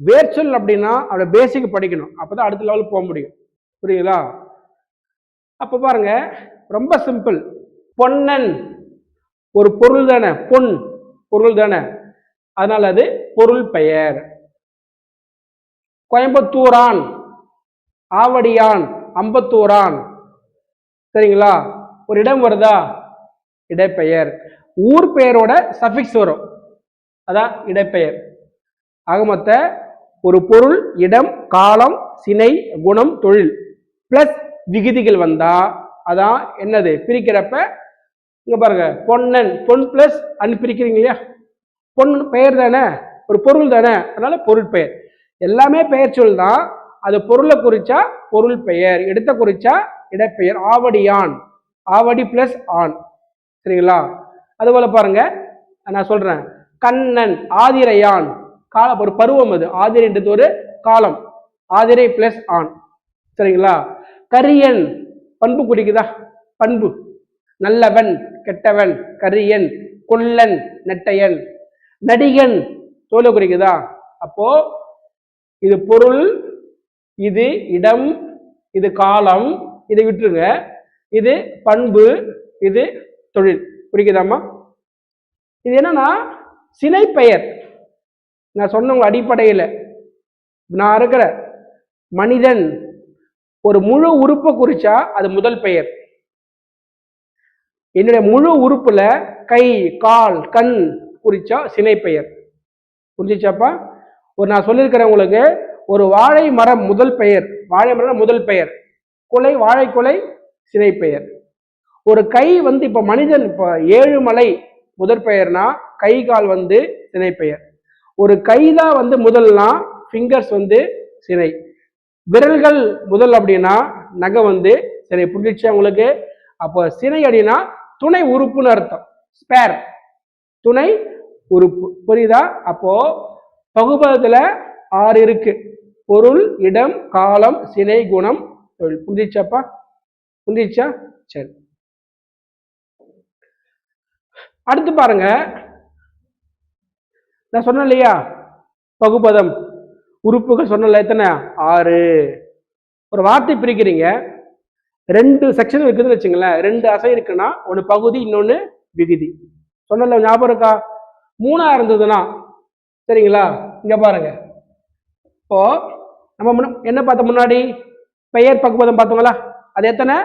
வேர்ச்சொல் அப்படின்னா அதோட பேசிக் படிக்கணும், அப்பதான் அடுத்த லெவலுக்கு போக முடியும். புரியுங்களா? அப்ப பாருங்க, ரொம்ப சிம்பிள். பொன்னன் ஒரு பொருள் தானே, பொன் பொருள் தானே, அதனால அது பொருள் பெயர். கோயம்புத்தூரான், ஆவடியான், அம்பத்தூரான். சரிங்களா? ஒரு இடம் வருதா, இடப்பெயர். ஊர் பெயரோட சஃபிக்ஸ் வரும், அதான் இடப்பெயர். ஆக மொத்த ஒரு பொருள், இடம், காலம், சினை, குணம், தொழில் பிளஸ் விகுதிகள் வந்தா அதான் என்னது, பிரிக்கிறப்ப இங்க பாருங்க, பொன்னன், பொன் பிளஸ் அன் பிரிக்கிறீங்க இல்லையா, பொன் பெயர் தானே, ஒரு பொருள் தானே, அதனால பொருள் பெயர். எல்லாமே பெயர் சொல் தான், அது பொருளை குறிச்சா பொருள் பெயர், இடத்தை குறிச்சா இடப்பெயர். ஆவடியான், ஆவடி பிளஸ் ஆண். சரிங்களா? அதுபோல பாருங்க, நான் சொல்றேன், கண்ணன், ஆதிரையான், கால ஒரு பருவம், அது ஆதிரைன்றது ஒரு காலம், ஆதிரை பிளஸ் ஆண். சரிங்களா? கரியன் பண்பு குறிக்குதா, பண்பு. நல்லவன், கெட்டவன், கரியன். கொல்லன், நெட்டையன். நடிகன் தோலை குறிக்குதா. அப்போ இது பொருள், இது இடம், இது காலம், இதை விட்டுருங்க, இது பண்பு, இது தொழில். புரியுதாமா? இது என்னன்னா சினை பெயர். நான் சொன்ன அடிப்படையில் நான் இருக்கிற மனிதன் ஒரு முழு உறுப்பை குறிச்சா அது முதல் பெயர். என்னுடைய முழு உறுப்புல கை, கால், கண் குறிச்சா சினை பெயர். புரிஞ்சிச்சாப்பா? ஒரு நான் சொல்லியிருக்கிறேன் உங்களுக்கு, ஒரு வாழை மரம் முதல் பெயர், வாழை மரம் முதல் பெயர். கொலை, வாழை கொலை சினை பெயர். ஒரு கை வந்து இப்ப மனிதன், இப்ப ஏழுமலை முதற் பெயர்னா கை கால் வந்து சினை பெயர். ஒரு கைதான் வந்து முதல்னா ஃபிங்கர்ஸ் வந்து சினை. விரல்கள் முதல் அப்படின்னா நகை வந்து சினை. புரிஞ்சிச்சா உங்களுக்கு? அப்போ சினை அப்படின்னா துணை உறுப்புன்னு அர்த்தம், ஸ்பேர், துணை உறுப்பு. புரியுதா? அப்போ பகுபதத்துல 6 இருக்கு, பொருள், இடம், காலம், சினை, குணம், தொழில். புரிஞ்சிச்சாப்பா? புரிஞ்சிச்சா? சரி, அடுத்து பாருங்க, நான் சொன்னேன் இல்லையா, பகுபதம் உறுப்புகள் சொன்னல, எத்தனை? 6. ஒரு வார்த்தை பிரிக்கிறீங்க, 2 செக்ஷன் இருக்குதுன்னு வச்சுங்களேன், 2 அசை இருக்குன்னா ஒன்று பகுதி, இன்னொன்று விகுதி. சொன்னல, ஞாபகம் இருக்கா? 3 இருந்ததுன்னா, சரிங்களா? இங்க பாருங்க, இப்போ நம்ம என்ன பார்த்தோம் முன்னாடி, பெயர் பகுபதம் பார்த்தோங்களா, அது எத்தனை?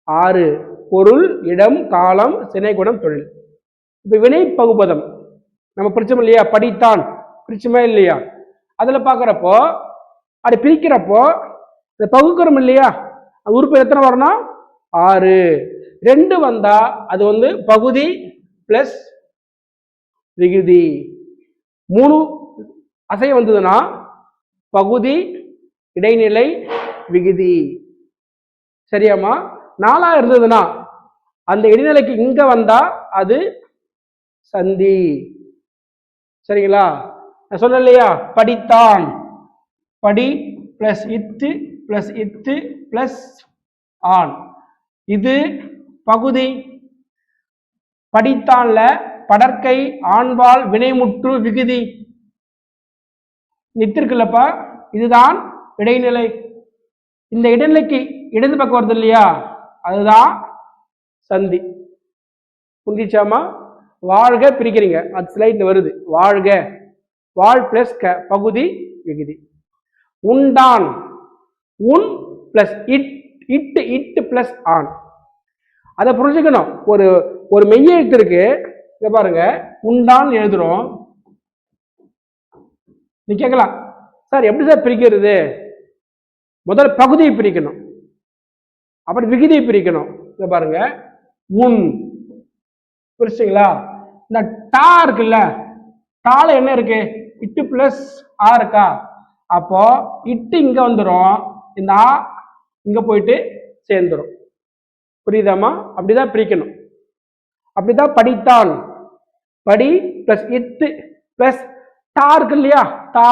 6. பொருள், இடம், காலம், சினை, குணம், தொழில். இப்ப வினை பகுபதம் நம்ம பிரிச்சோம் இல்லையா, படித்தான் பிரிச்சுமே இல்லையா, அதுல பாக்குறப்போ அது பிரிக்கிறப்போ பகுக்கிறோம் இல்லையா, உறுப்பு எத்தனை வரணும்? 6. 2 வந்தா அது வந்து பகுதி பிளஸ் விகுதி. 3 அசை வந்ததுன்னா பகுதி, இடைநிலை, விகுதி. சரியாமா? 4 இருந்ததுன்னா அந்த இடைநிலைக்கு இங்க வந்தா அது சந்தி. சரிங்களா? நான் சொன்னேன் இல்லையா, படித்தான், படி பிளஸ் இத்து பிளஸ் இத்து பிளஸ் ஆண், இது பகுதி. படித்தான்ல படற்கை, ஆண்பால், வினைமுற்று, விகுதி. நித்திருக்குல்லப்பா, இதுதான் இடைநிலை. இந்த இடைநிலைக்கு இடது பக்கம் வருது இல்லையா, அதுதான் சந்தி. புரிஞ்சிச்சாமா? வாழ்க பிரிக்கிறீங்க, அது ஸ்லைட்ல வருது, வாழ்க, வாழ் பிளஸ் க, பகுதி, விகுதி. உண்டான், உன் பிளஸ் இட், இட்டு, இட்டு பிளஸ் ஆண். அதை புரிஞ்சுக்கணும். ஒரு மெய்யெழுத்து இருக்கு, இங்க பாருங்க, உண்டான் எழுதுறோம். நீ கேட்கலாம், சார் எப்படி சார் பிரிக்கிறது? முதல்ல பகுதியை பிரிக்கணும், அப்புறம் விகுதியை பிரிக்கணும். இங்க பாருங்க, உன், புரிச்சுங்களா? இந்த டா இருக்குல்ல, டால என்ன இருக்கு? இட்டு பிளஸ் ஆ இருக்கா, அப்போ இட்டு இங்க வந்துடும், இந்த ஆ இங்க போயிட்டு சேர்ந்துடும். புரியுதாமா? அப்படிதான் பிரிக்கணும். அப்படிதான் படித்தான், படி பிளஸ் இத்து பிளஸ் டா இருக்கு இல்லையா, டா,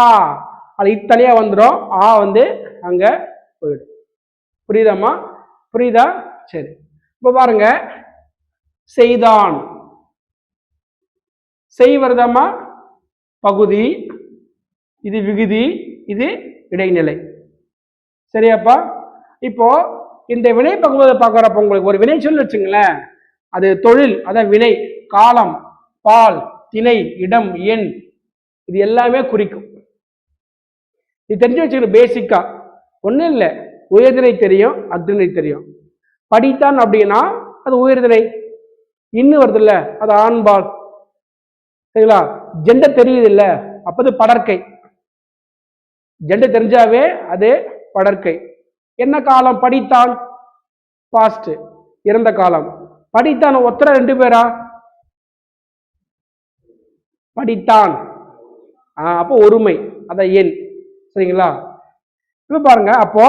அது இத்தனையா வந்துடும், ஆ வந்து அங்க போயிடும். புரியுதாமா? புரியுதா? சரி, இப்ப பாருங்க, செய்தான், செய் வருதாமா, பகுதி, இது விகுதி, இது இடைநிலை. சரியாப்பா? இப்போ இந்த வினை பகுதியை பார்க்குறப்ப உங்களுக்கு ஒரு வினை சொல்லி வச்சுங்களேன், அது தொழில், அதான் வினை, காலம், பால், திணை, இடம், எண், இது எல்லாமே குறிக்கும். இது தெரிஞ்சு வச்சுக்கணும் பேசிக்கா. ஒன்றும் இல்லை, உயர்திணை தெரியும், அக்திணை தெரியும். படித்தான் அப்படின்னா அது உயர்திணை, இன்னும் வருது இல்ல அது ஆண்பால். சரிங்களா? ஜெண்டர் தெரியுது இல்ல, அப்பது படற்கை. ஜெண்டர் தெரிஞ்சாவே அது படற்கை. என்ன காலம்? படித்தான், பாஸ்ட், இறந்த காலம். படித்தான் ஒத்தர ரெண்டு பேரா? படித்தான், அப்போ ஒருமை, அதான் எண். சரிங்களா? இப்ப பாருங்க, அப்போ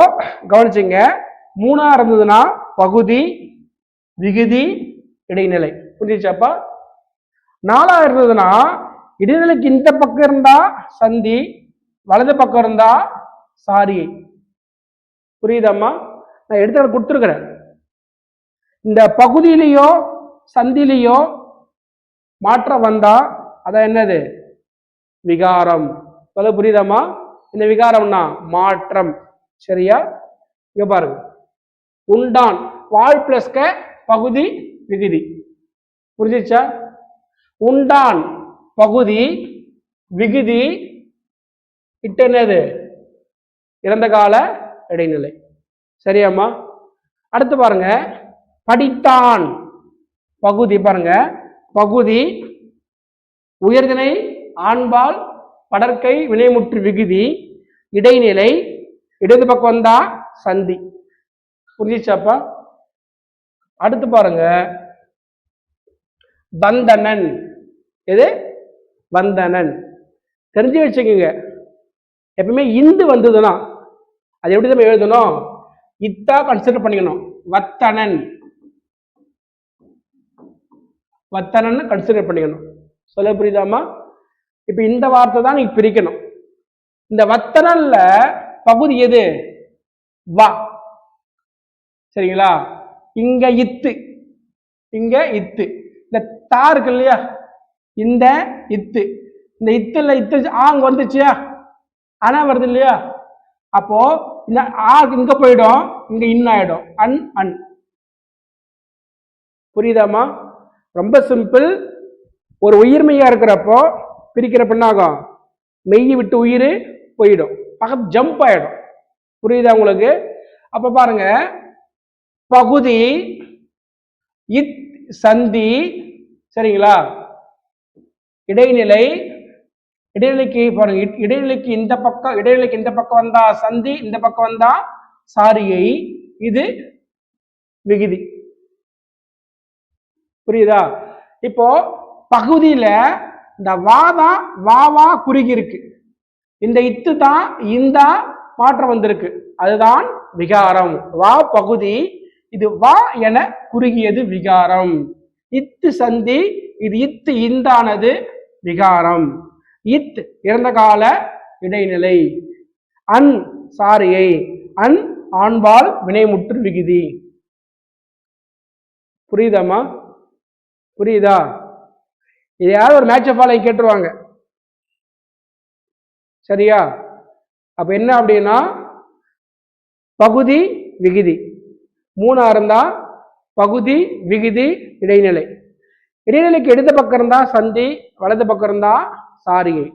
கவனிச்சுங்க, மூணா இருந்ததுன்னா பகுதி, விகுதி, இடைநிலை. புரிஞ்சுச்சாப்பா? நாலா இருந்ததுன்னா இடைநிலைக்கு இந்த பக்கம் இருந்தா சந்தி, வலது பக்கம் இருந்தா சாரியை. புரியுதாம்மா? நான் எடுத்து கொடுத்துருக்கிறேன். இந்த பகுதியிலேயோ சந்திலேயோ மாற்றம் வந்தா அதான் என்னது? விகாரம். சொல்ல புரியுதாம்மா? இந்த விகாரம்னா மாற்றம். சரியா? இங்க பாருங்க, உண்டான், வாழ் பிளஸ் க பகுதி விகுதி. புரிஞ்சிச்சா? உண்டான் பகுதி, விகுதி, இட்டு என்னது? இறந்த கால இடைநிலை. சரியாம்மா? அடுத்து பாருங்க, படித்தான் பகுதி. பாருங்க, பகுதி, உயர்திணை, ஆண்பால், படற்கை, வினைமுற்று, விகுதி, இடைநிலை, இடது பக்கம் வந்தா சந்தி. புரிஞ்சிச்சாப்பா? அடுத்து பாருங்க, வந்தனன். எது? வந்தனன். தெரிஞ்சு வச்சுக்கோங்க, எப்பவுமே இந்து வந்ததுன்னா அது எப்படி நம்ம எழுதணும்? இத்தா கன்சிடர் பண்ணிக்கணும். வத்தனன், வத்தனன் கன்சிடர் பண்ணிக்கணும். சொல்ல புரியுதாமா? இப்ப இந்த வார்த்தை தான் நீங்க பிரிக்கணும். இந்த வத்தனன்ல பகுதி எது? வா. சரிங்களா? இங்க இத்து, இங்க இத்து. இந்த தா இருக்கு இல்லையா, இந்த இத்து, இந்த இத்துல இத்து ஆங்க வந்துச்சியா, ஆனா வருது இல்லையா, அப்போ இந்த ஆ இங்க போயிடும், இங்க இன்னாயிடும். An an. புரியுதாமா? ரொம்ப சிம்பிள். ஒரு உயிர்மையா இருக்கிறப்போ பிரிக்கிறப்ப என்ன ஆகும்? மெய்யை விட்டு உயிர் போயிடும், பக்கத்து ஜம்ப் ஆயிடும். புரியுதா உங்களுக்கு? அப்ப பாருங்க, பகுதி, இத், சந்தி. சரிங்களா? இடைநிலை, இடைநிலைக்கு பாருங்க, இடைநிலைக்கு இந்த பக்கம், இடைநிலைக்கு இந்த பக்கம் வந்தா சந்தி, இந்த பக்கம் வந்தா சாரியை, இது விகுதி. புரியுதா? இப்போ பகுதியில இந்த வாதான் வாவா குறுகி இருக்கு, இந்த இத்து தான் இந்த மாற்றம் வந்திருக்கு, அதுதான் விகாரம். வா பகுதி, இது வா என குறுகியது விகாரம். இத்து சந்தி, இது இத்து இந்தானது விகாரம். இத் இறந்த கால இடைநிலை, அன் சாரியை, அன் ஆண்பால் வினைமுற்று விகுதி. புரியுதாமா? புரியுதா? இதையாவது ஒரு மேட்ச் ஃபாலோ கேட்டுருவாங்க. சரியா? அப்ப என்ன அப்படின்னா பகுதி விகுதி மூணா இருந்தா பகுதி விகுதி இடைநிலை. இடைநிலைக்கு இடது பக்கம் இருந்தா சந்தி, வலது பக்கம் இருந்தா சாரியை.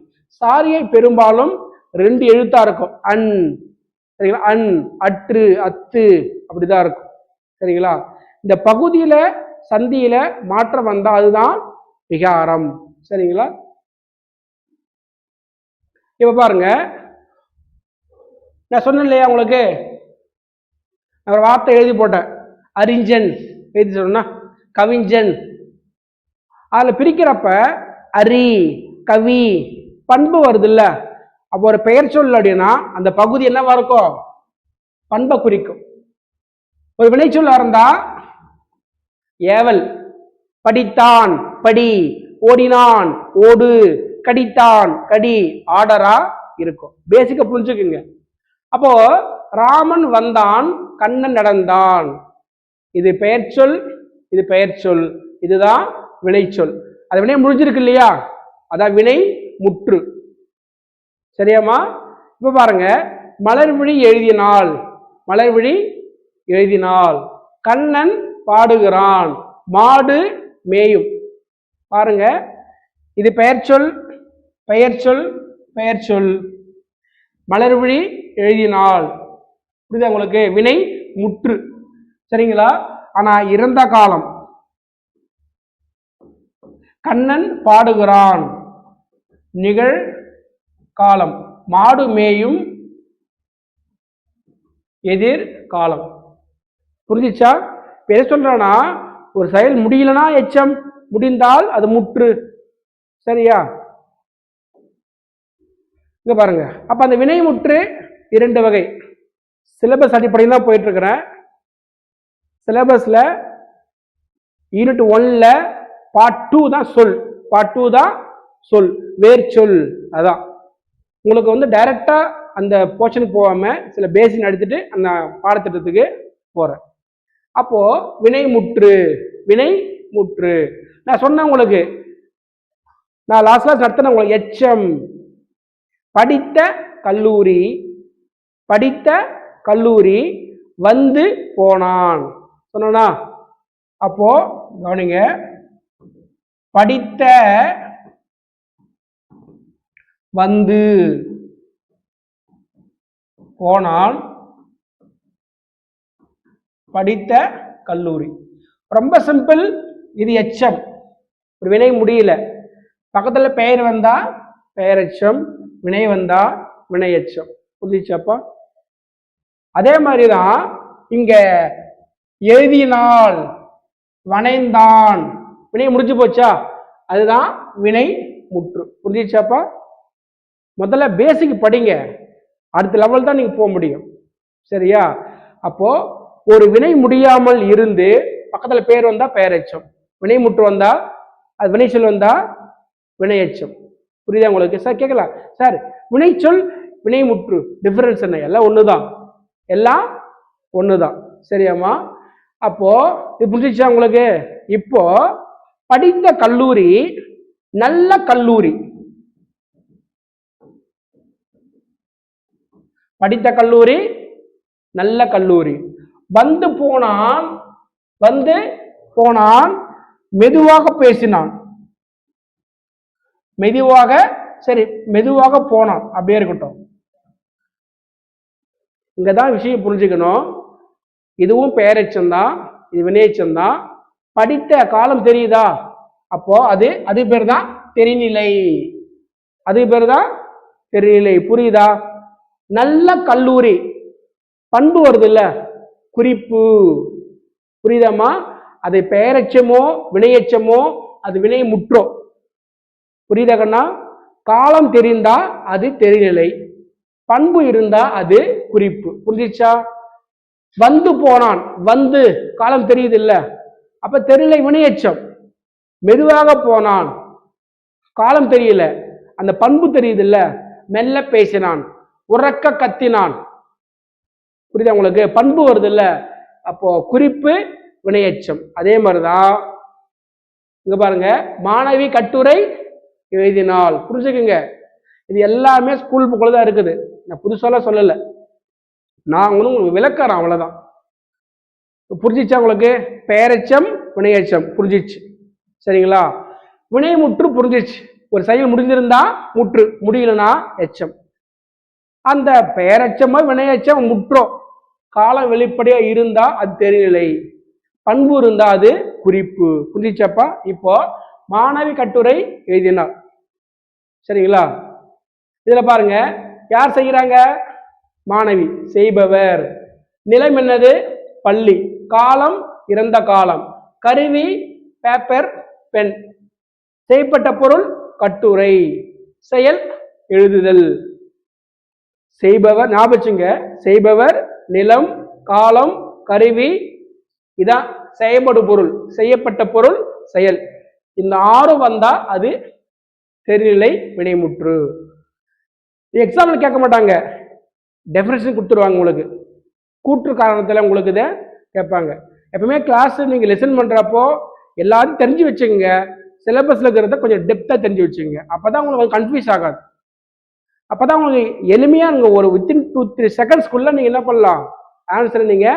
சாரியை பெரும்பாலும் ரெண்டு எழுத்தா இருக்கும், அன். சரிங்களா? அன், அற்று, அத்து, அப்படிதான் இருக்கும். சரிங்களா? இந்த பகுதியில சந்தியில மாற்றம் வந்தா அதுதான் விகாரம். சரிங்களா? இப்ப பாருங்க, நான் சொன்னேன் இல்லையா உங்களுக்கு, நான் ஒரு வார்த்தை எழுதி போட்டேன், அறிஞன் எழுதி சொன்னா கவிஞன். அதுல பிரிக்கிறப்ப அரி, கவி, பண்பு வருது இல்ல, அப்போ ஒரு பெயர் சொல் அப்படின்னா அந்த பகுதி என்னவா இருக்கும்? பண்பை குறிக்கும். ஒரு வினைச்சொல்லா இருந்தா ஏவல், படித்தான் படி, ஓடினான் ஓடு, கடித்தான் கடி, ஆர்டரா இருக்கும். பேசிக்கா புரிஞ்சுக்குங்க. அப்போ ராமன் வந்தான், கண்ணன் நடந்தான், இது பெயர் சொல், இது பெயர் சொல், இதுதான் வினை சொல். அது வினை முடிஞ்சிருக்கு இல்லையா, அதான் வினை முற்று. சரியாமா? இப்ப பாருங்க, மலர்விழி எழுதினாள், மலர்விழி எழுதினாள். கண்ணன் பாடுகிறான், மாடு மேயும். பாருங்க, இது பெயர் சொல், பெயர் சொல், பெயர் சொல். மலர்விழி எழுதினாள், புரியுதா உங்களுக்கு? வினை முற்று. சரிங்களா? ஆனா இறந்த காலம். கண்ணன் பாடுகிறான் நிகழ் காலம். மாடு மேயும் எதிர்காலம். புரிஞ்சிச்சா? என்ன சொல்றேன்னா, ஒரு செயல் முடியலனா எச்சம், முடிந்தால் அது முற்று. சரியா? இங்க பாருங்க, அப்ப அந்த வினை முற்று இரண்டு வகை. சிலபஸ் அடிப்படையில் தான் போயிட்டு இருக்கிறேன். சிலபஸ்ல யூனிட் 1ல பார்ட் 2 தான் சொல், பார்ட் 2 தான் சொல், வேர் சொல். அதான் உங்களுக்கு வந்து டைரக்டா அந்த போர்ஷனுக்கு போகாம சில பேசிக் எடுத்துட்டு அந்த பாடத்திட்டத்துக்கு போறேன். அப்போ வினை முற்று, வினை முற்று. நான் சொன்னேன் உங்களுக்கு, நான் லாஸ்ட் கிளாஸ் நடத்தின உங்களுக்கு எச்சம். படித்த கல்லூரி, படித்த கல்லூரி வந்து போனான் சொன்னா. அப்போ கவனிங்க, படித்த வந்து போனான், படித்த கல்லூரி. ரொம்ப சிம்பிள். இது எச்சம், ஒரு வினை முடியல, பக்கத்துல பெயர் வந்தா பெயர் எச்சம், வினை வந்தா வினை எச்சம். புரிஞ்சிச்சாப்பா? அதே மாதிரிதான் இங்க எழுதினாள், வனைந்தான், வினை முடிஞ்சு போச்சா, அதுதான் வினை முற்று. புரிஞ்சிச்சாப்பா? முதல்ல பேசிக் படிங்க, அடுத்த லெவல் தான் நீங்க போக முடியும். சரியா? அப்போ ஒரு வினை முடியாமல் இருந்து பக்கத்துல பேர் வந்தா பெயர் எச்சம், வினை முற்று வந்தா அது வினை சொல் வந்தா வினை எச்சம். புரியுதா உங்களுக்கு? சார் கேட்கலாம், சார் வினை சொல் வினை முற்று டிஃபரன்ஸ் என்ன? எல்லாம் ஒண்ணுதான், எல்லாம் ஒண்ணுதான். சரியாமா? அப்போ இது புரிஞ்சிச்சா உங்களுக்கு? இப்போ படித்த கல்லூரி நல்ல கல்லூரி, படித்த கல்லூரி நல்ல கல்லூரி. வந்து போனான், வந்து போனான், மெதுவாக பேசினான், மெதுவாக, சரி மெதுவாக போனான் அப்படியே இருக்கட்டும். இங்கதான் விஷயம் புரிஞ்சுக்கணும். இதுவும் பெயரெச்சம் தான், இது வினையெச்சம் தான். படித்த காலம் தெரியுதா? அப்போ அது பேர் தான் தெரிநிலை, அது பேர் தான் தெரிநிலை. புரியுதா? நல்ல கல்லூரி பண்பு வருது இல்ல, குறிப்பு. புரியுதாமா? அது பெயரெச்சமோ வினையெச்சமோ அது வினை முற்றோ. புரியுதா கண்ணா? காலம் தெரிந்தா அது தெரிநிலை, பண்பு இருந்தா அது குறிப்பு. புரிஞ்சிச்சா? வந்து போனான், வந்து காலம் தெரியுது இல்ல, அப்ப தெரிநிலை வினையெச்சம். மெதுவாக போனான், காலம் தெரியல, அந்த பண்பு தெரியுது இல்ல, மெல்ல பேசினான், உறக்க கத்தினான். புரியுதா உங்களுக்கு? பண்பு வருது இல்ல, அப்போ குறிப்பு வினையெச்சம். அதே மாதிரிதான் இங்க பாருங்க, மாணவி கட்டுரை எழுதினாள். புரிஞ்சுக்குங்க, இது எல்லாமே ஸ்கூல் புக்ல தான் இருக்குது, நான் புதுசாலாம் சொல்லல, நான் உங்களுக்கு விளக்குறேன், அவ்வளவுதான். புரிஞ்சிச்சா உங்களுக்கு? பெயரெச்சம் வினையெச்சம் புரிஞ்சிச்சு. சரிங்களா? வினை முற்று புரிஞ்சிச்சு. ஒரு செயல் முடிஞ்சிருந்தா முற்று, முடியலனா எச்சம். அந்த பெயரெச்சமோ வினையெச்சம் முற்றோ காலம் வெளிப்படையா இருந்தா அது தெரிநிலை, பண்பு இருந்தா அது குறிப்பு. புரிஞ்சிச்சப்பா? இப்போ மாணவி கட்டுரை எழுதினார். சரிங்களா? இதுல பாருங்க, யார் செய்யறாங்க? மாணவி, செய்பவர். நிலம் என்னது? பள்ளி. காலம் இறந்த காலம். கருவி பேப்பர் பென். செய்யப்பட்ட பொருள் கட்டுரை. செயல் எழுதுதல். செய்பவர் ஞாபகங்க, செய்பவர், நிலம், காலம், கருவி, இதான் செய்யப்படும் பொருள், செய்யப்பட்ட பொருள், செயல். இந்த 6 வந்தா அது தெரிநிலை வினைமுற்று. எக்ஸாம்பிள் கேட்க மாட்டாங்க, டெஃபினிஷன் கொடுத்துருவாங்க உங்களுக்கு, கூற்று காரணத்துல உங்களுக்கு இதை கேட்பாங்க. எப்பவுமே கிளாஸ் நீங்க லெசன் பண்றப்போ எல்லாரும் தெரிஞ்சு வச்சுங்க, சிலபஸ்ல இருக்கிறத கொஞ்சம் டெப்தா தெரிஞ்சு வச்சுங்க, அப்பதான் உங்களுக்கு கன்ஃபியூஸ் ஆகாது. அப்பதான் உங்களுக்கு எளிமையா நீங்க ஒரு வித்தின் 2-3 செகண்ட்ஸ்க்குள்ள நீங்க என்ன பண்ணலாம், ஆன்சரை நீங்க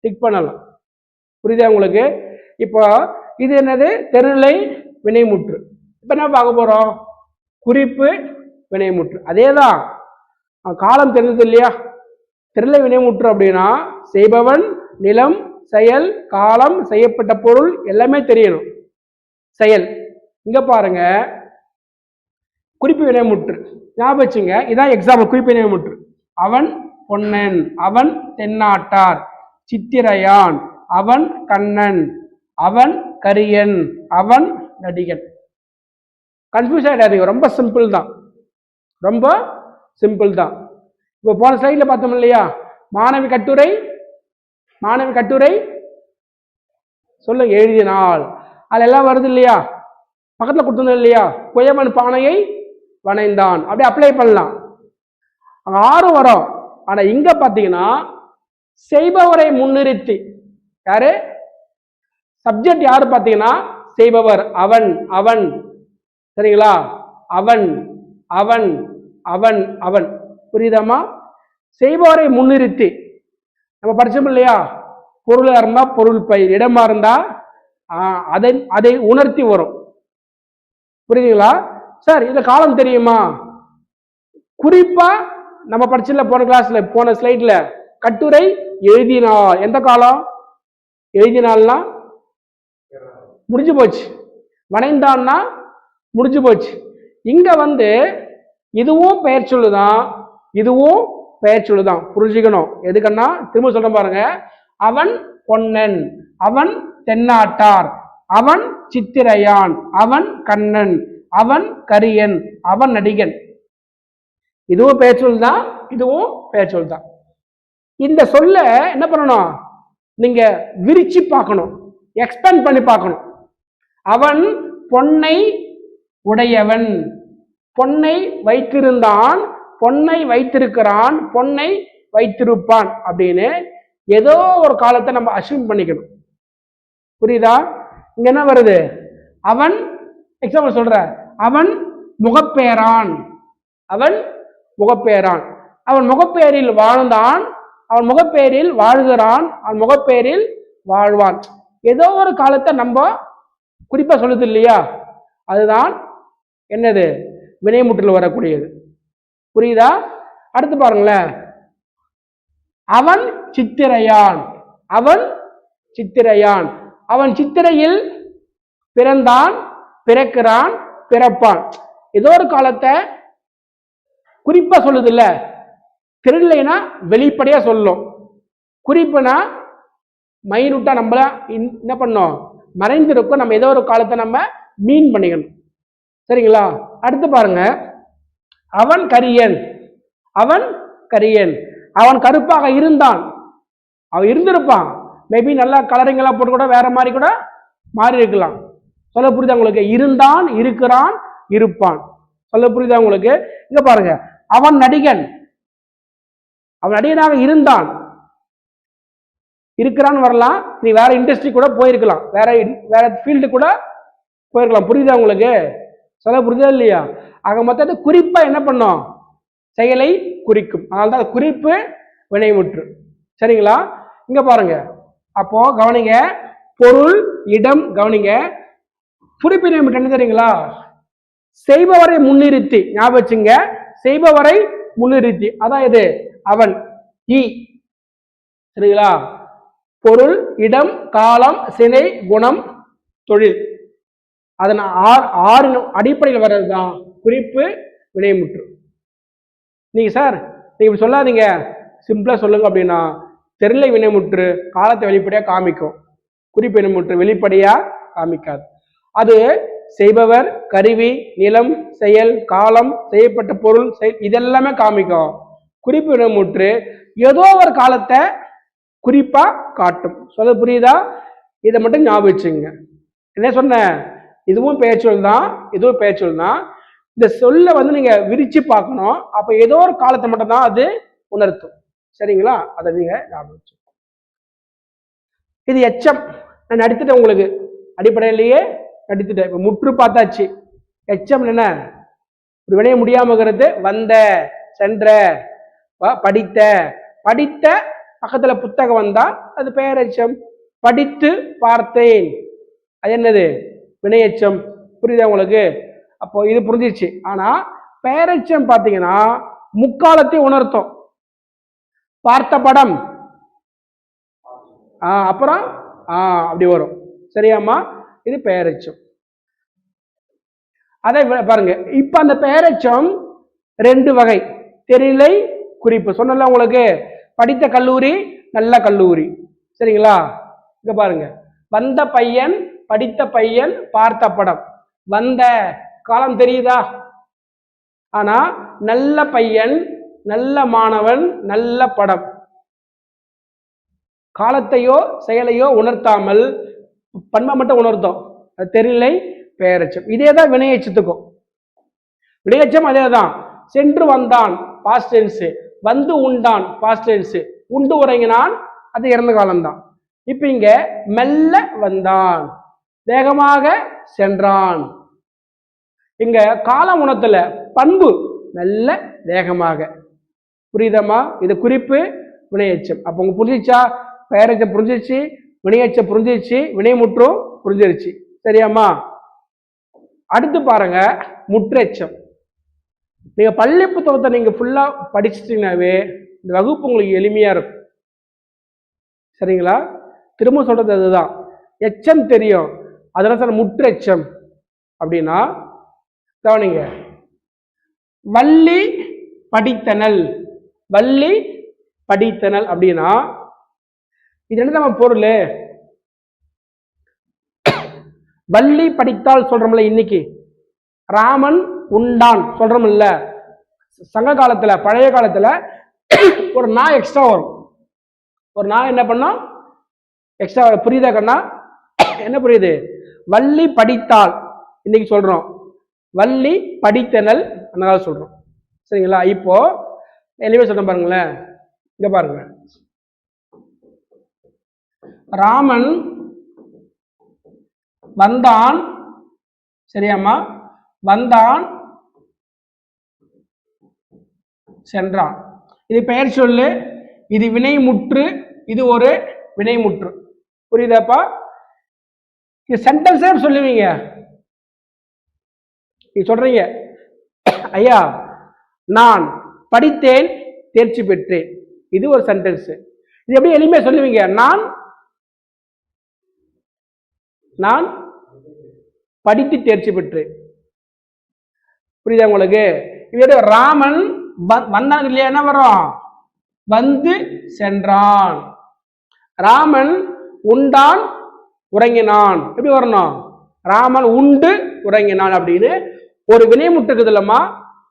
டிக் பண்ணலாம். புரியுதா உங்களுக்கு? இப்போ இது என்னது, தெருநிலை வினைமுற்று. இப்ப என்ன பார்க்க போறோம், குறிப்பு வினைமுற்று. அதேதான் காலம் தெரிஞ்சது இல்லையா? தெருநிலை வினைமுற்று அப்படின்னா செய்பவன், நிலம், செயல், காலம், செய்யப்பட்ட பொருள் எல்லாமே தெரியணும். செயல் இங்க பாருங்க, குறிப்பு வினைமுற்று ஞாபகம் வச்சுங்க. இதான் எக்ஸாம்பிள். குறிப்பு வினைமுற்று. அவன் பொன்னன், அவன் தென்னாட்டார், சித்திரையான், அவன் கண்ணன், அவன் கரியன், அவன் நடிகன். கன்ஃபியூஸ் ஆயிடாதீங்க, ரொம்ப சிம்பிள் தான், ரொம்ப சிம்பிள் தான். இப்போ போன ஸ்லைட்ல பார்த்தோம் இல்லையா, மாணவி கட்டுரை, மாணவி கட்டுரை சொல்லுங்க, எழுதினால், அதுல எல்லாம் வருது இல்லையா, பக்கத்துல கொடுத்தது இல்லையா, குயவன் பானையை வணைந்தான், அப்படியே அப்ளை பண்ணலாம். அங்க 6 வரும். ஆனா இங்க பாத்தீங்கன்னா செய்பவரை முன்னிறுத்தி, யாரு சப்ஜெக்ட், யாரு பாத்தீங்கன்னா செய்பவர், அவன், அவன், சரிங்களா, அவன், அவன், அவன், அவன். புரியுதாமா? செய்பவரை முன்னிறுத்தி நம்ம படிச்சோம் இல்லையா, பொருளா இருந்தா பொருள் பெயர், இடமா இருந்தா அதை உணர்த்தி வரும். புரியுதுங்களா சார்? இந்த காலம் தெரியுமா? குறிப்பா நம்ம படிச்சல போன கிளாஸ்ல, போன ஸ்லைட்ல கட்டுரை எழுதினால், எந்த காலம் எழுதினால்னா முடிஞ்சு போச்சு, வணைந்தான்னா முடிஞ்சு போச்சு. இங்க வந்து இதுவும் பெயர் சொல்லுதான், இதுவும் பெயர் சொல்லுதான், புரிஞ்சுக்கணும். எதுக்குன்னா திரும்ப சொல்ற பாருங்க, அவன் பொன்னன், அவன் தென்னாட்டார், அவன் சித்திரையான், அவன் கண்ணன், அவன் கரியன், அவன் நடிகன். இதுவும் பெயர் சொல் தான், இதுவும் பெயர் சொல் தான். இந்த சொல்ல என்ன பண்ணணும், நீங்க விரிச்சு பார்க்கணும், எக்ஸ்பேண்ட் பண்ணி பார்க்கணும். அவன் பொன்னை உடையவன், பொன்னை வைத்திருந்தான், பொன்னை வைத்திருக்கிறான், பொன்னை வைத்திருப்பான் அப்படின்னு ஏதோ ஒரு காலத்தை நம்ம அசியூம் பண்ணிக்கணும். புரியுதா? இங்க என்ன வருது, அவன் எக்ஸாம்பிள் சொல்ற, அவன் முகப்பேரான், அவன் முகப்பேரான், அவன் முகப்பேரில் வாழ்ந்தான், அவன் முகப்பேரில் வாழ்கிறான், அவன் முகப்பேரில் வாழ்வான். ஏதோ ஒரு காலத்தை நம்ம குறிப்பா சொல்லுது இல்லையா, அதுதான் என்னது, வினைமுற்றில் வரக்கூடியது. புரியுதா? அடுத்து பாருங்களேன், அவன் சித்திரையான், அவன் சித்திரையான், அவன் சித்திரையில் பிறந்தான், பிறக்கிறான், பிறப்பான். ஏதோ ஒரு காலத்தை குறிப்பா சொல்லுது இல்ல. திருநிலைனா வெளிப்படையா சொல்லும், குறிப்புனா மைனூட்டா நம்மள என்ன பண்ணோம், மறைந்திருக்கும், நம்ம ஏதோ ஒரு காலத்தை நம்ம மீன் பண்ணிக்கணும். சரிங்களா? அடுத்து பாருங்க, அவன் கரியன், அவன் கரியன், அவன் கருப்பாக இருந்தான், அவன் இருந்திருப்பான், மேபி நல்லா கலரிங் எல்லாம் போட்டு கூட வேற மாதிரி கூட மாறி இருக்கலாம். சொல்ல புரியுதா உங்களுக்கு? இருந்தான், இருக்கிறான், இருப்பான். சொல்ல புரியுதா உங்களுக்கு? இங்க பாருங்க, அவன் நடிகன், அவன் நடிகனாக இருந்தான், இருக்கிறான் வரலாம், நீ வேற இண்டஸ்ட்ரி கூட போயிருக்கலாம், வேற வேற ஃபீல்டு கூட போயிருக்கலாம். புரியுதா உங்களுக்கு? சொல்ல புரியுதா இல்லையா? ஆக மொத்தத்தை குறிப்பா என்ன பண்ணும், செயலை குறிக்கும். அதனால்தான் குறிப்பு வினைமுற்று. சரிங்களா? இங்க பாருங்க, அப்போ கவனிங்க, பொருள், இடம் கவனிங்க. குறிப்பு வினைமுற்று என்ன தெரியுங்களா, செய்பவரை முன்னிறுத்தி, ஞாபகம் வச்சுங்க, செய்பவரை முன்னிறுத்தி. அதான் இது அவன், ஈ. சரிங்களா? பொருள், இடம், காலம், சினை, குணம், தொழில், அதன் 6 அடிப்படையில் வர்றதுதான் குறிப்பு வினைமுற்று. நீங்க சார் நீங்க இப்படி சொல்லாதீங்க, சிம்பிளா சொல்லுங்க அப்படின்னா, தெருநிலை வினைமுற்று காலத்தை வெளிப்படையா காமிக்கும், குறிப்பு வினைமுற்று வெளிப்படையா காமிக்காது. அது செய்பவர், கருவி, நிலம், செயல், காலம், செய்யப்பட்ட பொருள், இதெல்லாமே காமிக்கும். குறிப்பு வினைமுற்று ஏதோ ஒரு காலத்தை குறிப்பா காட்டும். சொல்ல புரியுதா? இதை மட்டும் ஞாபகம் வச்சுங்க. என்ன சொன்ன, இதுவும் பெயர்ச்சொல் தான், இதுவும் பெயர்ச்சொல் தான். இந்த சொல்ல வந்து நீங்க விரிச்சு பார்க்கணும், அப்ப ஏதோ ஒரு காலத்தை மட்டும் தான் அது உணர்த்தும். சரிங்களா? அதை நீங்க ஞாபகம் வச்சு. இது எச்சம் நான் நடித்துட்டேன், உங்களுக்கு அடிப்படையிலேயே நடித்துட்டேன். இப்ப முற்று பார்த்தாச்சு. எச்சம் என்ன, ஒரு வினைய முடியாமங்கிறது வந்த, சென்ற, படித்த. படித்த பக்கத்துல புத்தகம் வந்தா அது பெயரெச்சம். படித்து பார்த்தேன், அது என்னது? வினையெச்சம். புரியுதா உங்களுக்கு? அப்போ இது புரிஞ்சிச்சு. ஆனா பெயரெச்சம் பாத்தீங்கன்னா முக்காலத்தை உணர்த்தும். பார்த்த படம், அப்புறம் அப்படி வரும். சரியாம்மா? இது பெயரெச்சம். அதை பாருங்க. இப்ப அந்த பெயரெச்சம் ரெண்டு வகை. தெரிநிலை குறிப்பு சொன்னல உங்களுக்கு. படித்த கல்லூரி, நல்ல கல்லூரி. சரிங்களா? இங்க பாருங்க. வந்த பையன், படித்த பையன், பார்த்த படம். வந்த காலம் தெரியுதா? ஆனா நல்ல பையன், நல்ல மாணவன், நல்ல படம். காலத்தையோ செயலையோ உணர்த்தாமல் பண்பை மட்டும் உணர்த்தோம். அது தெரிநிலை பெயரெச்சம். இதேதான் வினையெச்சத்துக்கும். வினையெச்சம் அதேதான். சென்று வந்தான் பாஸ்ட் டென்ஸ், வந்து உண்டான் பாஸ்ட் டென்ஸ், உண்டு உறங்கினான் அது இறந்த காலம்தான். இப்ப இங்க மெல்ல வந்தான், வேகமாக சென்றான். இங்க காலம் உணர்த்தல, பண்பு மெல்ல வேகமாக. புரியுதமா? இது குறிப்பு வினையெச்சம். அப்ப உங்க புரிஞ்சிச்சா? பெயரெச்சம் புரிஞ்சிச்சு, வினையெச்சம் புரிஞ்சிச்சு, வினைமுற்றும் புரிஞ்சிருச்சு. சரியாமா? அடுத்து பாருங்க முற்றெச்சம். நீங்க பள்ளி புத்தகத்தை நீங்க ஃபுல்லா படிச்சிட்டீங்கன்னாவே இந்த வகுப்பு உங்களுக்கு எளிமையா இருக்கும். சரிங்களா? திரும்ப சொல்றது அதுதான். எச்சம் தெரியும், அதனால சார் முற்றெச்சம் அப்படின்னா கவனிங்க. வள்ளி படித்தனல், வள்ளி படித்தனல் அப்படின்னா இது என்ன நம்ம பொருள்? வள்ளி படித்தால் சொல்றோம்ல, இன்னைக்கு ராமன் உண்டான் சொல்றோம்ல. சங்க காலத்துல, பழைய காலத்துல ஒரு நாய் எக்ஸ்ட்ரா வரும். ஒரு நாய் என்ன பண்ணோம்? எக்ஸ்ட்ரா. புரியுதா கண்ணா? என்ன புரியுது? வள்ளி படித்தால் இன்னைக்கு சொல்றோம், வள்ளி படித்தனல் அதனால சொல்றோம். சரிங்களா? இப்போ எளிமையா சொல்றேன் பாருங்களேன். இங்க பாருங்க. ராமன் வந்தான். சரியாமா? வந்தான், சென்றான். இது பெயர் சொல்லு, இது வினைமுற்று, இது ஒரு வினைமுற்று. புரியுதாப்பா? இது சென்டென்ஸே சொல்லுவீங்க. நீ சொல்றீங்க, ஐயா நான் படித்தேன், தேர்ச்சி பெற்றேன். இது ஒரு சென்டென்ஸ். இது எப்படி எளிமையா சொல்லுவீங்க? நான் படித்து தேர்ச்சி பெற்றேன். புரியுதா உங்களுக்கு? இது ராமன் வந்தான் இல்லையா, என்ன வரும்? வந்து சென்றான். ராமன் உண்டான் உறங்கினான், எப்படி வரணும்? ராமன் உண்டு உறங்கினான் அப்படின்னு ஒரு வினைமுற்று இருக்குது இல்லம்மா.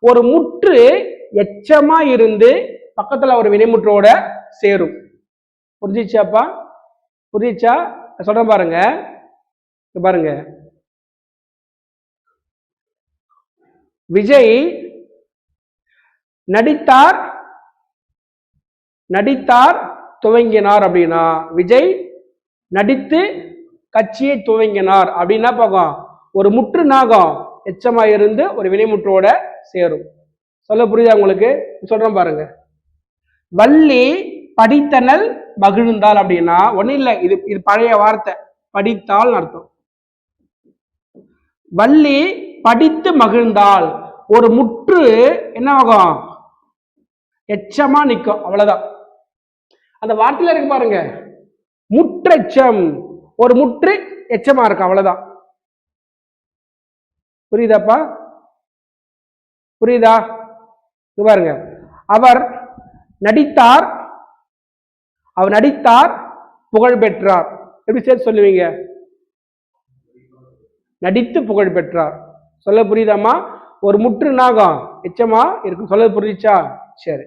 ஒரு முற்று எச்சமா இருந்து பக்கத்துல ஒரு வினைமுற்றோட சேரும். புரிஞ்சிச்சாப்பா? புரிஞ்சிச்சா? சொல்றேன் பாருங்க. பாருங்க, விஜய் நடித்தார், நடித்தார் துவங்கினார் அப்படின்னா விஜய் நடித்து கட்சியை துவங்கினார் அப்படின்னா பார்க்கும். ஒரு முற்று நாகம் எச்சமா இருந்து ஒரு வினைமுற்றோட சேரும். சொல்ல புரியுதா உங்களுக்கு? சொல்றேன் பாருங்க. வள்ளி படித்தனல் மகிழ்ந்தாள் அப்படின்னா ஒன்னும் இல்லை, இது பழைய வார்த்தை, படித்தால் அர்த்தம். வள்ளி படித்து மகிழ்ந்தாள், ஒரு முற்று என்ன ஆகும்? எச்சமா நிற்கும், அவ்வளவுதான். அந்த வார்த்தையில இருக்கு பாருங்க, முற்றெச்சம். ஒரு முற்று எச்சமா இருக்கு, அவ்வளவுதான். புரியுதாப்பா? புரியுதா? பாருங்க, அவர் நடித்தார், அவர் நடித்தார் புகழ் பெற்றார். எப்படி சேர்த்து சொல்லுவீங்க? நடித்து புகழ் பெற்றார். சொல்ல புரியுதாமா? ஒரு முற்று நாகம் எச்சமா இருக்கும். சொல்ல புரியுச்சா? சரி.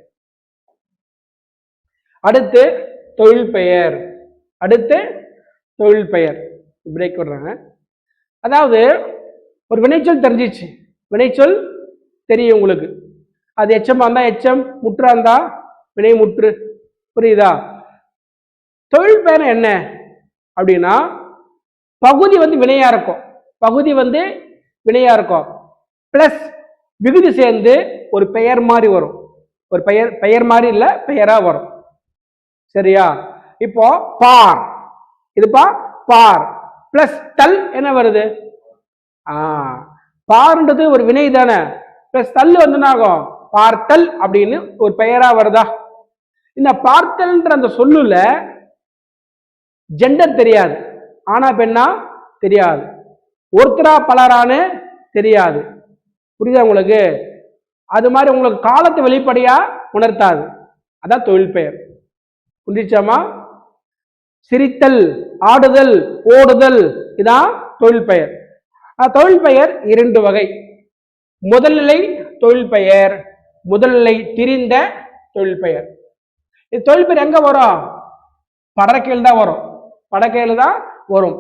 அடுத்து தொழில் பெயர். அடுத்து தொழில் பெயர். பிரேக் விடுறாங்க. அதாவது ஒரு வினைச்சொல் தெரிஞ்சிச்சு, வினைச்சொல் தெரியும் உங்களுக்கு. அது எச்சமா இருந்தா எச்சம், முற்றா இருந்தா வினை முற்று. புரியுதா? தொழில் பெயர் என்ன அப்படின்னா பகுதி வந்து வினையா இருக்கும், பகுதி வந்து வினையா இருக்கும், பிளஸ் விகுதி சேர்ந்து ஒரு பெயர் மாதிரி வரும். ஒரு பெயர் மாதிரி இல்ல, பெயரா வரும். சரியா? இப்போ பார், இதுப்பா பார் பிளஸ் தல் என்ன வருது? பார்ன்றது ஒரு வினை தானே, பிளஸ் தல் வந்து ஆகும் பார்த்தல் அப்படின்னு ஒரு பெயரா வருதா? இந்த பார்த்தல்ன்ற அந்த சொல்லுல ஜெண்டர் தெரியாது, ஆனா பெண்ணா தெரியாது, ஒருத்தரா பலரான்னு தெரியாது. புரியுதா உங்களுக்கு? அது மாதிரி உங்களுக்கு காலத்தை வெளிப்படையா உணர்த்தாது. அதான் தொழில் பெயர். புரிஞ்சிச்சாமா? சிரித்தல், ஆடுதல், ஓடுதல் இதான் தொழில் பெயர். தொழில் பெயர் இரண்டு வகை. முதல்நிலை தொழில் பெயர், முதல்நிலை திரிந்த தொழில் பெயர். இது தொழில் பெயர் எங்க வரும்? படக்கையில் தான் வரும். படக்கையில் தான் வரும்.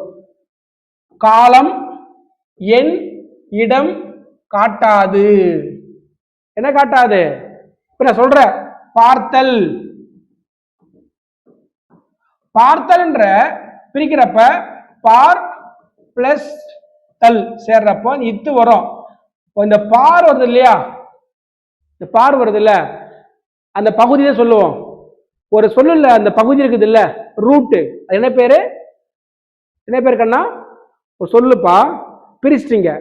காலம், எண், இடம் காட்டாது. என்ன காட்டாது? இப்ப நான் சொல்றேன், பார்த்தல். பார்த்தல் என்ற பிரிக்கிறப்ப பார் பிளஸ் தல் சேர்றப்போ இத்து வரும். இந்த பார் வருது இல்லையா, இந்த பார் வருது இல்ல, அந்த பகுதியை சொல்லுவோம். ஒரு சொல்லுல அந்த பகுதி இருக்குது இல்ல, ரூட்டு, அது என்ன பேரு? என்ன பேரு கண்ணா? ஒரு சொல்லுப்பா, பிரிச்சிட்டீங்க,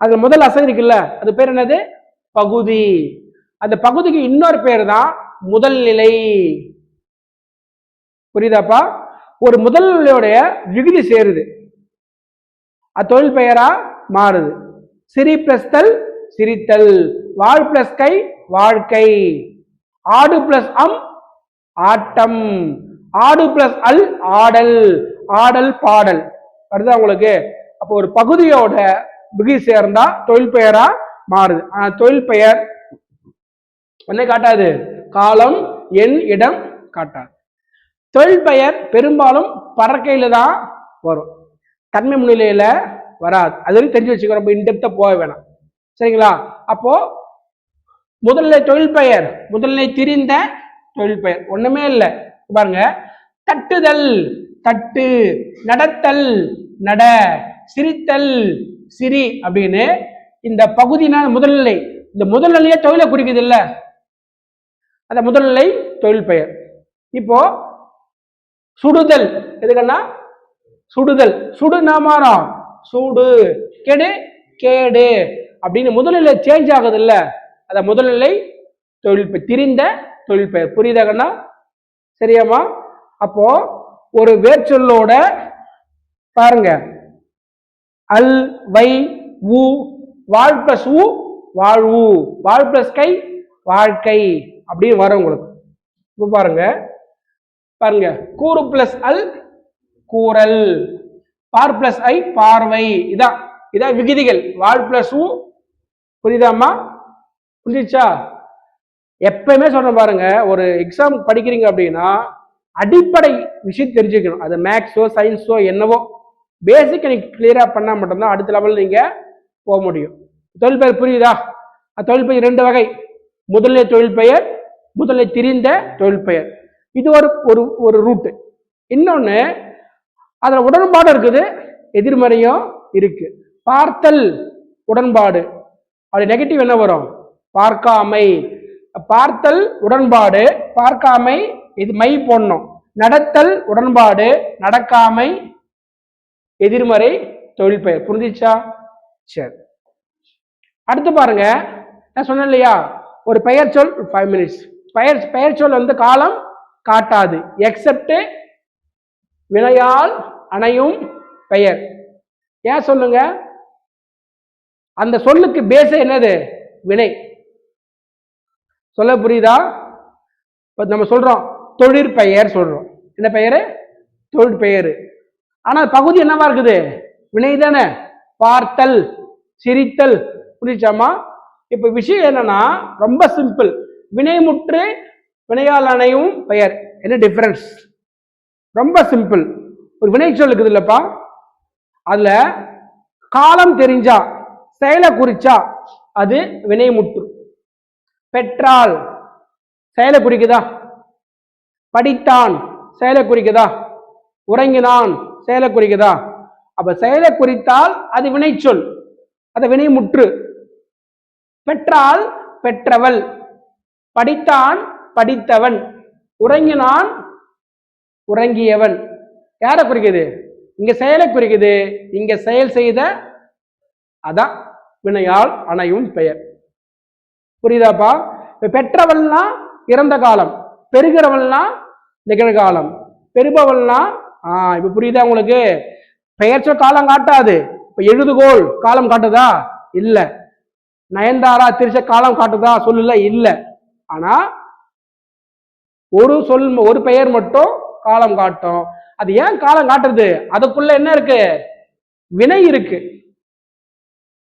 அதுல முதல் அசை இருக்குல்ல, அது பேர் என்னது? பகுதி. அந்த பகுதிக்கு இன்னொரு பேர் தான் முதல் நிலை. புரியுதாப்பா? ஒரு முதல் நிலையோடைய விகுதி சேருது, அது தொழில் பெயரா மாறுது. சிரி பிளஸ் தல் சிரித்தல், வாழ் பிளஸ் கை வாழ்க்கை, ஆடு பிளஸ் அம் ஆட்டம், ஆடு பிளஸ் அல் ஆடல், ஆடல் பாடல். வருதா உங்களுக்கு? அப்போ ஒரு பகுதியோட விகுதி சேர்ந்தா தொழில் பெயரா மாறுது. ஆனா தொழில் பெயர் என்ன காட்டாது? காலம், எண், இடம் காட்டாது. தொழில் பெயர் பெரும்பாலும் பறக்கையில தான் வரும், தன்மை முன்னிலையில வராது. அது தெரிஞ்சு வச்சுக்கோ, ரொம்ப இன்டெப்தா போக வேணாம். சரிங்களா? அப்போ முதல்நிலை தொழில் பெயர், முதல்நிலை திரிந்த தொழில் பெயர் ஒண்ணுமே இல்லை. பாருங்க, தட்டுதல் தட்டு, நடத்தல் நட, சிரித்தல் சிரி அப்படின்னு இந்த பகுதினா முதல்நிலை. இந்த முதல்நிலையே தொழிலை குறிக்குது இல்ல, அந்த முதல்நிலை தொழில் பெயர். இப்போ சுடுதல் எதுக்கன்னா? சுடுதல், சுடு நாமாரம் சூடு, கெடு கேடு அப்படின்னு முதல்நிலை சேஞ்ச் ஆகுது இல்ல, அத முதல்நிலை தொழில் பெயர், திரிந்த தொழில் பெயர். புரியுதாகண்ணா? சரியாமா? அப்போ ஒரு வேர்ச்சொல்லோட பாருங்க, அல், வை, ஊ, வாழ் பிளஸ் ஊ வாழ்வு, வாழ் பிளஸ் கை வாழ்க்கை அப்படின்னு வரும் உங்களுக்கு. இப்ப பாருங்க, பாருங்க, கூறு பிளஸ் அல் கூறல், பார் பிளஸ் ஐ பார்வை. இதான் விகுதிகள். வாழ் பிளஸ் ஊ. புரியுதாமா? புரிஞ்சிச்சா? எப்பயுமே சொல்ற பாருங்க, ஒரு எக்ஸாம் படிக்கிறீங்க அப்படின்னா அடிப்படை விஷயம் தெரிஞ்சுக்கணும். அது மேக்ஸோ சயின்ஸோ என்னவோ பேசிக் நீங்க கிளியரா பண்ணா மட்டும்தான் அடுத்த லெவல் நீங்க போக முடியும். தொழில் பெயர் புரியுதா? தொழில் பெயர் இரண்டு வகை. முதல்நிலை தொழில் பெயர், முதல்நிலை திரிந்த தொழில் பெயர். இது ஒரு ஒரு ரூட்டு. இன்னொன்னு, அதுல உடன்பாடு இருக்குது, எதிர்மறையும் இருக்கு. பார்த்தல் உடன்பாடு, அது நெகட்டிவ் என்ன வரும்? பார்க்காமை. பார்த்தல் உடன்பாடு, பார்க்காமை இது மை போடணும். நடத்தல் உடன்பாடு, நடக்காமை எதிர்மறை தொழில் பெயர். புரிஞ்சிச்சா? சரி, அடுத்து பாருங்க, நான் சொன்னேன் இல்லையா, ஒரு பெயர் சொல் 5 minutes. பெயர் சொல் வந்து காலம் காட்டாது, எக்ஸப்ட் வினையால் அணையும் பெயர். ஏன் சொல்லுங்க? அந்த சொல்லுக்கு பேஸ் என்னது? வினை. சொல்ல புரியுதா? இப்ப நம்ம சொல்றோம் தொழிற்பெயர் சொல்றோம். என்ன பெயரு? தொழிற்பெயர். ஆனா பகுதி என்னவா இருக்குது? வினை தானே. பார்த்தல், சிரித்தல். புரிஞ்சாமா? இப்ப விஷயம் என்னன்னா ரொம்ப சிம்பிள். வினைமுற்று வினையால் அணையும் பெயர். என்ன டிஃபரன்ஸ்? ரொம்ப சிம்பிள். ஒரு வினை சொல் இருக்குது இல்லப்பா, அதுல காலம் தெரிஞ்சா, செயலை குறிச்சா அது வினைமுற்று. பெற்றால் செயலை குறிக்குதா? படித்தான் செயலை குறிக்குதா? உறங்கினான் செயலை குறிக்குதா? அப்ப செயலை குறித்தால் அது வினைச்சொல், அது வினைமுற்று. பெற்றாள் பெற்றவள், படித்தான் படித்தவன், உறங்கினான் உறங்கியவன். யாரை குறிக்குது? இங்க செயலை குறிக்குது. இங்க செயல் செய்த அதான் வினையால் அணையும் பெயர். புரியுதாப்பா? பெற்றவள்னா இறந்த காலம், பெறுகிறவள்னா நிகழ்காலம், பெறுபவள்னா இப்ப புரியுதா உங்களுக்கு? பெயர் சொல் காலம் காட்டாது. இப்ப எழுதுகோள் காலம் காட்டுதா? இல்ல. நயன்தாரா திருச்ச காலம் காட்டுதா? சொல்லல, இல்ல. ஆனா ஒரு சொல், ஒரு பெயர் மட்டும் காலம் காட்டும். அது ஏன் காலம் காட்டுறது? அதுக்குள்ள என்ன இருக்கு? வினை இருக்கு.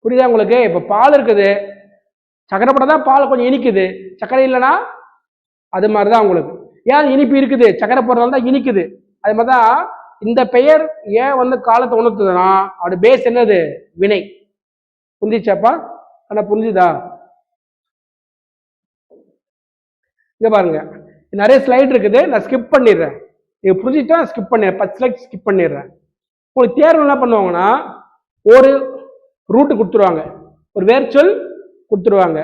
புரியுதா உங்களுக்கு? இப்ப பால் இருக்குது, சக்கரை போட்டதான் பால் கொஞ்சம் இனிக்குது, சக்கரை இல்லைன்னா அது மாதிரிதான் உங்களுக்கு. ஏன் இனிப்பு இருக்குது? சக்கரை போடுறதால தான் இனிக்குது. அது மாதிரிதான் இந்த பெயர் ஏன் வந்து காலத்தை உணர்த்துதுன்னா அவட பேஸ் என்னது? வினை. புரிஞ்சிச்சாப்பா? ஆனா புரிஞ்சுதா? இங்க பாருங்க, நிறைய ஸ்லைட் இருக்குது, நான் ஸ்கிப் பண்ணிடுறேன். இது புரிஞ்சுட்டா ஸ்கிப் பண்ணிடுறேன், 10 ஸ்லைட் ஸ்கிப் பண்ணிடுறேன். உங்களுக்கு தேர்வு என்ன பண்ணுவாங்கன்னா ஒரு ரூட்டு கொடுத்துருவாங்க, ஒரு வேர்ச்சொல் கொடுத்துருவாங்க.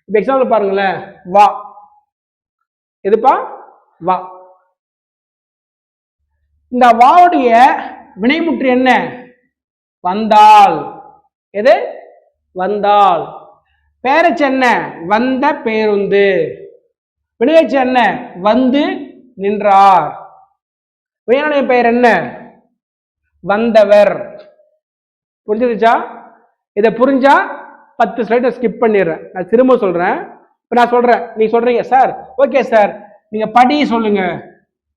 இப்ப எக்ஸாம்பிள் பாருங்களேன், வா. எதுப்பா? வா. இந்த வாவுடைய வினைமுற்று என்ன? வந்தால். எது? வந்தால். பேரச்சு என்ன? வந்த பேருந்து. வினையச்சு என்ன? வந்து நின்றார். வினையுடைய பெயர் என்ன? வந்தவர். புரிஞ்சுச்சா? இதை புரிஞ்சா 10 ஸ்லைடை ஸ்கிப் பண்ணிடுறேன். நான் திரும்ப சொல்றேன். இப்ப நான் சொல்றேன், நீ சொல்றீங்க சார், ஓகே சார், நீங்க படி சொல்லுங்க.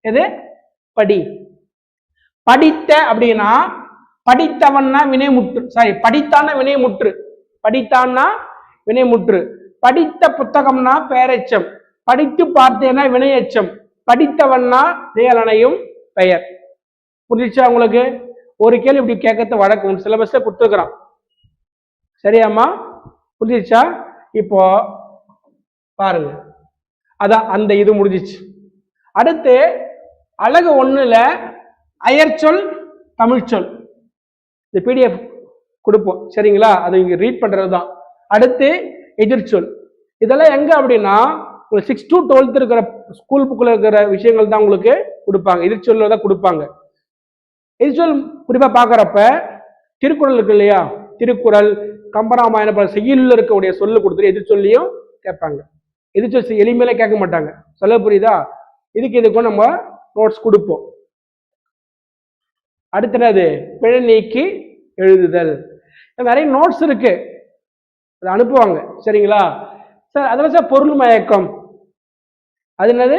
எது? படி. படித்த அப்படின்னா படித்தவன்னா வினைமுற்று, சாரி படித்தான்னா வினைமுற்று, படித்தான்னா வினைமுற்று. படித்த புத்தகம்னா பெயரெச்சம், படித்து பார்த்தேன்னா வினையெச்சம், படித்தவன்னா நிகழனையும் பெயர். புரிஞ்சுச்சா உங்களுக்கு? ஒரு கேள்வி இப்படி கேட்கறது வழக்கம், சிலபஸ்ல கொடுத்துருக்குறான். சரியாம்மா? புரிஞ்சிச்சா? இப்போ பாருங்க, அதான் அந்த இது முடிஞ்சிச்சு. அடுத்து அழகு 1ல அயற்சொல் தமிழ்ச்சொல், இந்த பிடிஎஃப் கொடுப்போம். சரிங்களா? அதை இங்க ரீட் பண்றது தான். அடுத்து எதிர்ச்சொல். இதெல்லாம் எங்க அப்படின்னா உங்களுக்கு 6 to 12 இருக்கிற ஸ்கூல் புக்கில் இருக்கிற விஷயங்கள் தான் உங்களுக்கு கொடுப்பாங்க, எதிர்ச்சொல்ல தான் கொடுப்பாங்க. எதிர்ச்சொல் குறிப்பா பாக்குறப்ப திருக்குறள் இருக்கு இல்லையா, திருக்குறள், கம்பராமாயண செய்யுள்ள இருக்கக்கூடிய சொல்லு கொடுத்துட்டு எதிர்ச்சொல்லியும் கேட்பாங்க. எதிர்ச்சொல் எளிமையில கேட்க மாட்டாங்க. சொல்ல புரியுதா? இதுக்கும் நம்ம நோட்ஸ் கொடுப்போம். அடுத்தது பிழை நீக்கி எழுதுதல். நிறைய நோட்ஸ் இருக்கு, அதை அனுப்புவாங்க. சரிங்களா சார்? அதெல்லாம் சார் பொருள் மயக்கம். அது என்னது?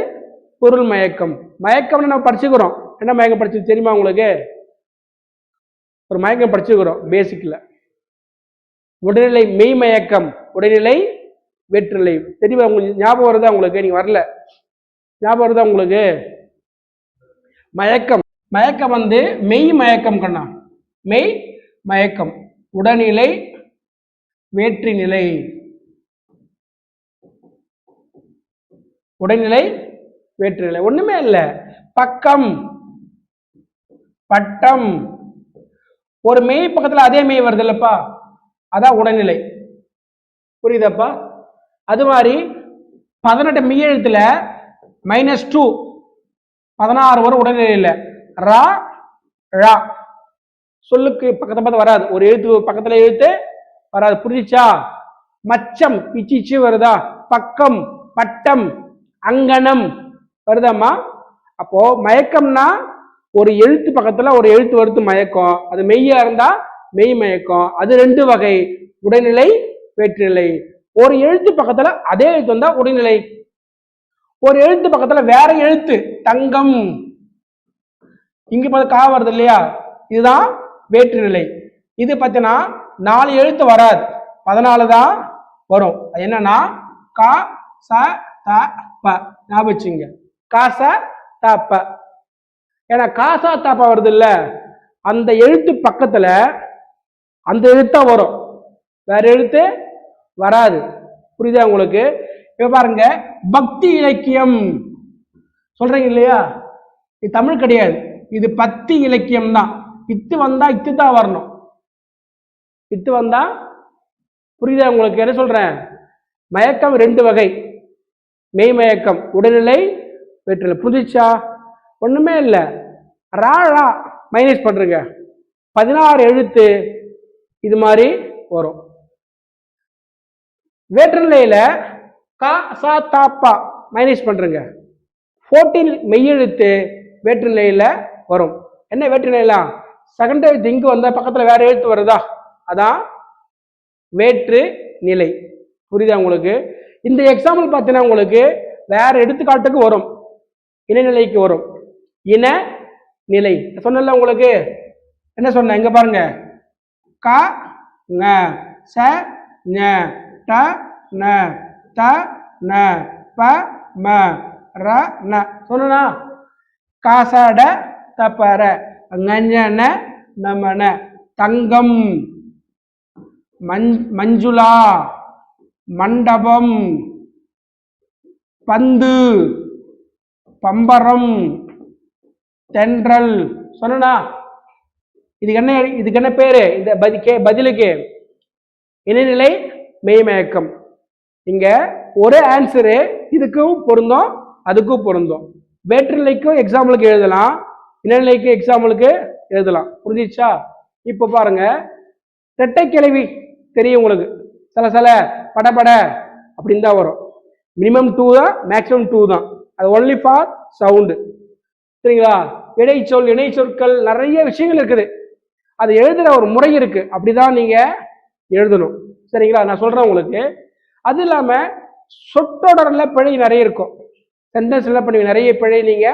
பொருள் மயக்கம். மயக்கம்னு நம்ம படிச்சுக்கிறோம். என்ன மயக்கம் படிச்சு தெரியுமா உங்களுக்கு? ஒரு மயக்கம் படிச்சுக்கிறோம் பேசிக்ல. உடல்நிலை மெய் மயக்கம், உடல்நிலை வேற்றுநிலை. தெரியுமா? உங்களுக்கு ஞாபகம் வருதா உங்களுக்கு? நீங்க வரல, ஞாபகம் வருதா உங்களுக்கு? மயக்கம், மயக்கம் வந்து மெய் மயக்கம் கண்ணா, மெய் மயக்கம். உடல்நிலை வேற்றுநிலை, உடல்நிலை வேற்றுநிலை. ஒண்ணுமே இல்ல, பக்கம் பட்டம். ஒரு மெய் பக்கத்துல அதே மெய் வருது இல்லப்பா, அதான் உடல்நிலை. புரியுதாப்பா? அது மாதிரி 18 மெய் எழுத்துல -2 16 வரும் உடல்நிலையில. ரா ழா சொல்லுக்கு பக்கத்துல பார்த்து வராது, ஒரு எழுத்து பக்கத்துல எழுத்து வராது. புரிஞ்சிச்சா? மச்சம் இச்சிச்சு வருதா? பக்கம் பட்டம் அங்கனம் வருதாம்மா? அப்போ மயக்கம்னா ஒரு எழுத்து பக்கத்துல ஒரு எழுத்து வருது மயக்கம், அது மெய்யா இருந்தா மெய் மயக்கம். அது 2 வகை, உடல்நிலை வேற்றுநிலை. ஒரு எழுத்து பக்கத்துல அதே எழுத்து வந்தா உடல்நிலை, ஒரு எழுத்து பக்கத்துல வேற எழுத்து, தங்கம், இங்க பார்த்து கா வருது இல்லையா, இதுதான் வேற்றுநிலை. இது பார்த்தீங்கன்னா 4 எழுத்து வராது, 14 தான் வரும். என்னன்னா கா ச த ப. ஞாபகம் வச்சுங்க, கா ச த ப. ஏன்னா காசா தாப்பா வருது இல்ல, அந்த எழுத்து பக்கத்துல அந்த எழுத்தா வரும், வேற எழுத்து வராது. புரியுதா உங்களுக்கு? இப்ப பாருங்க, பக்தி இலக்கியம் சொல்றீங்க இல்லையா, இது தமிழ் கிடையாது, இது பக்தி இலக்கியம் தான். இத்து வந்தா இத்து தான் வரணும், இத்து வந்தா. புரியுதா உங்களுக்கு? என்ன சொல்றேன்? மயக்கம் ரெண்டு வகை, மெய் மயக்கம், உடல்நிலை, வேற்றுநிலை. புரிஞ்சிச்சா? ஒண்ணுமே இல்லை, ராழா மைனஸ் பண்றீங்க, 16 எழுத்து இது மாதிரி வரும். வேற்றுநிலையில கா சா தாப்பா மைனஸ் பண்றீங்க, 14 மெய்யெழுத்து வேற்றுநிலையில வரும். என்ன வேற்றுநிலைலாம்? செகண்ட் எழுத்து இங்கு வந்தா பக்கத்துல வேற எழுத்து வருதா, அதான் வேற்று நிலை. புரியுதா உங்களுக்கு? இந்த எக்ஸாம்பிள் பார்த்தீங்கன்னா உங்களுக்கு வேற எடுத்துக்காட்டுக்கு வரும், இணைநிலைக்கு வரும். இன நிலை சொன்னல உங்களுக்கு, என்ன சொன்ன இங்க பாருங்க, க ந ச ந ட ந த ந ப ம ர ந சொன்னா, காசட தப்பர நஞ்சன நமன, தங்கம், மஞ்சுளா, மண்டபம், பந்து, பம்பரம், தென்றல் சொன்னா. இதுக்கு என்ன பேரு? இந்த பதிலுக்கு இணைநிலை மெய்மயக்கம். இங்க ஒரு ஆன்சரு இதுக்கும் பொருந்தும் அதுக்கும் பொருந்தும். வேற்றுநிலைக்கும் எக்ஸாம்பிளுக்கு எழுதலாம், இணைநிலைக்கு எக்ஸாம்பிளுக்கு எழுதலாம். புரிஞ்சிச்சா? இப்ப பாருங்க, இரட்டை கிளவி தெரியும் உங்களுக்கு, சில படபட அப்படின்னு தான் வரும். மினிமம் 2 தான், மேக்ஸிமம் 2 தான். அது ஒன்லி ஃபார் சவுண்டு. சரிங்களா? இடைச்சொல், இணை சொற்கள், நிறைய விஷயங்கள் இருக்குது. அது எழுதுற ஒரு முறை இருக்கு, அப்படிதான் நீங்க எழுதணும். சரிங்களா? நான் சொல்றேன் உங்களுக்கு. அது இல்லாம சொற்றொடர்ல பிழை நிறைய இருக்கும், சென்டென்ஸ்ல பண்ணுவீங்க, நிறைய பிழை நீங்க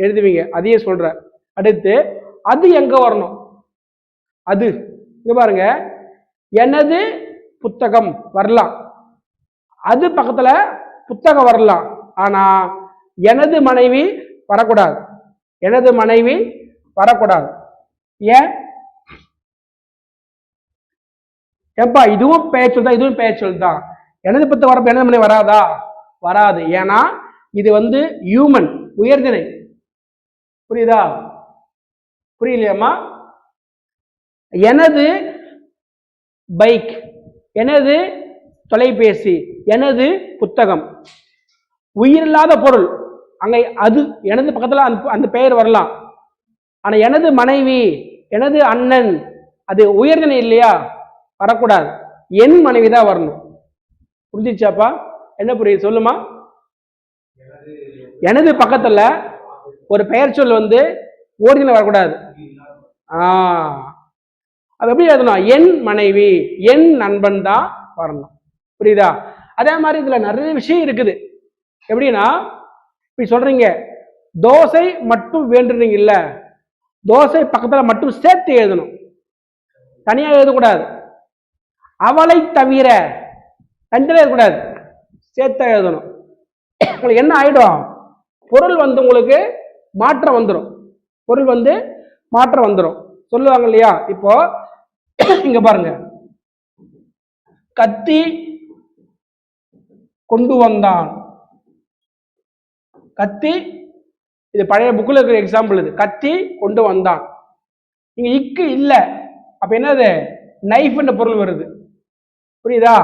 எழுதுவீங்க, அதையே சொல்றேன். அடுத்து அது எங்க வரணும்? அது இங்க பாருங்க, எனது புத்தகம் வரலாம், அது பக்கத்துல புத்தகம் வரலாம், ஆனா எனது மனைவி வரக்கூடாது, எனது மனைவி வரக்கூடாது. ஏன்? ஏப்பா இதுவும் பெயர்ச்சொல் தான், இதுவும் பெயர்ச்சொல் தான், எனது புத்தகம் வரப்ப எனது மனைவி வராதா? வராது. ஏன்னா இது ஹியூமன், உயர்திணை. புரியுதா? புரியலையாம்மா? எனது பைக், எனது தொலைபேசி, எனது புத்தகம், உயிரில்லாத பொருள், அங்க அது எனது பக்கத்துல அந்த பெயர் வரலாம். ஆனா எனது மனைவி, எனது அண்ணன், அது உயர்திணை இல்லையா, வரக்கூடாது. என் மனைவி தான் வரணும். புரிஞ்சிச்சாப்பா? என்ன புரியுது சொல்லுமா? எனது பக்கத்துல ஒரு பெயர் சொல் ஓரிஜினல் வரக்கூடாது. அது எப்படி எழுதணும்? என் மனைவி, என் நண்பன் தான் வரணும். புரியுதா? அதே மாதிரி இதுல நிறைய விஷயம் இருக்குது. எப்படின்னா, இப்படி சொல்றீங்க, தோசை மட்டும் வேண்டுறீங்க இல்ல, தோசை பக்கத்துல மட்டும் சேர்த்து எழுதணும், தனியா எழுதக்கூடாது. அவளை தவிர தனியாக எழுதக்கூடாது, சேர்த்து எழுதணும். உங்களுக்கு என்ன ஆயிடும்? பொருள் உங்களுக்கு மாற்றம் வந்துடும், பொருள் மாற்றம் வந்துடும். சொல்லுவாங்க இல்லையா? இப்போ இங்க பாருங்க, கத்தி கொண்டு வந்தான், கத்தி, இது பழைய புக்கில் இருக்கிற எக்ஸாம்பிள். இது கத்தி கொண்டு வந்தான், இங்க இக்கு இல்ல, அப்ப என்னது? நைஃப் என்ற பொருள் வருது. புரியுதா?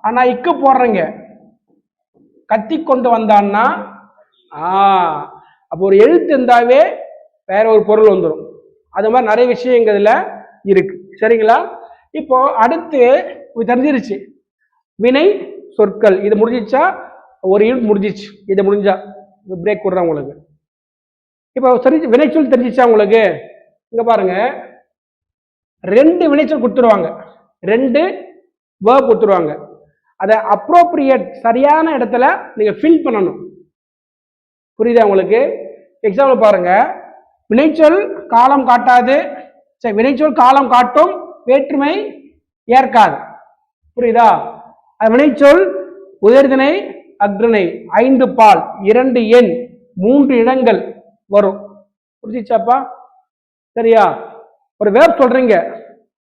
ஆனா இக்கு போடுறீங்க, கத்தி கொண்டு வந்தான்னா அப்போ ஒரு எழுத்து இருந்தாவே வேற ஒரு பொருள் வந்துடும். அது மாதிரி நிறைய விஷயங்கள்ல இருக்கு. சரிங்களா? இப்போ அடுத்து தெரிஞ்சிருச்சு வினை சொற்கள். இது முடிஞ்சிச்சா? ஒரு யூனிட் முடிஞ்சிச்சு. இது முடிஞ்சா பிரேக் கொடுறேன் உங்களுக்கு. இப்போ சரி, வினைச்சொல் தெரிஞ்சிச்சா உங்களுக்கு? இங்க பாருங்க, 2 வினைச்சொல் கொடுத்துருவாங்க, 2 வேர்ப் கொடுத்துருவாங்க. அதை அப்ரோப்ரியேட், சரியான இடத்துல நீங்க ஃபில் பண்ணணும். புரியுதா உங்களுக்கு? எக்ஸாம்பிள் பாருங்க, வினைச்சொல் காலம் காட்டாது, சரி வினைச்சொல் காலம் காட்டும், வேற்றுமை ஏற்காது. புரியுதா? வினைச்சொல் உயர்திணை அக்ரிணை, 5 பால், 2 எண், 3 இடங்கள் வரும். புரிஞ்சிச்சாப்பா? சரியா? ஒரு வேர்ப் சொல்றீங்க,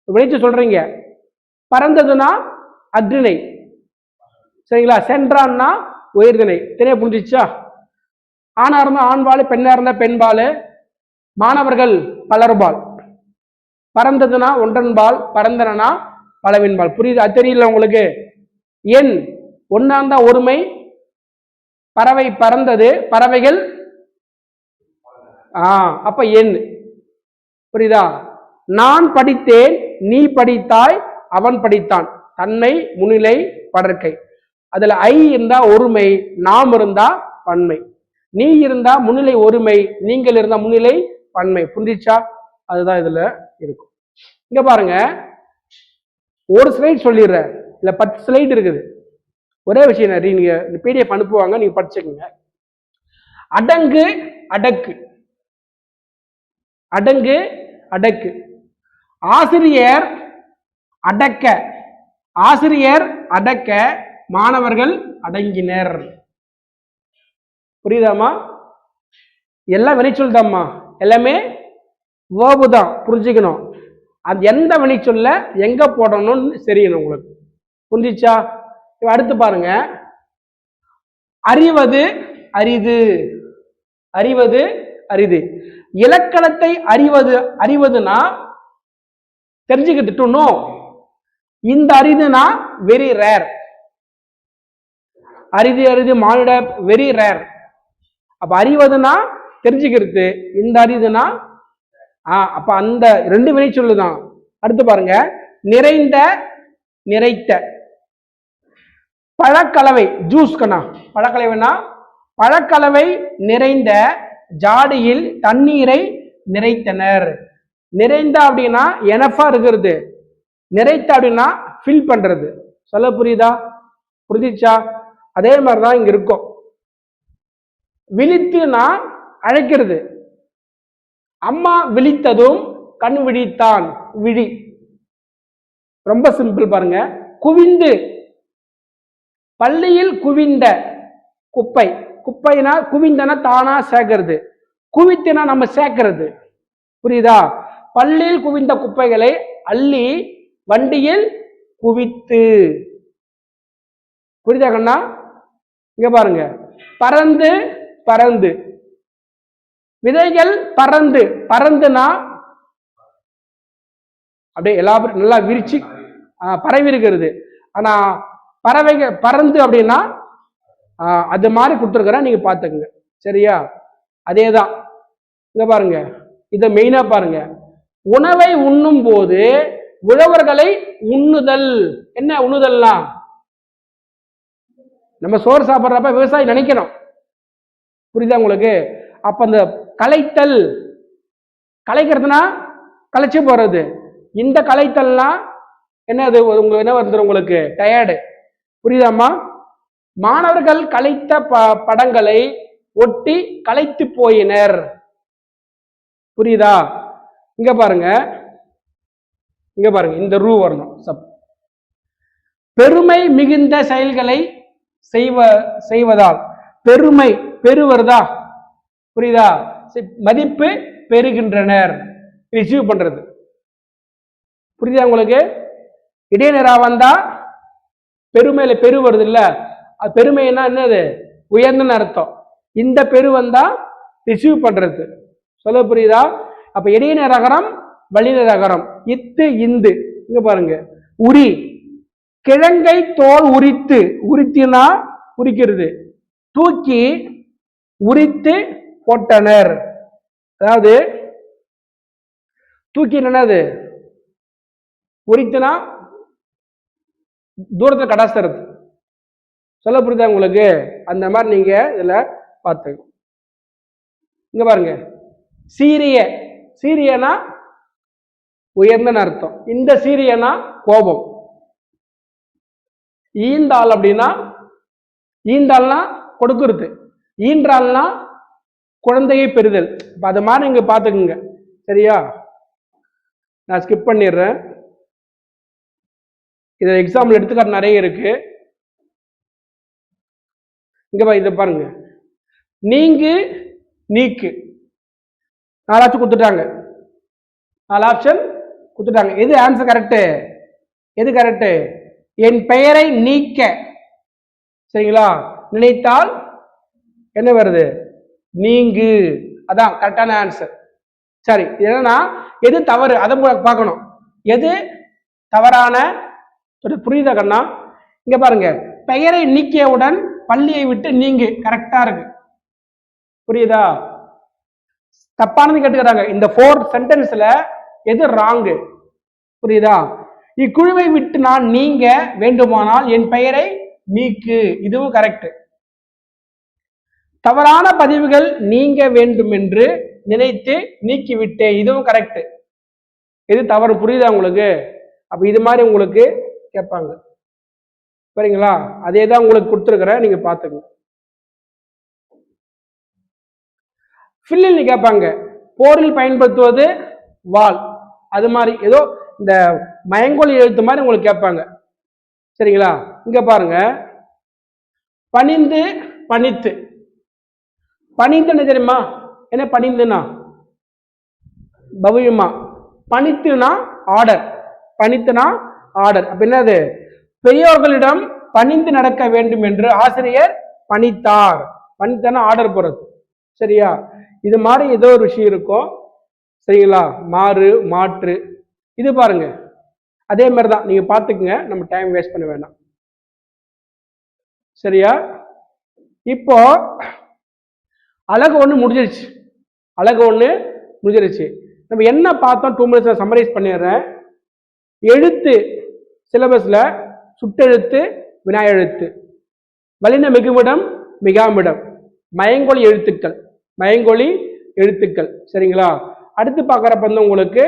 வினைச்சொல் சொல்றீங்க, பறந்ததுன்னா அக்ரிணை, சரிங்களா? சென்றான்னா உயர்திணை. தெரிய புரிஞ்சிச்சா? ஆணா இருந்தா ஆண்பால், பெண்ணா இருந்தா பெண்பால், மாணவர்கள் பலர்பால், பறந்ததுன்னா ஒன்றன்பால், பறந்தனா பலவின்பால். புரியுது? அது தெரியல உங்களுக்கு? எண் ஒன்னா இருந்தா ஒருமை, பறவை பறந்தது, பறவைகள் அப்ப எண். புரியுதா? நான் படித்தேன், நீ படித்தாய், அவன் படித்தான். தன்மை முன்னிலை படற்கை. அதுல ஐ இருந்தா ஒருமை, நாம் இருந்தா பன்மை. நீ இருந்தா முன்னிலை ஒருமை, நீங்கள் இருந்தா முன்னிலை பன்மை. புரிஞ்சிச்சா? அதுதான் இதுல இருக்கும். இங்க பாருங்க, ஒரு ஸ்லைட் சொல்லிடுறேன், இல்ல 10 ஸ்லைட் இருக்குது. ஒரே விஷயம், நீங்க பிடிஎஃப் அனுப்புவாங்க, நீங்க படிச்சுக்கோங்க. அடங்கு அடக்கு, அடங்கு அடக்கு. ஆசிரியர் அடக்க, ஆசிரியர் அடக்க, மாணவர்கள் அடங்கினர். புரியுதாமா? எல்லாம் வினைச்சொல் தான்மா, எல்லாமே வேர்பு தான், புரிஞ்சுக்கணும். அது எந்த வினைச்சொல்ல எங்க போடணும்னு தெரியணும் உங்களுக்கு. புரிஞ்சிச்சா? அடுத்து பாருங்க, அறிவது அரிது, அறிவது அரிது. இலக்கணத்தை அறிவது, அறிவதுனா தெரிஞ்சுக்கிட்டு, இந்த அரிதுனா வெரி ரேர். அரிது அரிது மானிட வெரி ரேர். அப்ப அறிவதுனா தெரிஞ்சுக்கிறது, இந்த அரிதுனா அப்ப அந்த ரெண்டு வினை சொல்லுதான். அடுத்து பாருங்க, நிறைந்த நிறைத்த. பழக்கலவை ஜூஸ் கண்ணா, பழக்கலவைனா பழக்கலவை நிறைந்த ஜாடியில் தண்ணீரை நிறைத்தனர். நிறைந்த அப்படின்னா எனஃபா இருக்கிறது, நிறைத்த அப்படின்னா ஃபில் பண்றது. சொல்ல புரியுதா? புரிஞ்சிச்சா? அதே மாதிரிதான் இங்க இருக்கும். விழித்துனா அழைக்கிறது. அம்மா விழித்ததும் கண் விழித்தான், விழி. ரொம்ப சிம்பிள் பாருங்க. குவிந்து, பள்ளியில் குவிந்த குப்பை. குப்பைனா குவிந்தனா தானா சேர்க்கிறது, குவித்துனா நம்ம சேர்க்கிறது. புரியுதா? பள்ளியில் குவிந்த குப்பைகளை அள்ளி வண்டியில் குவித்து. புரியுதா கண்ணா? இங்க பாருங்க, பறந்து பறந்து. விதைகள் பறந்து, பறந்துனா அப்படியே எல்லாரும் நல்லா விரிச்சு பரவி இருக்கிறது. ஆனா பறவைகள் பறந்து அப்படின்னா அது மாதிரி கொடுத்துருக்கிறேன், நீங்க பாத்துக்கங்க. சரியா? அதேதான். இங்க பாருங்க, இத மெயினா பாருங்க. உணவை உண்ணும் போது உழவர்களை உண்ணுதல். என்ன உண்ணுதல்னா, நம்ம சோறு சாப்பிட்றப்ப விவசாயி நினைக்கணும். புரியுதா உங்களுக்கு? அப்ப அந்த களைத்தல், களைக்கிறதுனா களைச்சு போறது. இந்த களைத்தல்னா என்னது? உங்களுக்கு என்ன வருது? உங்களுக்கு டயர்டு. புரியுதாம்மா? மாணவர்கள் களைத்த படங்களை ஒட்டி களைத்து போயினர். புரியுதா? இங்க பாருங்க, இங்க பாருங்க, இந்த ரூ வரணும். பெருமை மிகுந்த செயல்களை செய்வதால். பெருமை பெறுவதா? புரியுதா? மதிப்பு பெறுகின்றனர், ரிசீவ் பண்றது. புரியுதா உங்களுக்கு? இடைநேரா வந்தா பெருமையில பெரு வருது இல்ல, பெருமைன்னா என்னது? உயர்ந்த அர்த்தம். இந்த பெரு வந்தா ரிசீவ் பண்றது. சொல்ல புரியுதா? அப்ப இடைநேரகரம் வழிநேரகரம். இத்து இந்து. இங்க பாருங்க, உரி. கிழங்கை தோல் உரித்து, உரித்தினா உரிக்கிறது, தூக்கி உரித்து போட்டனர். அதாவது தூக்கி என்னது? உரித்துனா தூரத்துல கடாசறது. சொல்ல புரியுதா உங்களுக்கு? அந்த மாதிரி நீங்க இதுல பார்த்து. இங்க பாருங்க, சீரிய. சீரியனா உயர்ந்த அர்த்தம். இந்த சீரியனா கோபம். ஈந்தாள் அப்படின்னா, ஈந்தாள்னா கொடுக்கிறது, ஈன்றாள்னா குழந்தையை பெறுதல். அது மாதிரி நீங்க பாத்துக்குங்க. சரியா? நான் ஸ்கிப் பண்ணிடுறேன். இது எக்ஸாம்பிள் எடுத்துக்காட்டு நிறைய இருக்கு. இங்க இதை பாருங்க, நீங்கு நீக்கு. 4 ஆப்ஷன் கொடுத்துட்டாங்க, 4 ஆப்ஷன் கொடுத்துட்டாங்க. எது ஆன்சர் கரெக்ட்? எது கரெக்ட்? என் பெயரை நீக்க. சரிங்களா? நினைத்தால் என்ன வருது? நீங்கு. அதான் கரெக்டான ஆன்சர். சரி, என்னன்னா எது தவறு அதை பார்க்கணும். எது தவறான? புரியுதா கண்ணா? இங்க பாருங்க, பெயரை நீக்கியவுடன் பள்ளியை விட்டு நீங்கு. கரெக்டா இருக்கு. புரியுதா? தப்பானது கேட்டுக்கிறாங்க. இந்த 4 சென்டென்ஸ்ல எது ராங்கு? புரியுதா? இக்குழுவை விட்டு நான் நீங்க வேண்டுமானால் என் பெயரை நீக்கு. இதுவும் கரெக்ட். தவறான பதிவுகள் நீங்க வேண்டும் என்று நினைத்து நீக்கிவிட்டேன். இதுவும் கரெக்ட். இது தவறு. புரியுதா உங்களுக்கு? அப்ப இது மாதிரி உங்களுக்கு கேட்பாங்க. சரிங்களா? அதே தான் உங்களுக்கு கொடுத்துருக்கிறேன், நீங்க பாத்துக்கணும். ஃபில்லில் கேட்பாங்க. போரில் பயன்படுத்துவது வாள். அது மாதிரி ஏதோ இந்த மயங்கொலி எழுத்து மாதிரி உங்களுக்கு கேட்பாங்க. சரிங்களா? இங்க பாருங்க. பணிந்து பணித்து. பணிந்து என்ன தெரியுமா? என்ன பணிந்துனா பவியமா. பணித்துனா ஆர்டர். பணித்துனா ஆர்டர். அப்ப என்னது? பெரியோர்களிடம் பணிந்து நடக்க வேண்டும் என்று ஆசிரியர் பணித்தார். பணித்தனா ஆர்டர் போறது. சரியா? இது மாதிரி ஏதோ ஒரு விஷயம் இருக்கும். சரிங்களா? மாறு மாற்று. இது பாருங்க, அதே மாதிரி தான். நீங்க பாத்துக்குங்க, நம்ம டைம் வேஸ்ட் பண்ண வேண்டாம். சரியா? இப்போ அழகு ஒண்ணு முடிஞ்சிருச்சு. அழகு ஒண்ணு முடிஞ்சிருச்சு. நம்ம என்ன பார்த்தோம் 2 மினிட்ஸ்ல சம்மரைஸ் பண்ணிடுறேன். எழுத்து சிலபஸ்ல சுட்டெழுத்து, வினாயெழுத்து, வல்லின மிகுமிடம், மிகாமிடம், மயங்கொலி எழுத்துக்கள், மயங்கொலி எழுத்துக்கள். சரிங்களா? அடுத்து பார்க்குறப்ப வந்து உங்களுக்கு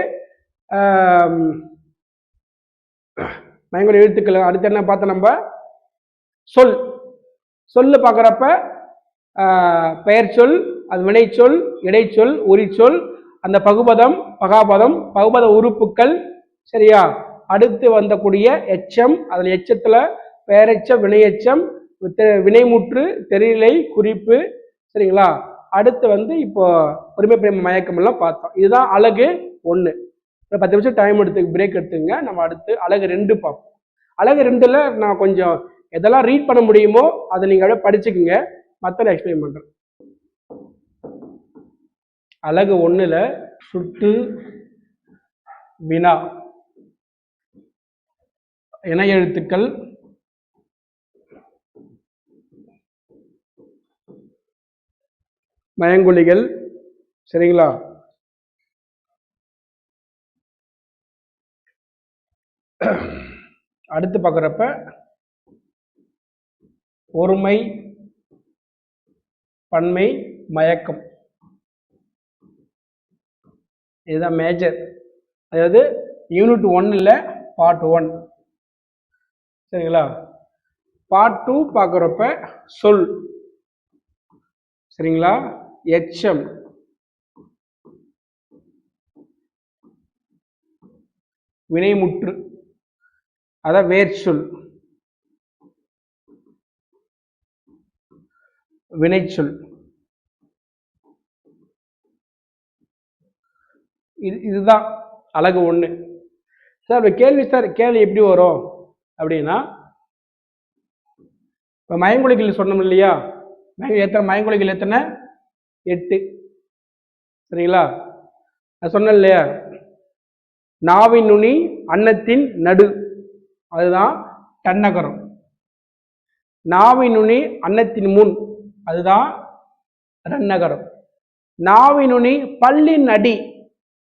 மயங்கொலி எழுத்துக்கள். அடுத்து என்ன பார்த்தோம் நம்ம? சொல். சொல்லு பார்க்குறப்ப பெயர் சொல், அது வினைச்சொல், இடைச்சொல், உரிச்சொல், அந்த பகுபதம், பகாபதம், பகுபத உறுப்புக்கள். சரியா? அடுத்து வந்தக்கூடிய எச்சம், அதில் எச்சத்துல பெயரெச்சம், வினையெச்சம், வினைமுற்று, தெரிநிலை, குறிப்பு. சரிங்களா? அடுத்து வந்து இப்போ உரிமை பிரேம மயக்கம் எல்லாம் பார்த்தோம். இதுதான் அழகு 1. 10 நிமிஷம் டைம் எடுத்து பிரேக் எடுத்துங்க. நம்ம அடுத்து அழகு 2 பார்ப்போம். அழகு 2ல நான் கொஞ்சம் எதெல்லாம் ரீட் பண்ண முடியுமோ அதை நீங்க அப்படியே படிச்சுக்குங்க. மற்ற எக்ஸ்பிளைன் பண்றேன். அழகு 1ல சுட்டு வினா, இணை எழுத்துக்கள், மயங்கொலிகள். சரிங்களா? அடுத்து பார்க்குறப்ப ஒருமை, பன்மை, மயக்கம். இதுதான் மேஜர். அதாவது யூனிட் 1 பார்ட் 1. சரிங்களா? பார்ட் 2 பார்க்குறப்ப சொல். சரிங்களா? எச்சம், வினைமுற்று, அதான் வேர்ச்சொல், வினைச்சொல். இதுதான் அழகு 1. சார் கேள்வி, சார் கேள்வி எப்படி வரும் அப்படின்னா, இப்போ மயங்கொலிகள் சொன்னோம் இல்லையா? எத்தனை மயங்கொலிகள்? எத்தனை? 8. சரிங்களா? நான் சொன்னேன் இல்லையா? நாவின் நுனி, அன்னத்தின் நடு, அதுதான் தன்னகரம். நாவின் நுனி, அன்னத்தின் முன், அதுதான் ரன்னகரம். நாவின் நுனி, பல்லின் அடி,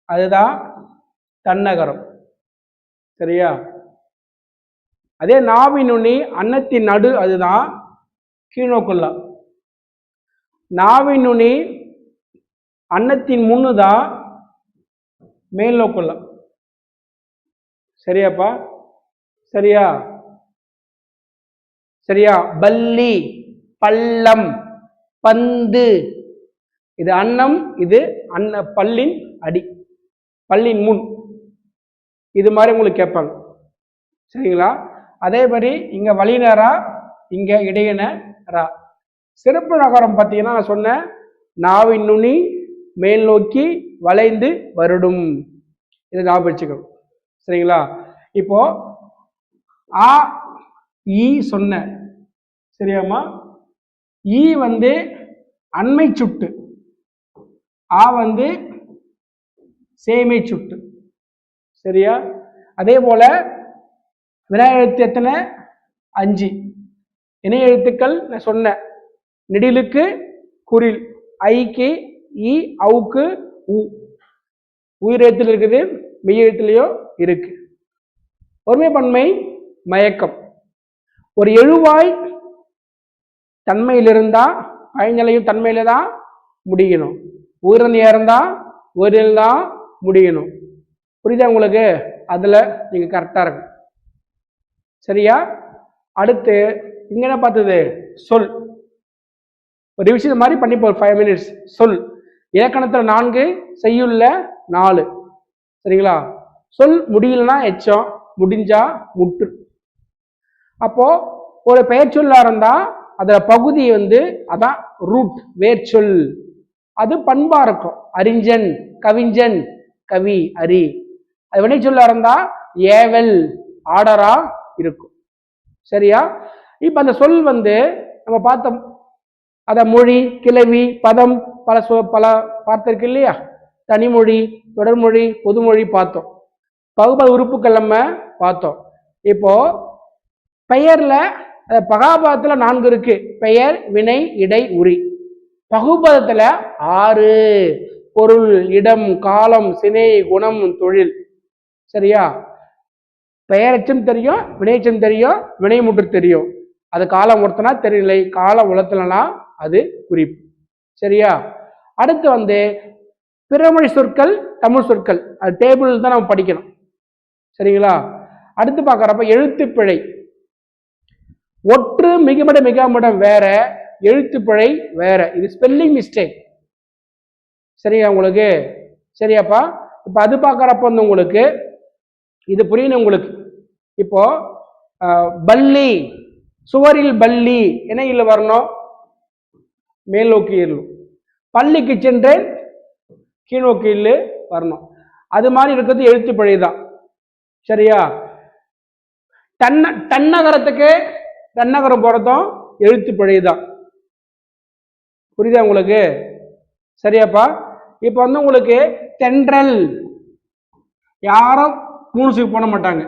அதுதான் தன்னகரம். சரியா? அதே நாவின் நுனி, அன்னத்தின் நடு, அதுதான் கீழ்நோக்குள்ளா. நாவின் நுனி, அன்னத்தின் முன்னுதான் மேல் நோக்குள்ளா. சரியாப்பா? சரியா? சரியா? பல்லி, பள்ளம், பந்து, இது அன்னம், இது பல்லின் அடி, பல்லின் முன். இது மாதிரி உங்களுக்கு கேட்பாங்க. சரிங்களா? அதே மாதிரி இங்க வழிநரா, இங்க இடையினரா. சிறப்பு நகரம் பார்த்தீங்கன்னா நான் சொன்னேன், நாவின் நுனி மேல் நோக்கி வளைந்து வருடும். இதை ஞாபகம் வச்சுக்கணும். சரிங்களா? இப்போ ஆ ஈ சொன்ன. சரியாமா? ஈ வந்து அண்மை சுட்டு, ஆ வந்து சேமை சுட்டு. சரியா? அதே போல வினா எழுத்து எத்தனை? 5. இணைய எழுத்துக்கள் நான் சொன்னேன். நெடிலுக்கு குறில், ஐக்கு இ, அவுக்கு உ. உயிரெழுத்தில் இருக்குது, மெய் எழுத்துலையோ இருக்கு. ஒருமைப்பன்மை மயக்கம். ஒரு எழுவாய் தன்மையில் இருந்தா பயனிலையும் தன்மையில தான் முடியணும். உயிரிழந்து இருந்தா உயிரில் தான் முடியணும். புரியுதா உங்களுக்கு? அதுல நீங்க கரெக்டா இருக்கும். சரியா? அடுத்து இங்க என்ன பார்த்தது? சொல். ஒரு ரிவிஷன் மாதிரி பண்ணி 5 minutes. சொல் இலக்கணத்துல 4, செய்யுள்ள 4. சரிங்களா? சொல் முடியலன்னா எச்சம், முடிஞ்சா முற்று. அப்போ ஒரு பெயர் சொல்லா இருந்தா அதுல பகுதி அதான் ரூட், வேர்ச்சொல். அது பண்பா இருக்கும். அறிஞன், கவிஞன், கவி, அரி. அது வினை சொல்ல இருந்தா ஏவல், ஆர்டரா இருக்கும். சரியா? இப்ப அந்த சொல் நம்ம பார்த்தோம். அத மொழி, கிளவி, பதம், பல பார்த்திருக்கு இல்லையா? தனிமொழி, தொடர்மொழி, பொதுமொழி பார்த்தோம். பகுபத உறுப்புகள் நம்ம பார்த்தோம். இப்போ பெயர்ல பகாபாதத்துல 4 இருக்கு. பெயர், வினை, இடை, உரி. பகுபதத்துல 6. பொருள், இடம், காலம், சினை, குணம், தொழில். சரியா? பெயரச்சம் தெரியும், வினையச்சம் தெரியும், வினைமுற்று தெரியும். அது காலம் உணர்த்தனா தெரியலை, காலம் உணர்த்தலனா அது குறிப்பு. சரியா? அடுத்து பிறமொழி சொற்கள், தமிழ் சொற்கள். அது டேபிள் தான் நம்ம படிக்கணும். சரிங்களா? அடுத்து பார்க்கறப்ப எழுத்துப்பிழை. ஒற்று மிகமட மிகாமடம் வேற, எழுத்துப்பிழை வேற. இது ஸ்பெல்லிங் மிஸ்டேக். சரியா உங்களுக்கு? சரியாப்பா? இப்ப அது பார்க்கறப்ப உங்களுக்கு இது புரியணும் உங்களுக்கு. இப்போ பள்ளி, சுவரில் பள்ளி என்ன இல்ல வரணும்? மேல் நோக்கி இல்லு. பள்ளிக்கு சென்றேன், கீழ்நோக்கி இல்லு வரணும். அது மாதிரி இருக்கிறது எழுத்துப்பிழை தான். சரியா? தன்னகரத்துக்கு தன்னகரம் போறதும் எழுத்துப்பிழை தான். புரியுதா உங்களுக்கு? சரியாப்பா? இப்ப உங்களுக்கு தென்றல் யாரும் 3 சீக்கு போட மாட்டாங்க,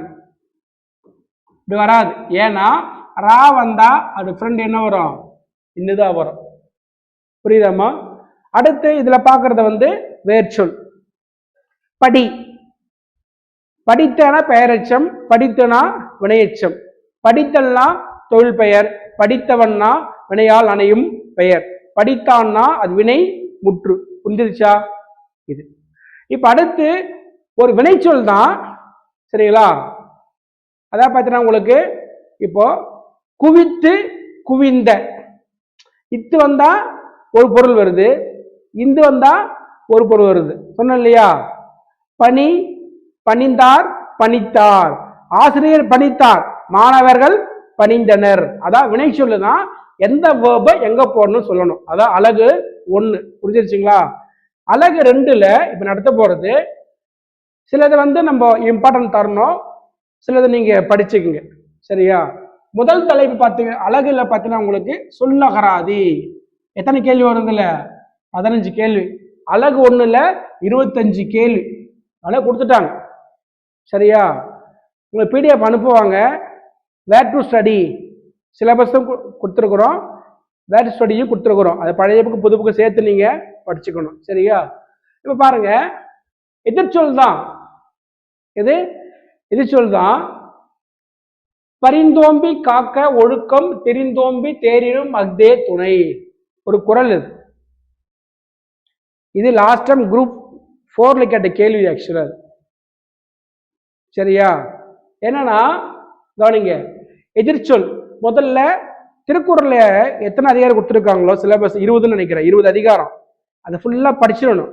இப்படி வராது. ஏன்னா ரா வந்தா அது ஃப்ரெண்ட் என்ன வரும்? இன்னுதான் வரும். புரியுதாமா? அடுத்து இதுல பாக்குறது வேர்ச்சொல். படி, படித்தனா பெயரெச்சம், படித்தனா வினையெச்சம். படித்தல்னா தொழில் பெயர், படித்தவன்னா வினையால் அணையும் பெயர், படித்தான்னா அது வினை முற்று. புரிஞ்சிருச்சா? இது இப்ப அடுத்து ஒரு வினைச்சொல் தான். சரிங்களா? அதான் பார்த்தீங்கன்னா உங்களுக்கு இப்போ குவித்து, குவிந்த. இத்து வந்தா ஒரு பொருள் வருது, இந்து வந்தா ஒரு பொருள் வருது. சொன்ன இல்லையா? பணி, பணிந்தார், பணித்தார். ஆசிரியர் பணித்தார், மாணவர்கள் பணிந்தனர். அதான் வினை சொல்லுதான். எந்த வேர்பை எங்க போடணும்னு சொல்லணும். அதான் அழகு 1. புரிஞ்சிருச்சுங்களா? அழகு 2ல இப்ப நடத்த போறது சிலது நம்ம இம்பார்ட்டன்ட் தரணும், சிலது நீங்க படிச்சுக்குங்க. சரியா? முதல் தலைப்பு பார்த்தீங்க அழகுல பார்த்தீங்கன்னா உங்களுக்கு சொல்லகராதி. எத்தனை கேள்வி வருதுல்ல? 15 கேள்வி. அழகு 1ல 25 கேள்வி. அதெல்லாம் கொடுத்துட்டாங்க. சரியா? உங்களுக்கு பிடிஎஃப் அனுப்புவாங்க. வேர் டு ஸ்டடி சிலபஸும் கொடுத்துருக்குறோம், வேர் டு ஸ்டடியும் கொடுத்துருக்குறோம். அதை பழைய புக்கு புது புக்கு சேர்த்து நீங்க படிச்சுக்கணும். சரியா? இப்ப பாருங்க, எதிர்ச்சொல் தான் இது. எதிர்ச்சொல் தான். பரிந்தோம்பி காக்க ஒழுக்கம், தெரிந்தோம்பி தேரினும் அக்தே துணை. ஒரு குறள் இது. இது லாஸ்ட் டைம் குரூப் 4ல கேட்ட கேள்வி ஆக்சுவலா. சரியா? என்னன்னா கவனிங்க, எதிர்ச்சொல் முதல்ல திருக்குறள்ல எத்தனை அதிகாரம் கொடுத்துருக்காங்களோ சிலபஸ் 20ன்னு நினைக்கிறேன், 20 அதிகாரம். அதை ஃபுல்லா படிச்சிடணும்.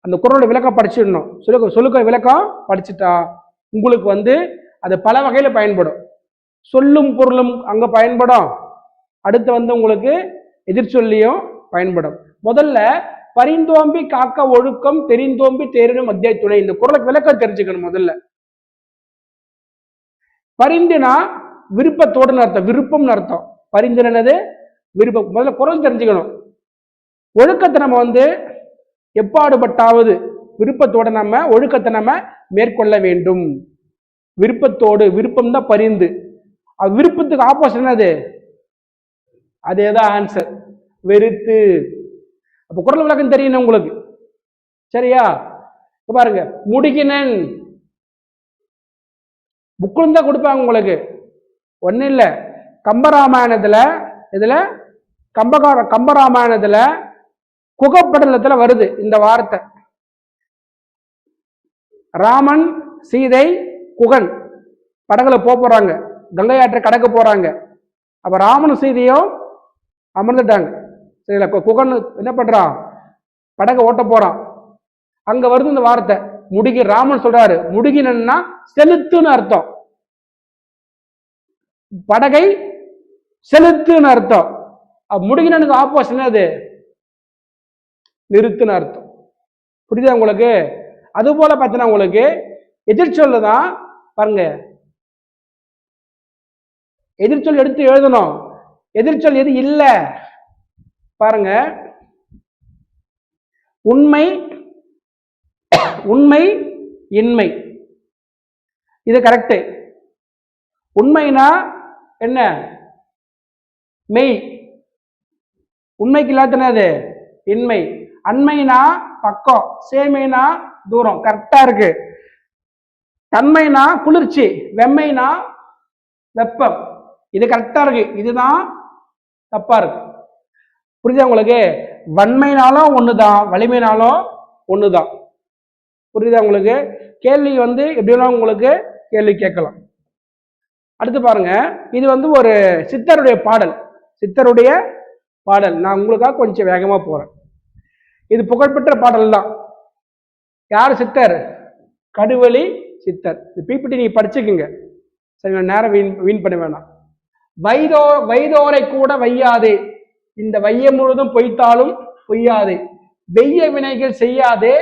அந்த குறளோட விளக்கம் படிச்சிடணும். சொல்லுக்க விளக்கம் படிச்சுட்டா உங்களுக்கு அது பல வகையில பயன்படும். சொல்லும் பொருளும் அங்க பயன்படும். அடுத்து உங்களுக்கு எதிர்ச்சொல்லியும் பயன்படும். முதல்ல பரிந்தோம்பி காக்க ஒழுக்கம், தெரிந்தோம்பி தேரினும் அத்தியாய துணை. இந்த குறளுக்கு விளக்கம் தெரிஞ்சுக்கணும். முதல்ல பரிந்துனா விருப்பத்தோடுன்னு அர்த்தம், விருப்பம்னு அர்த்தம். பரிந்துனது விருப்பம். முதல்ல குறள் தெரிஞ்சுக்கணும். ஒழுக்கத்தை நம்ம எப்பாடுபட்டாவது விருப்பத்தோட நம்ம ஒழுக்கத்தை நம்ம மேற்கொள்ள வேண்டும். விருப்பத்தோடு, விருப்பம் தான் பரிந்து. விருப்பத்துக்கு ஆப்போசிட் என்னது? அதேதான் ஆன்சர், வெறுத்து. அப்ப குறள் விளக்கம் தெரியணும் உங்களுக்கு, சரியா? பாருங்க, முடிகினன் புக்குன்னு தான் கொடுப்பாங்க உங்களுக்கு, ஒன்னும் இல்ல. கம்பராமாயணத்துல இதுல கம்பராமாயணத்துல குகப்படலத்துல வருது இந்த வார்த்தை. ராமன் சீதை குகன் படகுல போறாங்க, கங்கை ஆற்றை கடக்க போறாங்க. அப்ப ராமனும் சீதையும் அமர்ந்துட்டாங்க, சரிங்களா? குகன் என்ன பண்றான், படகை ஓட்ட போறான். அங்க வருது இந்த வார்த்தை முடுகி. ராமன் சொல்றாரு முடுகினா செலுத்துன்னு அர்த்தம், படகை செலுத்துன்னு அர்த்தம். முடுகினனுக்கு ஆப்போசிட் அது நிறுத்துன்னு அர்த்தம். புரியுதா உங்களுக்கு? அது போல பார்த்தீங்கன்னா உங்களுக்கு எதிர்ச்சொல்லுதான் பாருங்க, எதிர்ச்சொல் எடுத்து எழுதணும். எதிர்ச்சொல் எது இல்ல பாருங்க, உண்மை உண்மை இன்மை, இது கரெக்ட். உண்மைனா என்ன, மெய். உண்மைக்கு இல்லாதது இன்மை. அண்மைனா பக்கம், சேமைனா தூரம், கரெக்டா இருக்கு. தன்மைனா குளிர்ச்சி, வெம்மைனா வெப்பம், இது கரெக்டா இருக்கு. இதுதான் தப்பா இருக்கு. புரியுதா உங்களுக்கு? வன்மைனாலும் ஒண்ணுதான், வலிமைனாலும் ஒண்ணுதான். புரியுதா உங்களுக்கு? கேள்வி எப்படின்னா உங்களுக்கு கேள்வி கேட்கலாம். அடுத்து பாருங்க, இது ஒரு சித்தருடைய பாடல், சித்தருடைய பாடல். நான் உங்களுக்காக கொஞ்சம் வேகமா போறேன். இது புகழ்பெற்ற பாடல் தான். யார் சித்தர்? கடுவெளி சித்தர். பிபிடி நீங்க படிச்சுக்குங்க, சரி, நேரம் வீண் பண்ண வேணாம். வைதோரை கூட வையாதே, இந்த வையம் முழுதும் பொய்த்தாலும் பொய்யாதே, வெய்ய வினைகள் செய்யாதே,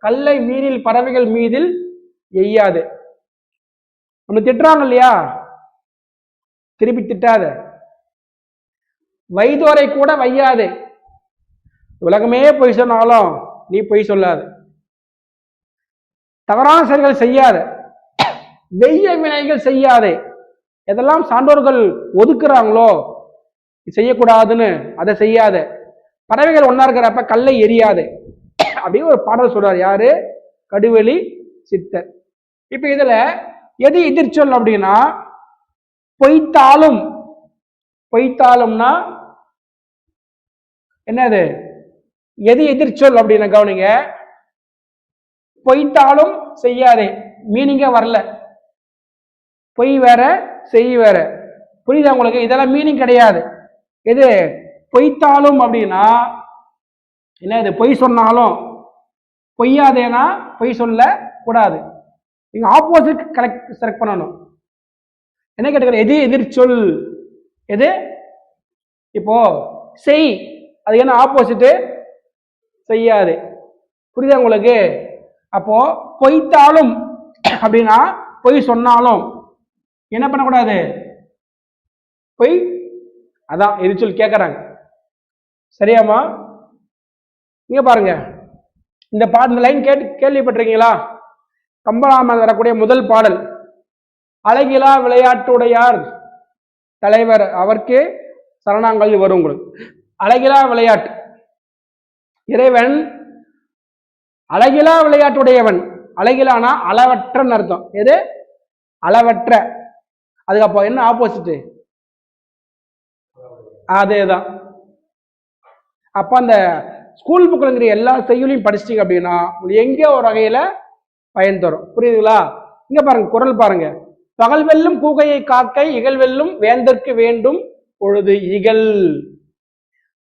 கல்லை மீறில் பறவைகள் மீதில் எய்யாது. நம்ம திட்டுறாங்க இல்லையா, திருப்பி திட்டாத. வைதோரை கூட வையாது, உலகமே பொய் சொன்னாலும் நீ பொய் சொல்லாத. தவறான செயல்கள் செய்யாத, வெய்ய வினைகள் செய்யாதே, எதெல்லாம் சான்றோர்கள் ஒதுக்குறாங்களோ செய்யக்கூடாதுன்னு அதை செய்யாத, பறவைகள் ஒன்னா இருக்கிறப்ப கல்லை எரியாது. அப்படின்னு ஒரு பாடல் சொல்றாரு. யாரு? கடுவெளி சித்தர். இப்ப இதுல எது எதிர்ச்சொல் அப்படின்னா, பொய்த்தாலும். பொய்த்தாலும்னா என்னது, எது எதிர்ச்சொல் அப்படின்னா கவனிங்க. பொய்த்தாலும் செய்யாதே, மீனிங்கே வரல. பொய் வேற செய் வேற. புரியுதா உங்களுக்கு? இதெல்லாம் மீனிங் கிடையாது. எது பொய்த்தாலும் அப்படின்னா என்னது, பொய் சொன்னாலும். பொய்யாதேனா பொய் சொல்ல கூடாது. நீங்க ஆப்போசிட் செலக்ட் பண்ணணும். என்ன கேட்டுக்கிற, எது எதிர்ச்சொல்? எது இப்போ செய், அது என்ன ஆப்போசிட்? செய்யாது. புரியுதா உங்களுக்கு? அப்போ பொய்த்தாலும் அப்படின்னா பொய் சொன்னாலும் என்ன பண்ணக்கூடாது, பொய். அதான் எதிர்ச்சொல் கேட்கறாங்க, சரியாமா? நீங்க பாருங்க, இந்த பாடல் லைன் கேள்விப்பட்டிருக்கீங்களா? கம்பராமாயணம் வரக்கூடிய முதல் பாடல், அழகிலா விளையாட்டுடையார் தலைவர் அவருக்கு சரணாங்கல் வரும் உங்களுக்கு. அழகிலா விளையாட்டு, இறைவன் அழகிலா விளையாட்டுடையவன். அழகிலானா அளவற்றன்னு அர்த்தம். எது அளவற்ற, அதுக்கு என்ன ஆப்போசிட்? அதேதான். அப்ப அந்த ஸ்கூல் புக்லங்கிற எல்லா செய்யுளையும் படிச்சிட்டீங்க அப்படின்னா எங்கேயோ ஒரு வகையில பயன் தரும். புரியுதுங்களா? இங்க பாருங்க, குறள் பாருங்க. பகல் வெல்லும் கூகையை காக்கை, இகழ் வெல்லும் வேந்தற்கு வேண்டும் பொழுது இகழ்.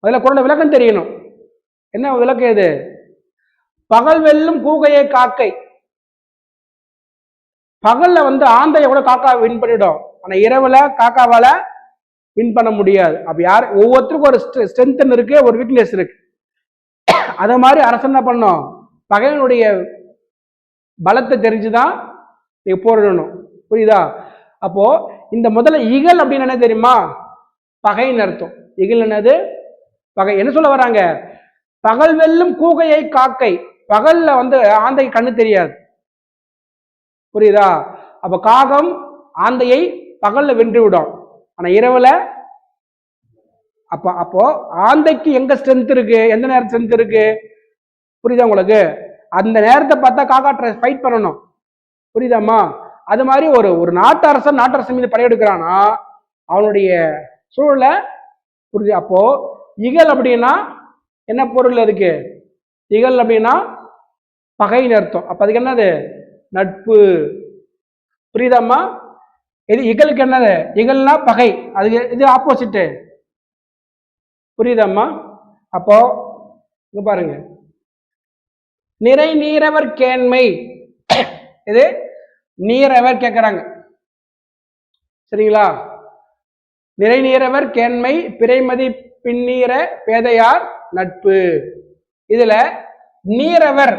அதுல குறள் விளக்கம் தெரியணும். என்ன விளக்கம் இது? பகல் வெல்லும் கூகையை காக்கை. பகல்ல ஆந்தைய கூட காக்கா வின் பண்ணிடும், ஆனா இரவுல காக்காவால வின் பண்ண முடியாது. அப்ப யார், ஒவ்வொருத்தருக்கும் ஒரு ஸ்ட்ரென்த் இருக்கு, ஒரு வீக்னஸ் இருக்கு. அத மாதிரி அரசு என்ன பண்ணும், பகைவனுடைய பலத்தை தெரிஞ்சுதான் நீங்க போரிடணும். புரியுதா? அப்போ இந்த முதல்ல இகழ் அப்படின்னு என்ன தெரியுமா? பகைன்னு அர்த்தம். இகழ் என்னது? பகை. என்ன சொல்ல வராங்க? பகல் வெல்லும் கூகையை காக்கை. பகல்ல ஆந்தை கண்ணு தெரியாது. புரியுதா? அப்ப காகம் ஆந்தையை பகல்ல வென்று விடும், ஆனா இரவுல அப்போ ஆந்தைக்கு எங்க ஸ்ட்ரென்த் இருக்கு, எந்த நேரம் ஸ்ட்ரென்த் இருக்கு, புரியுதா உங்களுக்கு? அந்த நேரத்தை பார்த்தா காக்கா ஃபைட் பண்ணணும், புரியுதாம்மா? அது மாதிரி ஒரு நாட்டரசன் மீது படையெடுக்கிறானா அவனுடைய சூழலை புரியுது. அப்போ இகல் அப்படின்னா என்ன பொருள் இருக்கு? இகல் அப்படின்னா பகைன்னு அர்த்தம். அப்ப அதுக்கு என்னது? நட்பு. புரியுதாம்மா? இது இகலுக்கு என்னது? இகல்னா பகை, அதுக்கு இது ஆப்போசிட். புரியுதாம்மா? அப்போ இங்க பாருங்க, நிறை நீரவர் கேண்மை, இது நீரவர் கேட்கிறாங்க, சரிங்களா? நிறை நீரவர் கேண்மை பிறைமதி பின்னீர பேதையார் நட்பு. இதுல நீரவர்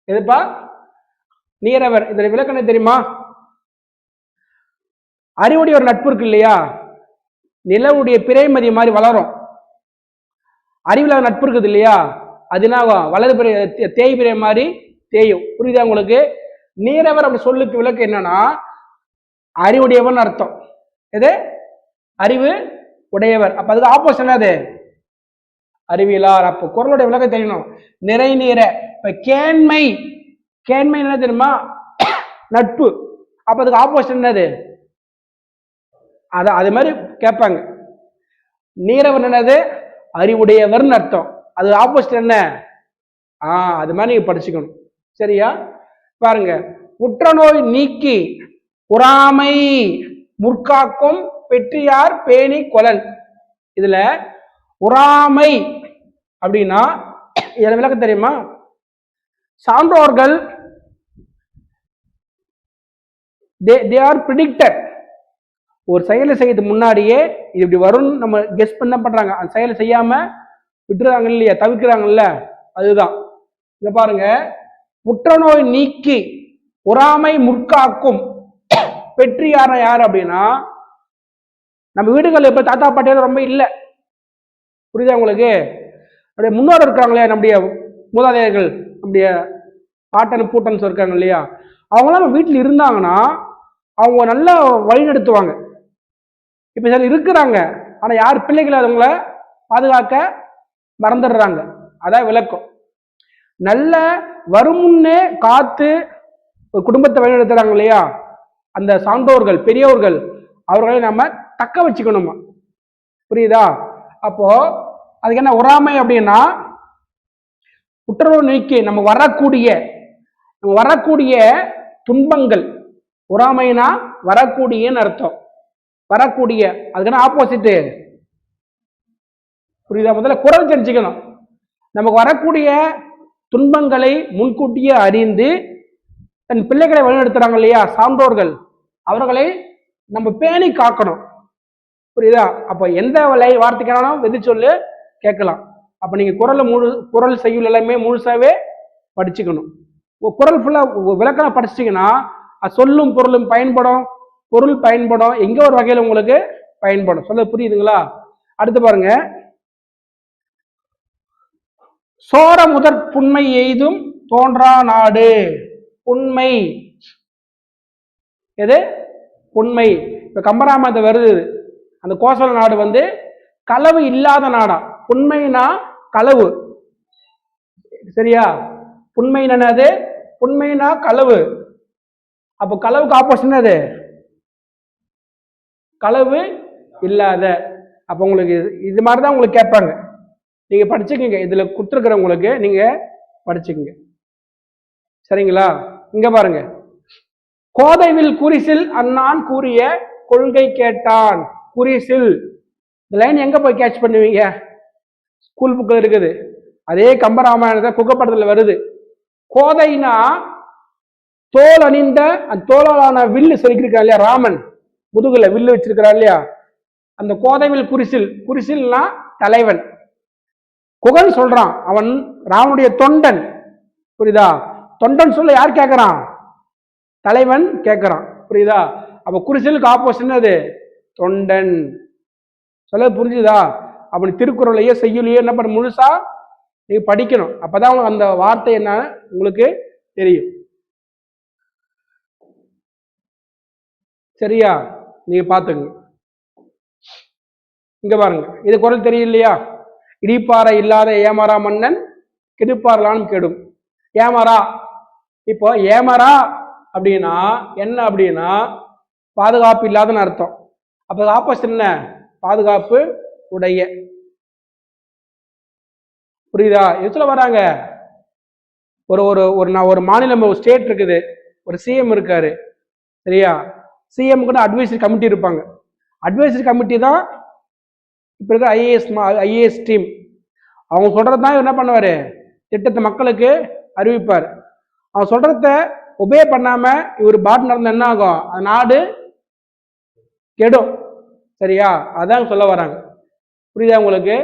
எதுப்பா? நீரவர். இதுல விளக்கம் தெரியுமா? அறிவுடைய ஒரு நட்பு இருக்கு இல்லையா, நிலவுடைய பிறைமதி மாதிரி வளரும், அறிவுல நட்பு இருக்குது இல்லையா, அதுனாகும் வலது பிறை தேய் பிறை மாதிரி தேயும். புரியுதா உங்களுக்கு? நீரவர் அப்படி சொல்லுக்கு விளக்கு என்னன்னா அறிவுடையவன் அர்த்தம். எது? அறிவு உடையவர். அப்ப அதுக்கு ஆப்போசிட் என்னது? அறிவியலார். அப்போ குரலுடைய விளக்கம் தெரியணும். நிறை நீர. இப்ப கேண்மை, கேண்மை என்ன தெரியுமா? நட்பு. அப்ப அதுக்கு ஆப்போசிட் என்னது? அது மாதிரி கேட்பாங்க. நீரவர் என்னது? அறிவுடையவர்னு அர்த்தம். அது ஆப்போசிட் என்ன? அது மாதிரி நீங்க படிச்சுக்கணும், சரியா? பாருங்க, புற்றநோய் நீக்கி பொறாமை முற்காக்கும் பெற்றியார் பேணி கொலன். இதுல பொறாமை அப்படின்னா இதன் விளக்கம் தெரியுமா? சான்றோர்கள் they are predicted. ஒரு செயலை செய்யறதுக்கு முன்னாடியே இது இப்படி வரும்னு நம்ம கெஸ் பண்ண பண்றாங்க, அந்த செயலை செய்யாம விட்டுறாங்க இல்லையா, தவிர்க்கிறாங்கல்ல, அதுதான். இங்க பாருங்க, புற்றநோய் நீக்கி பொறாமை முற்காக்கும் பெற்றியார யார் அப்படின்னா நம்ம வீடுகள் இப்ப தாத்தா பாட்டியால ரொம்ப இல்லை, புரியுதா உங்களுக்கு? அப்படியே முன்னோர் இருக்காங்களே, நம்முடைய மூதாதையர்கள், நம்முடைய பாட்டன் பூட்டன் இருக்காங்க இல்லையா, அவங்களாம் வீட்டில் இருந்தாங்கன்னா அவங்க நல்லா வழி நடத்துவாங்க. இப்ப சில இருக்கிறாங்க, ஆனா யார் பிள்ளைகளை அவங்கள பாதுகாக்க மறந்துடுறாங்க. அதான் விளக்கம். நல்ல வருமுன்னே காத்து ஒரு குடும்பத்தை வழிநடத்துறாங்க இல்லையா, அந்த சான்றோர்கள் பெரியவர்கள், அவர்களை நம்ம தக்க வச்சுக்கணுமா, புரியுதா? அப்போ அதுக்கு என்ன பொறாமை அப்படின்னா குற்றநோய் நீக்கி நம்ம வரக்கூடிய துன்பங்கள், பொறாமைனா வரக்கூடியன்னு அர்த்தம், வரக்கூடிய, அதுக்கான ஆப்போசிட், புரியுதா? முதல்ல குரல் தெரிஞ்சுக்கணும். நமக்கு வரக்கூடிய துன்பங்களை முன்கூட்டியே அறிந்து தன் பிள்ளைகளை வழிநடத்துறாங்க இல்லையா சான்றோர்கள், அவர்களை நம்ம பேணி காக்கணும், புரியுதா? அப்ப எந்த வார்த்தைக்கான எது சொல்லு கேட்கலாம். அப்ப நீங்க குரல் செய்யுள் எல்லாமே முழுசாவே படிச்சுக்கணும். குரல் ஃபுல்லா விளக்கம் படிச்சிட்டீங்கன்னா சொல்லும் பொருளும் பயன்படும், பொருள் பயன்படும், எங்க ஒரு வகையில் உங்களுக்கு பயன்படும். சொல்ல புரியுதுங்களா? அடுத்து பாருங்க, சோர முதற் புண்மை எய்தும் தோன்றா நாடு. புண்மை எது? புண்மை. இப்ப கம்பராமாயணத்தை வருது, அந்த கோசல நாடு களவு இல்லாத நாடா. புண்மைனா களவு, சரியா? புண்மை என்னது? புண்மைனா களவு. அப்போ களவுக்கு ஆப்போசிட் என்னது? களவு இல்லாத. அப்ப உங்களுக்கு இது மாதிரிதான் உங்களுக்கு கேட்பாங்க, நீங்க படிச்சுக்கங்க. இதுல கொடுத்துருக்கிற உங்களுக்கு நீங்க படிச்சுக்கங்க, சரிங்களா? இங்க பாருங்க, கோதைவில் குறிசில் அண்ணான் கூறிய கொள்கை கேட்டான். குறிசில் இந்த லைன் எங்க போய் கேட்ச் பண்ணுவீங்க? ஸ்கூல் புக்கில் இருக்குது. அதே கம்பராமாயணத்தை குக்கப்படத்துல வருது. கோதைனா தோல் அணிந்த அந்த தோலான வில்லு செலுத்திருக்கான் இல்லையா, ராமன் முதுகுல வில்லு வச்சிருக்கிறான் இல்லையா, அந்த கோதைவில் குறிசில். குறிசில்னா தலைவன். குகன் சொல்றான் அவன் ராமனுடைய தொண்டன், புரியுதா? தொண்டன் சொல்ல யார் கேட்கிறான்? தலைவன் கேட்கிறான், புரியுதா? அப்ப குறிசிலுக்கு ஆப்போசிட் என்னது? தொண்டன். சொல்ல புரிஞ்சுதா? அப்படி திருக்குறளையே செய்யுளையே என்ன பண்ண முழுசா நீங்க படிக்கணும். அப்பதான் உங்களுக்கு அந்த வார்த்தை என்ன உங்களுக்கு தெரியும், சரியா? நீங்க பாத்துங்க. இங்க பாருங்க, இது குரல் தெரியும் இல்லையா? இடிப்பாறை இல்லாத ஏமாறா மன்னன் கெடுப்பாரலானும் கெடும். ஏமாறா, இப்போ ஏமாறா அப்படின்னா என்ன அப்படின்னா பாதுகாப்பு இல்லாதன்னு அர்த்தம். அப்ப ஆப்போசிட் என்ன? பாதுகாப்பு உடைய. புரியுதா? எதுல வராங்க? ஒரு ஒரு ஒரு மாநிலம், ஒரு ஸ்டேட் இருக்குது, ஒரு சிஎம் இருக்காரு, சரியா? சிஎம் கூட அட்வைசரி கமிட்டி இருப்பாங்க. அட்வைசரி கமிட்டி தான் இப்ப இருக்க ஐஏஎஸ் டீம். அவங்க சொல்றதுதான் என்ன பண்ணுவாரு? திட்டத்தை மக்களுக்கு அறிவிப்பார். அவன் சொல்றத ஒபே பண்ணாம இவர் பாட்டு நடந்த என்ன ஆகும்? அந்த நாடு கெடும். சரியா? அதான் சொல்ல வராங்க. புரியுதா உங்களுக்கு?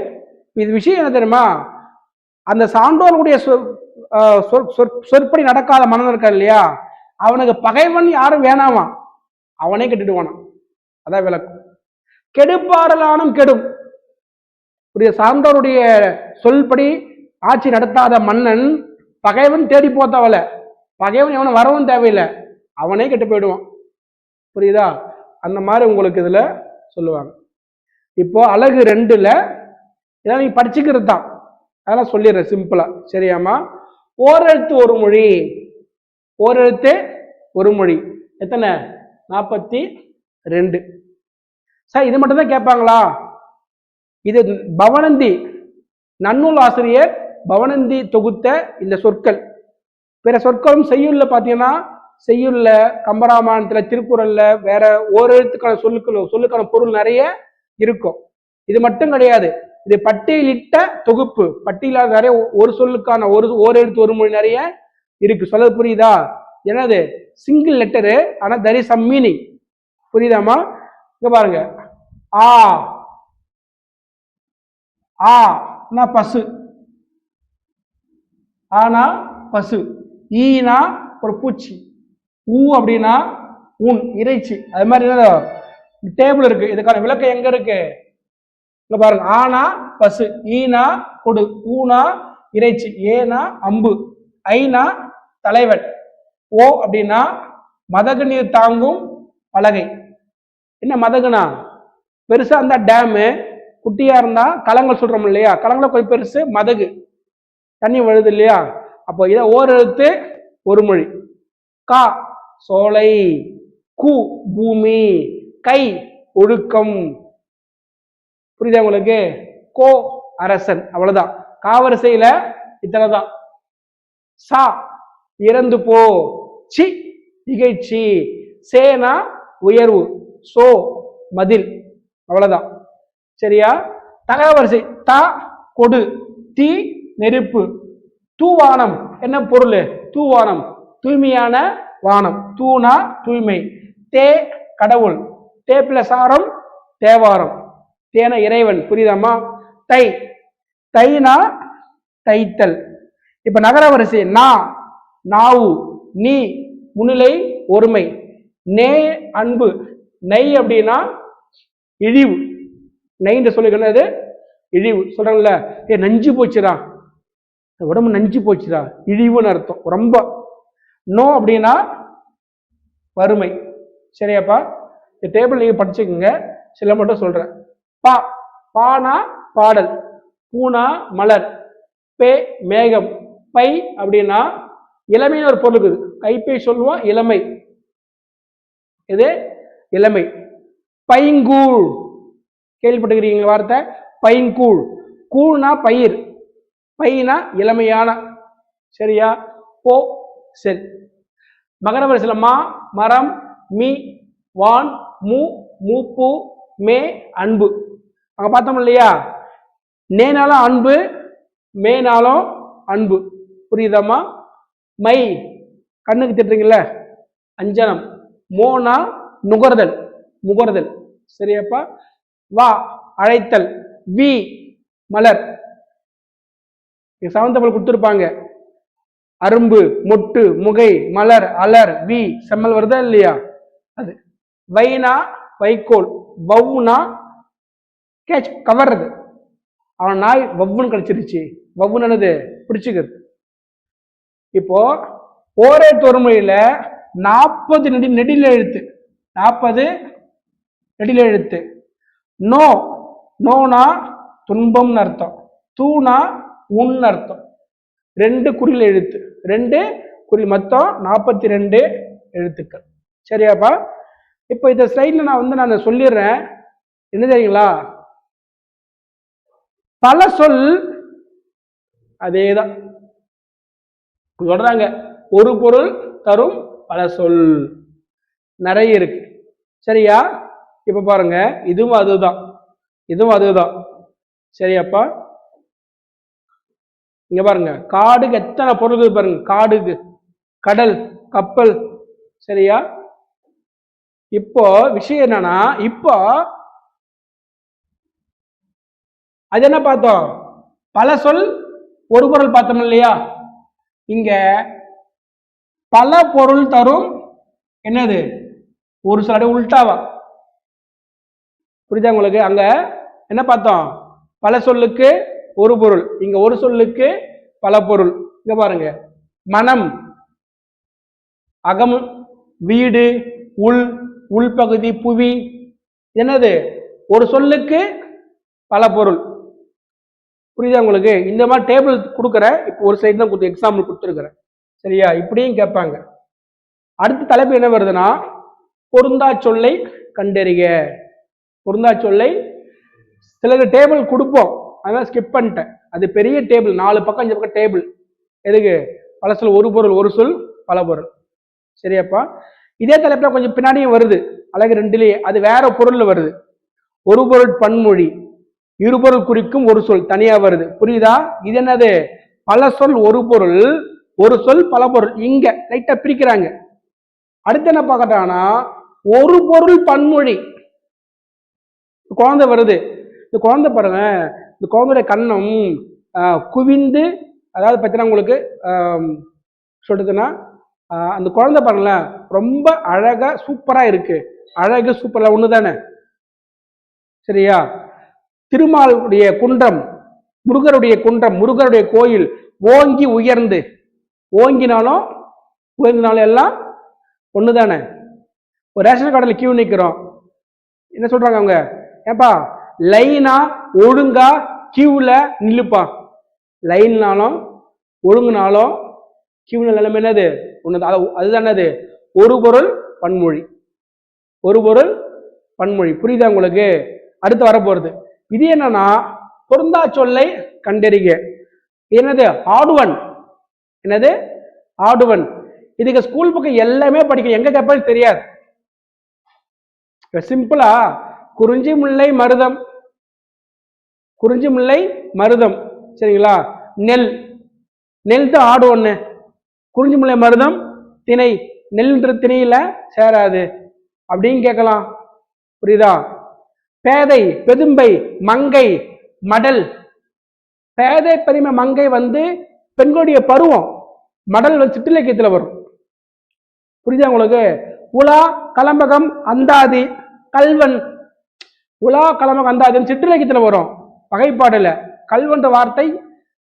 இது விஷயம் என்ன தெரியுமா? அந்த சான்றோர்களுடைய சொற்படி நடக்காத மன்னன் இருக்கா இல்லையா, அவனுக்கு பகைவன் யாரும் வேணாமா, அவனே கெட்டுடுவானான். அதான் விளக்கம். கெடுப்பாரலானும் கெடும். புரிய சான்றோருடைய சொல்படி ஆட்சி நடத்தாத மன்னன் பகைவன் தேடி போத்தவல, பகைவன் எவனை வரவும் தேவையில்லை, அவனே கெட்டு போயிடுவான். புரியுதா? அந்த மாதிரி உங்களுக்கு இதுல சொல்லுவாங்க. இப்போ அழகு 2ல இதெல்லாம் நீங்க படிச்சுக்கிறது தான், அதெல்லாம் சொல்லிடுறேன் சிம்பிளா. சரியாமா? ஓரெழுத்து ஒரு மொழி. ஓரெழுத்து ஒரு மொழி எத்தனை? 42. சார் இது மட்டும் தான் கேட்பாங்களா? இது பவனந்தி நன்னூல் ஆசிரியர் பவனந்தி தொகுத்த இந்த சொற்கள். பிற சொற்களும் செய்யுள்ள பாத்தீங்கன்னா, செய்யுள்ள கம்பராமாயணத்துல, திருக்குறள்ல வேற ஓரெழுத்துக்கான சொல்லுக்கான பொருள் நிறைய இருக்கும். இது மட்டும் கிடையாது, இது பட்டியலிட்ட தொகுப்பு. பட்டியலாக நிறைய ஒரு சொல்லுக்கான ஓரெழுத்து ஒரு மொழி நிறைய இருக்கு. சொல்ல புரியுதா? என்னது? சிங்கிள் லெட்டரு, ஆனா there is some meaning. புரியுதாமா? இங்க பாருங்க, ஆ ஆனா பசு, ஆனா பசு. ஈனா ஒரு பூச்சி, ஊ அப்படின்னா ஊன் இறைச்சி. அது மாதிரி என்ன டேபிள் இருக்கு, இதுக்கான விளக்கம் எங்க இருக்கு? இங்க பாருங்க, ஆனா பசு, ஈனா கொடு, ஊனா இறைச்சி, ஏனா அம்பு, ஐனா தலைவன், ஓ அப்படின்னா மதகு நீர் தாங்கும் பலகை. என்ன மதகுனா? பெருசா இருந்தா டேமு, குட்டியா இருந்தா கலங்கள் சொல்றோம் இல்லையா, கலங்களை கொஞ்சம் பெருசு மதகு, தண்ணி வழுது இல்லையா. அப்போ இதை ஓரெழுத்து ஒரு மொழி. கா சோலை, கு பூமி, கை ஒழுக்கம். புரியுதா உங்களுக்கு? கோ அரசன். அவ்வளவுதான். காவரிசையில இத்தனைதான். சா இறந்து போ, சி இகழ்ச்சி, சேனா உயர்வு, சோ மதில். அவ்வளவுதான். சரியா? தகவரிசை தா கொடு, தீ நெருப்பு, தூவானம் என்ன பொருள்? தூவானம் தூய்மையான வானம், தூணா தூய்மை, தே கடவுள், தே பிளஸ் ஆரம் தேவாரம், தேன இறைவன். புரியுதாமா? தை தைனா தைத்தல். இப்ப நகர வரிசை நா நாவு, நீ முன்னிலை ஒருமை, நே அன்பு, நெய் அப்படின்னா இழிவு. நெய்ன்ற சொல்லுகிறது இழிவு. சொல்றாங்கல்ல, ஏ நஞ்சு போச்சுடா, உடம்பு நஞ்சு போச்சுடா, இழிவுன்னு அர்த்தம். ரொம்ப. நோ அப்படின்னா வறுமை. சரியாப்பா? இந்த டேபிள் நீங்க படிச்சுக்கோங்க, சில மட்டும் சொல்றேன். பா பானா பாடல், பூனா மலர், பே மேகம், பை அப்படின்னா இளமைன்னு ஒரு பொருள் இருக்குது. கைப்பை சொல்லுவோம், இளமை. இது இளமை. பைங்கூழ் கேள்விப்பட்டுக்கிறீங்க வார்த்தை? பைங்கூழ். கூழ்னா பயிர், பைனா இளமையான. சரியா? போ செல். மகர வரிசையில மா மரம், மீ வான், மூ மூப்பு, மே அன்பு. அங்க பார்த்தோம் இல்லையா? நேனாலும் அன்பு, மேனாலும் அன்பு. புரியுதாமா? மை கண்ணுக்கு திட்டுறீங்கல்ல, அஞ்சனம். மோனா நுகர்தல், முகர்தல். சரியாப்பா? வா அழைத்தல், வி மலர். சவந்தமிழ் கொடுத்துருப்பாங்க. அரும்பு, மொட்டு, முகை, மலர், அலர், வி செம்மல் வருதா இல்லையா? அது. வைனா வைக்கோல், வவ்னா கேட்ச் கவர்றது. அவன் நாய் வவ்வுன்னு கிடைச்சிருச்சு, வவ்வுன்னு என்னது? பிடிச்சுக்கிறது. இப்போ ஓரே தொறுமொழியில 40 நெடில எழுத்து, 40 நெடில எழுத்து. நோ நோனா துன்பம்னு அர்த்தம், தூணா உன் அர்த்தம். 2 குறில் எழுத்து, 2 குறில், மொத்தம் 42 எழுத்துக்கள். சரியாப்பா? இப்போ இந்த ஸ்லைட்ல நான் சொல்லிடுறேன். என்ன தெரியுங்களா, பல சொல் அதேதான் சொல்றாங்க. ஒரு பொருள் தரும் பல சொல் நிறைய இருக்கு. சரியா? இப்ப பாருங்க, இதுவும் அதுதான், இதுவும் அதுதான். சரியாப்பா? இங்க பாருங்க, காடுக்கு எத்தனை பொருள்கள் பாருங்க. காடுக்கு கடல், கப்பல். சரியா? இப்போ விஷயம் என்னன்னா, இப்போ அது என்ன பார்த்தோம், பல சொல் ஒரு பொருள் பார்த்தோம் இல்லையா? இங்க பல பொருள் தரும் என்னது ஒரு சொல். உல்டாவா? புரியுதா உங்களுக்கு? அங்க என்ன பார்த்தோம், பல சொல்லுக்கு ஒரு பொருள், இங்க ஒரு சொல்லுக்கு பல பொருள். இங்க பாருங்க, மனம், அகம், வீடு, உள், உள்பகுதி, புவி. என்னது ஒரு சொல்லுக்கு பல பொருள். புரியுதா உங்களுக்கு? இந்த மாதிரி டேபிள் கொடுக்குறேன். இப்போ ஒரு சைடு தான் எக்ஸாம்பிள் கொடுத்துருக்குறேன். சரியா? இப்படியும் கேட்பாங்க. அடுத்த தலைப்பு என்ன வருதுன்னா, பொருந்தா சொல்லை கண்டறிக. பொருந்தா சொல்லை சிலருக்கு டேபிள் கொடுப்போம், அதனால ஸ்கிப் பண்ணிட்டேன். அது பெரிய டேபிள், 4 பக்கம் 5 பக்கம் டேபிள். எதுக்கு? பல சொல் ஒரு பொருள், ஒரு சொல் பல பொருள். சரியாப்பா? இதே தலைப்புல கொஞ்சம் பின்னாடியும் வருது, அழகு 2லயே. அது வேற பொருள்ல வருது. ஒரு பொருள் பன்மொழி, இருபொருள் குறிக்கும் ஒரு சொல் தனியா வருது. புரியுதா? இது என்னது, பல சொல் ஒரு பொருள், ஒரு சொல் பல பொருள். இங்க லைட்டா பிரிக்கிறாங்க. அடுத்து என்ன பார்க்கட்டாங்கன்னா, ஒரு பொருள் பன்மொழி. குழந்தை வருது, இந்த குழந்தை பாருங்க, இந்த குழந்தைய கண்ணம் குவிந்து, அதாவது பார்த்தீங்கன்னா உங்களுக்கு சொல்றதுன்னா, அந்த குழந்தை பாருங்களேன், ரொம்ப அழகா சூப்பரா இருக்கு. அழகு சூப்பரா ஒண்ணு தானே? சரியா? திருமாலுடைய குன்றம், முருகருடைய குன்றம், முருகருடைய கோயில் ஓங்கி உயர்ந்து, ஓங்கினாலும் உயர்ந்தினாலும் எல்லாம் ஒண்ணு தானே? ஒரு ரேஷன் கடையில் கியூ நிற்கிறோம், என்ன சொல்றாங்க அவங்க, ஏப்பா லைனா ஒழுங்கா கியூல நில்லுப்பா. லைன்னாலும் ஒழுங்குனாலும் கியூல நிலைமை என்னது ஒண்ணுதான். அதுதானது ஒரு பொருள் பன்மொழி, ஒரு பொருள் பன்மொழி. புரியுதா உங்களுக்கு? அடுத்து வரப்போறது இது என்னன்னா, பொருந்தா சொல்லை கண்டறிக. என்னது? ஆடுவன். என்னது? ஆடுவன். இதுக்கு ஸ்கூல் புக்கு எல்லாமே படிக்க, எங்க கேட்பாலும் தெரியாது. சிம்பிளா குறிஞ்சி முல்லை மருதம், குறிஞ்சி முல்லை மருதம். சரிங்களா? நெல், நெல் தான் ஆடு ஒண்ணு. குறிஞ்சி முல்லை மருதம் திணை, நெல்ன்ற திணையில சேராது அப்படின்னு கேட்கலாம். புரியுதா? பேதை, பெதும்பை, மங்கை, மடல். பேதை பெருமை மங்கை வந்து பெண்களுடைய பருவம், மடல் வந்து சிற்றிலக்கியத்துல வரும். புரியுதா உங்களுக்கு? உலா, கலம்பகம், அந்தாதி, கல்வன். உலா, கலம்பகம், அந்தாதி சிற்றிலக்கியத்துல வரும், வகைப்பாடுல. கல்வன்ற வார்த்தை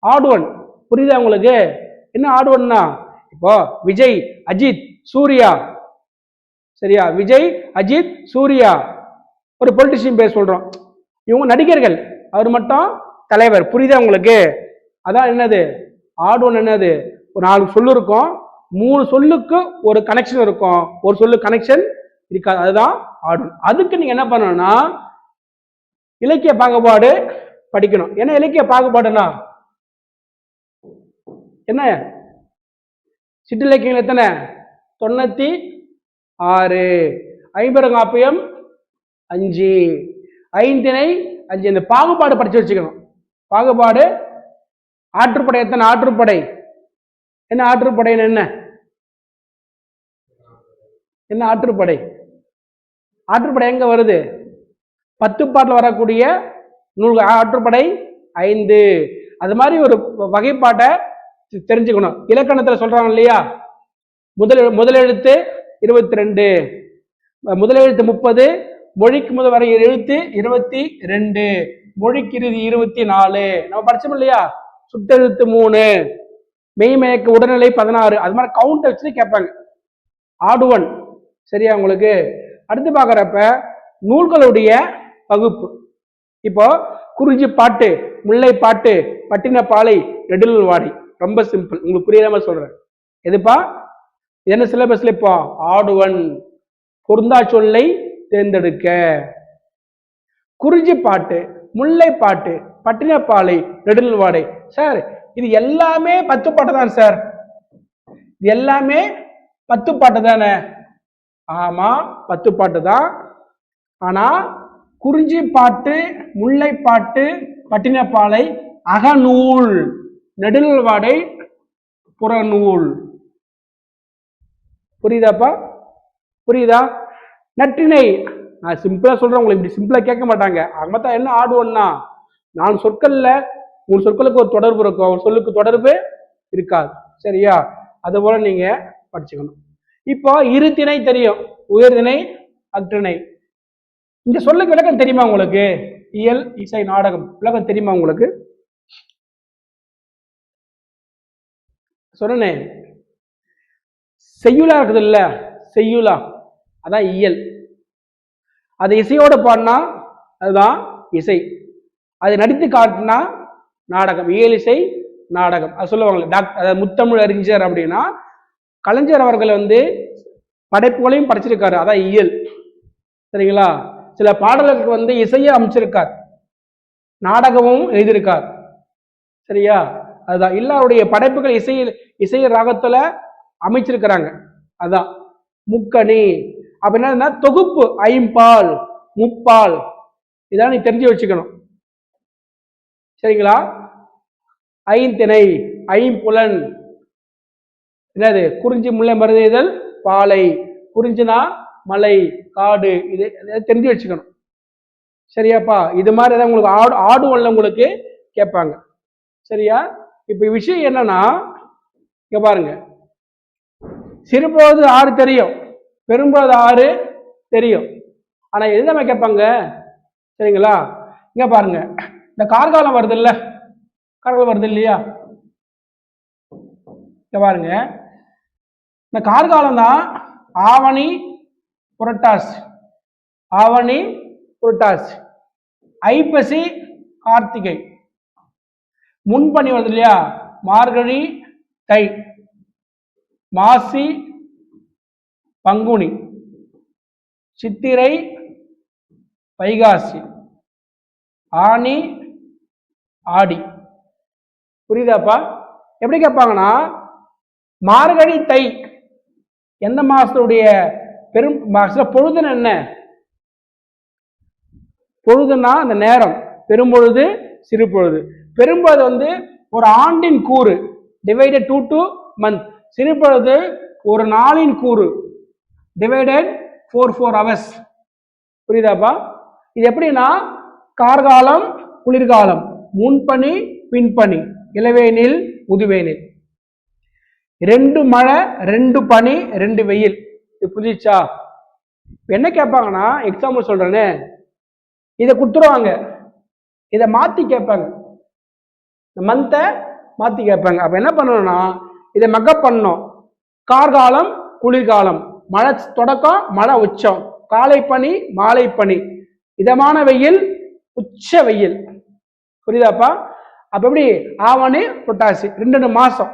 ஆடுவன். புரியுதா உங்களுக்கு? என்ன ஆடுவன்னா, இப்போ விஜய், அஜித், சூர்யா. சரியா? விஜய், அஜித், சூர்யா. ஒரு பொலிட்டிஷியன் பேர் சொல்றோம், இவங்க நடிகர்கள், அவர் மட்டும் தலைவர். புரியுதா உங்களுக்கு? அதான் என்னது ஆடுவன். என்னது? ஒரு 4 சொல்லு இருக்கும், 3 சொல்லுக்கு ஒரு கனெக்ஷன் இருக்கும், ஒரு சொல்லு கனெக்ஷன் இருக்காது. அதுதான் ஆடுவன். அதுக்கு நீங்க என்ன பண்ணணும்னா, இலக்கிய பாகுபாடு படிக்கணும். ஏன்னா இலக்கிய பாகுபாடுனா என்ன, சிற்றிலக்கியங்கள் எத்தனை? 96, ஐம்பெருங்காப்பியம் 5, ஐந்திணை 5. இந்த பாகுபாடு படிச்சு வச்சுக்கணும். பாகுபாடு. ஆற்றுப்படை எத்தனை? ஆற்றுப்படை என்ன? ஆற்றுப்படைன்னு என்ன? என்ன ஆற்றுப்படை? ஆற்றுப்படை எங்க வருது? 10 பாட்டில் வரக்கூடிய நூல்கள். ஆற்றுப்படை 5. அது மாதிரி ஒரு வகைப்பாட்டை தெரிஞ்சுக்கணும். இலக்கணத்துல சொல்றாங்க இல்லையா, முதலெழுத்து 22, முதலெழுத்து 30, மொழிக்கு முதல் வர எழுத்து 22, மொழிக்கு இறுதி 24. நம்ம படிச்சோம் இல்லையா? சுட்டெழுத்து 3, மெய்மயக்க உடல்நிலை 16. அது மாதிரி கவுண்ட் வச்சு கேட்பாங்க. ஆடுவன். சரியா உங்களுக்கு? அடுத்து பாக்குறப்ப நூல்களுடைய பகுப்பு. இப்போ குறிஞ்சி பாட்டு, முல்லை பாட்டு, பட்டினப்பாலை, நெடுநல் வாடை. ரொம்ப சிம்பிள், உங்களுக்கு புரியாம சொல்றேன். எதுப்பா என்ன சிலபஸ்ல இப்போ ஆடுவன் பொருந்தா சொல்லை தேர்ந்தெடுக்க. குறிஞ்சி பாட்டு, முல்லை பாட்டு, பட்டினப்பாலை, நெடுநல் வாடை. சார் இது எல்லாமே 10 பாட்டு தான் சார். இது எல்லாமே 10 பாட்டு தானே? ஆமா 10 பாட்டு தான். ஆனா குறிஞ்சி பாட்டு, முல்லை பாட்டு, பட்டினப்பாலை அகநூல், நெடுநல் வாடை புறநூல். புரியுதாப்பா? புரியுதா? நற்றிணை நான் சிம்பிளா சொல்றேன், உங்களுக்கு இப்படி சிம்பிளா கேட்க மாட்டாங்க. மொத்தம் என்ன ஆடுவோம்னா 4 சொற்கள்ல 3 சொற்களுக்கு ஒரு தொடர்பு இருக்கும், ஒரு சொல்லுக்கு தொடர்பு இருக்காது. சரியா? அது போல நீங்க படிச்சுக்கணும். இப்போ இருதிணை தெரியும், உயர்திணை, அக்திணை. இந்த சொல்லுக்கு விளக்கம் தெரியுமா உங்களுக்கு? இயல், இசை, நாடகம் விளக்கம் தெரியுமா உங்களுக்கு? சொன்னேன் செய்யுளா இருக்குது இல்ல, செய்யுளா அதான் இயல். அது இசையோட பாடினா அதுதான் இசை. அதை நடித்து காட்டினா நாடகம். இயல், இசை, நாடகம். அது சொல்லுவாங்க டாக்டர் முத்தமிழ் அறிஞர் அப்படின்னா கலைஞர் அவர்கள் படைப்புகளையும் படைச்சிருக்காரு, அதான் இயல். சரிங்களா? சில பாடல்களுக்கு இசையை அமைச்சிருக்கார், நாடகமும் எழுதியிருக்கார். சரியா? அதுதான் இல்ல அவருடைய படைப்புகள் இசை ராகத்துல அமைச்சிருக்கிறாங்க. அதான் முக்கணி அப்படின்னா தொகுப்பு, ஐம்பால், முப்பால். இதான் நீ தெரிஞ்சு வச்சுக்கணும். சரிங்களா? ஐந்திணை, ஐம்புலன், என்னது குறிஞ்சி, முல்லை, மருதேதல், பாலை. குறிஞ்சினா மலை, காடு. இது தெரிஞ்சு வச்சுக்கணும். சரியாப்பா? இது மாதிரி ஏதாவது உங்களுக்கு ஆடுவல்ல உங்களுக்கு கேட்பாங்க. சரியா? இப்ப விஷயம் என்னன்னா இங்க பாருங்க, சிறுபொழுது 6 தெரியும், பெரும்பொழுது 6 தெரியும். ஆனா எதுவுமே கேட்பாங்க. சரிங்களா? இங்க பாருங்க, இந்த கார்காலம் வருது இல்ல, கார்காலம் வருது இல்லையா? இங்க பாருங்க, இந்த கார்காலம் தான் ஆவணி, புரட்டாசி. ஆவணி, புரட்டாசி, ஐப்பசி, கார்த்திகை. முன்பனி வருது இல்லையா? மார்கழி, தை, மாசி, பங்குனி, சித்திரை, வைகாசி, ஆனி, ஆடி. புரியுதாப்பா? எப்படி கேட்பாங்கன்னா மார்கழி, தை எந்த மாசத்துடைய பொழுதுன்னு என்ன? பொழுதுன்னா அந்த நேரம், பெரும்பொழுது, சிறு பொழுது. பெரும்பொழுது ஒரு ஆண்டின் கூறு, டிவைடட் 2 month. சிறு பொழுது ஒரு நாளின் கூறு, டிவைடட் 4 hours. புரியுதாப்பா? இது எப்படின்னா கார்காலம், குளிர்காலம், முன்பனி, பின்பனி, இளவேனில், முதுவேனில், 2 மழை, 2 பனி, 2 வெயில். இது புரிஞ்சிச்சா? என்ன கேட்பாங்கன்னா எக்ஸாம்பிள் சொல்றேன்னு, இதை கொடுத்துருவாங்க, இதை மாத்தி கேட்பாங்க, மந்தை மாத்தி கேட்பாங்க. அப்ப என்ன பண்ணணும்னா இதை மக்கப் பண்ணணும். கார்காலம், குளிர்காலம், மழை தொடக்கம், மழை உச்சம், காலை பனி, மாலை பனி, இதமான வெயில், உச்ச வெயில். புரியுதாப்பா? அப்ப எப்படி ஆவணி, புரட்டாசி 2 மாசம்.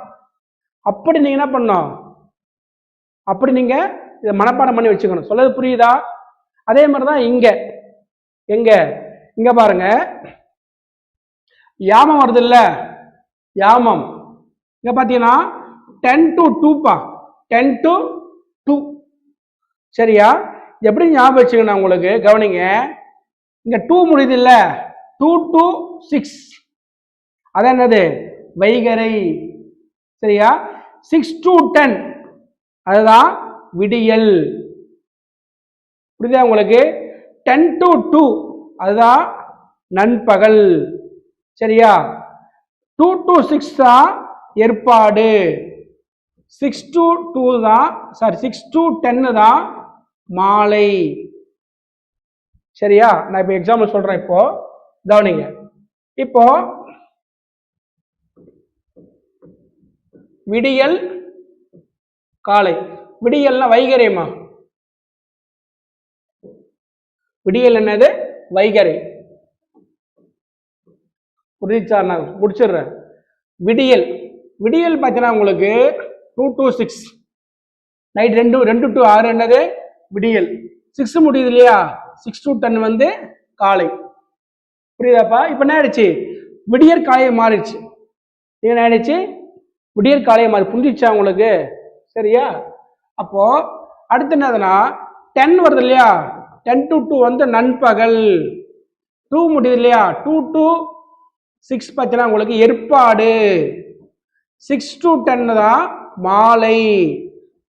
அப்படி நீங்க என்ன பண்ணணும், அப்படி நீங்க இதை மனப்பாடம் பண்ணி வச்சுக்கணும். சொல்றது புரியுதா? அதே மாதிரிதான் இங்க பாருங்க, யாமம் வருது இல்ல, யாமம் இங்க பாத்தீங்கன்னா 10 to 2 பா, 10 to 2. சரியா? எப்படி ஞாபகம் வச்சுக்கணும் உங்களுக்கு? கவனிங்க, இங்க 2 முடியுது இல்ல, 2 to 6 அதான் என்னது? வைகரை. சரியா? 6 to 10 அதுதான் விடியல். புரியுதா உங்களுக்கு? 10 to 2 அதுதான் நண்பகல். சரியா? 2 to 6 தான் ஏற்பாடு. 6 to 2 தான், சாரி 6 to 10 தான் மாலை. சரியா? நான் இப்ப எக்ஸாம்பிள் சொல்றேன். இப்போ கவனிங்க, இப்போ விடியல், காலை. விடியல்னா வைகரைமா, விடியல் என்னது? வைகரை. புரியுச்சா? நான் முடிச்சிடுறேன். விடியல் விடியல் பார்த்தீங்கன்னா உங்களுக்கு 2 to 6 நைட் 2 to 6 என்னது விடியல். 6 முடியுது இல்லையா, 6 to 10 வந்து காலை. புரியுதாப்பா? இப்போ என்ன ஆயிடுச்சு, விடியற் காலையை மாறிடுச்சு. என்ன ஆயிடுச்சு, விடியற் காலையை மாறி. புரிஞ்சிச்சா உங்களுக்கு? சரியா? அப்போ அடுத்து என்னதுன்னா 10 வருது இல்லையா, 10 to 2 வந்து நண்பகல். 2 முடியுது இல்லையா, 2 to 6 பார்த்தீங்கன்னா உங்களுக்கு ஏற்பாடு. 6 to 10 தான் மாலை.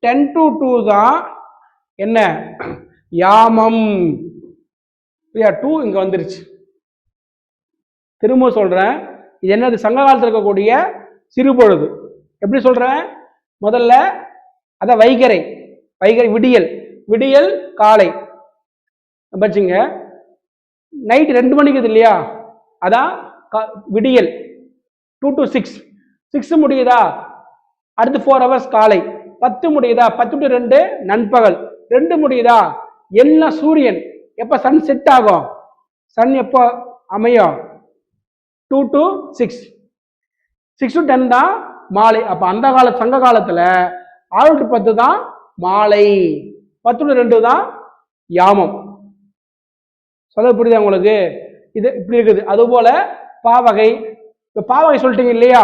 10 to 2 தான் என்ன, யாமம். 2 இங்க வந்துருச்சு. திரும்ப சொல்றேன், இது என்னது, சங்க காலத்தில் இருக்கக்கூடிய சிறுபொழுது. எப்படி சொல்றேன், முதல்ல அத வைகரை விடியல், விடியல் காலை பச்சுங்க. நைட் 2 மணிக்கு இல்லையா, அதான் விடியல். 2 to 6. 6 முடியுதா, அடுத்து 4 hours காலை. 10 முடியுதா, 10 to 2 நண்பகல். 2 முடியுதா, எல்லாம் சூரியன் எப்ப சன் செட் ஆகும், சன் எப்போ அமையும், 2 to 6. 6 to 10 தான் மாலை. அப்ப அந்த சங்க காலத்துல 6 to 10 தான் மாலை, 10 to 2 தான் யாமம். சொல்ல புரியுதா உங்களுக்கு? இது இப்படி இருக்குது. அதுபோல பாவகை. இப்ப பாவகை சொல்லிட்டீங்க இல்லையா,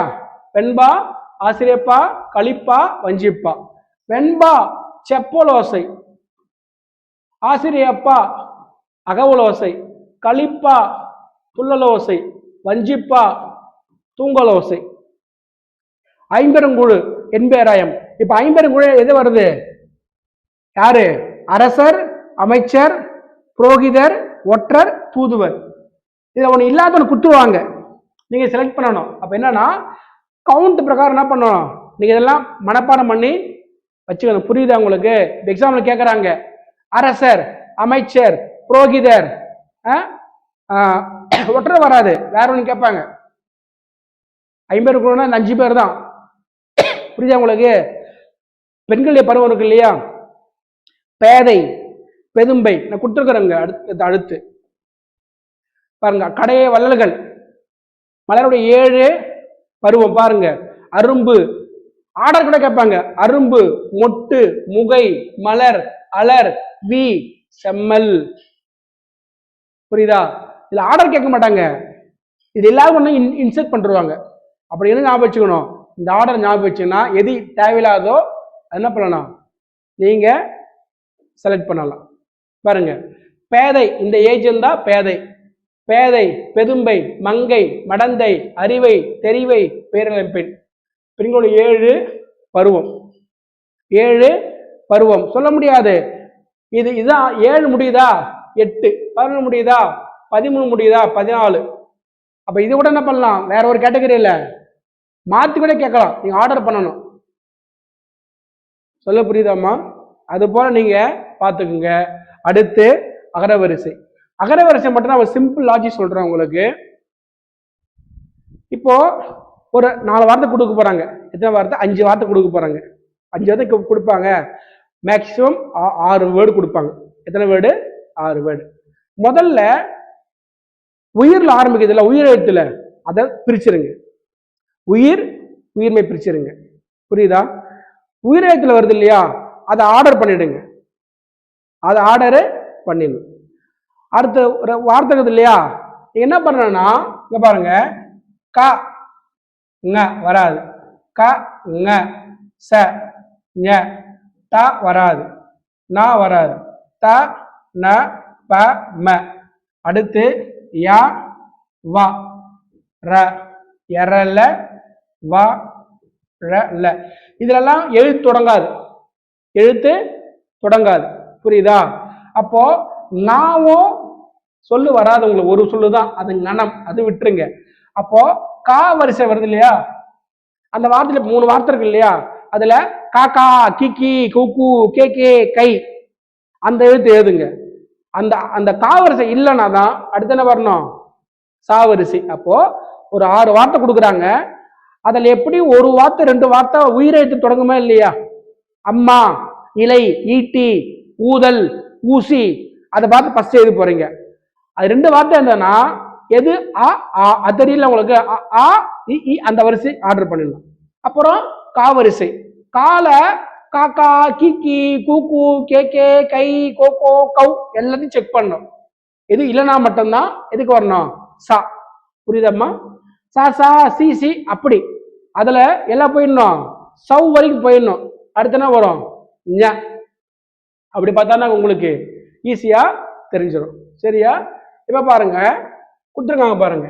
வெண்பா, ஆசிரியப்பா, களிப்பா, வஞ்சிப்பா. வெண்பா செப்பலோசை, ஆசிரியப்பா அகவலோசை, களிப்பா துள்ளலோசை, வஞ்சிப்பா தூங்கலோசை. ஐம்பெருங்குழு என்பேராயம். இப்ப ஐம்பெருங்குழு எது வருது, யாரு, அரசர், அமைச்சர், புரோகிதர், ஒற்றர், தூதுவர். இதை ஒன்று இல்லாத குத்துவாங்க, நீங்க செலக்ட் பண்ணணும். அப்ப என்னன்னா கவுண்ட் பிரகாரம் என்ன பண்ணணும், நீங்க இதெல்லாம் மனப்பாடம் பண்ணி வச்சுக்கணும். புரியுதா உங்களுக்கு? எக்ஸாம்ல கேட்கறாங்க, அரசர், அமைச்சர், புரோகிதர், ஒற்றர் வராது, வேற ஒன்று கேட்பாங்க. 50 5 பேர் தான். புரியுதா உங்களுக்கு? பெண்களுடைய பருவம் இருக்கு இல்லையா, பேதை, பெதும்பை நான் கொடுத்துருக்குறேங்க. அடுத்து பாருங்க, கடைய வள்ளல்கள், மலருடைய 7 பருவம் பாருங்க. அரும்பு, ஆர்டர் கூட கேட்பாங்க. அரும்பு, மொட்டு, முகை, மலர், அலர், வி, செம்மல். புரியுதா? இதுல ஆர்டர் கேட்க மாட்டாங்க, இது எல்லாரும் ஒண்ணு இன்சர்ட் பண்ணிருவாங்க. அப்படி என்ன ஞாபகம் வச்சுக்கணும், இந்த ஆர்டர் ஞாபகம் வச்சுன்னா எது தேவையில்லாதோ என்ன பண்ணலாம், நீங்க செலக்ட் பண்ணலாம். பாருங்க, பேதை, இந்த ஏஜ் இருந்தா பேதை, பேதை, பெதும்பை, மங்கை, மடந்தை, அறிவை, தெரிவை, பேரிழம்பெண். பெண்களுடைய 7 பருவம். 7 பருவம் சொல்ல முடியாது. இதுதான் 7 முடியுதா, 8, 11 முடியுதா, 13 முடியுதா, 14. அப்ப இது கூட என்ன பண்ணலாம், வேற ஒரு கேட்டகரி இல்ல, மாத்தி கூட கேட்கலாம், நீங்க ஆர்டர் பண்ணணும். சொல்ல புரியுதாம்மா? அது போல நீங்க பாத்துக்குங்க. அடுத்து அகரவரிசை. அகரவரிசை மட்டும் தான் ஒரு சிம்பிள் லாஜிக் சொல்றேன் உங்களுக்கு. இப்போ ஒரு 4 வார்த்தை கொடுக்க போறாங்க. எத்தனை வார்த்தை, 5 வார்த்தை கொடுக்க போறாங்க. 5 வார்த்தை கொடுப்பாங்க. மேக்சிமம் 6 வேர்டு கொடுப்பாங்க. எத்தனை வேர்டு, 6 வேர்டு. முதல்ல உயிர்ல ஆரம்பிக்கிறதுல, உயிர் எழுத்துல அதை பிரிச்சிருங்க. உயிர்மை பிரிச்சிருங்க. புரியுதா? உயிர் எழுத்துல வருது இல்லையா, அதை ஆர்டர் பண்ணிடுங்க. அதை ஆர்டரு பண்ணிடணும். அடுத்த ஒரு வார்த்தை இருக்குது இல்லையா, என்ன பண்ணனா இங்க பாருங்க, க ங வராது, க ங ச ஞ, ட வராது, ந வராது, த ந ப ம. அடுத்து ய வ ர, எரல வ ர ல. இதுலெல்லாம் எழுத்து தொடங்காது. புரியுதா? அப்போ நாவும் சொல்லு வராது உங்களுக்கு, ஒரு சொல்லுதான், அது கணம், அது விட்டுருங்க. அப்போ கா வரிசை வருது இல்லையா, அந்த வார்த்தையில 3 வார்த்தை இருக்கு இல்லையா, அதுல காக்கா, கிக்கி, குக்கு, கே, கை, அந்த எழுத்து எழுதுங்க. அந்த கா வரிசை இல்லைன்னா தான் அடுத்து என்ன வரணும், சா வரிசை. அப்போ ஒரு 6 வார்த்தை கொடுக்குறாங்க. அதுல எப்படி ஒரு வார்த்தை 2 வார்த்தை உயிரெழுத்து தொடங்குமா இல்லையா, அம்மா, இலை, ஈட்டி, ஊதல், ஊசி, அதை பார்த்து ஃபர்ஸ்ட் எழுதி போறீங்க. அது 2 வார்த்தை இருந்ததுன்னா எது ஆ ஆ அது தெரியல உங்களுக்கு, ஆ இ அந்த வரிசை ஆர்டர் பண்ணிடலாம். அப்புறம் கா வரிசை, கால காக்கா கீக்கி கூக்கு கேக்கே கை கோகோ கவ் எல்லாத்தையும் செக் பண்ணணும். எது இல்லைன்னா மட்டும்தான் எதுக்கு வரணும், சா. புரியுதம்மா? சா சா சி சி அப்படி அதுல எல்லாம் போயிடணும், சவ் வரைக்கும் போயிடணும். அடுத்து என்ன வரும், ஞ. அப்படி பார்த்தா உங்களுக்கு ஈஸியா தெரிஞ்சிடும். சரியா? இப்ப பாருங்க கொடுத்துருக்காங்க பாருங்க,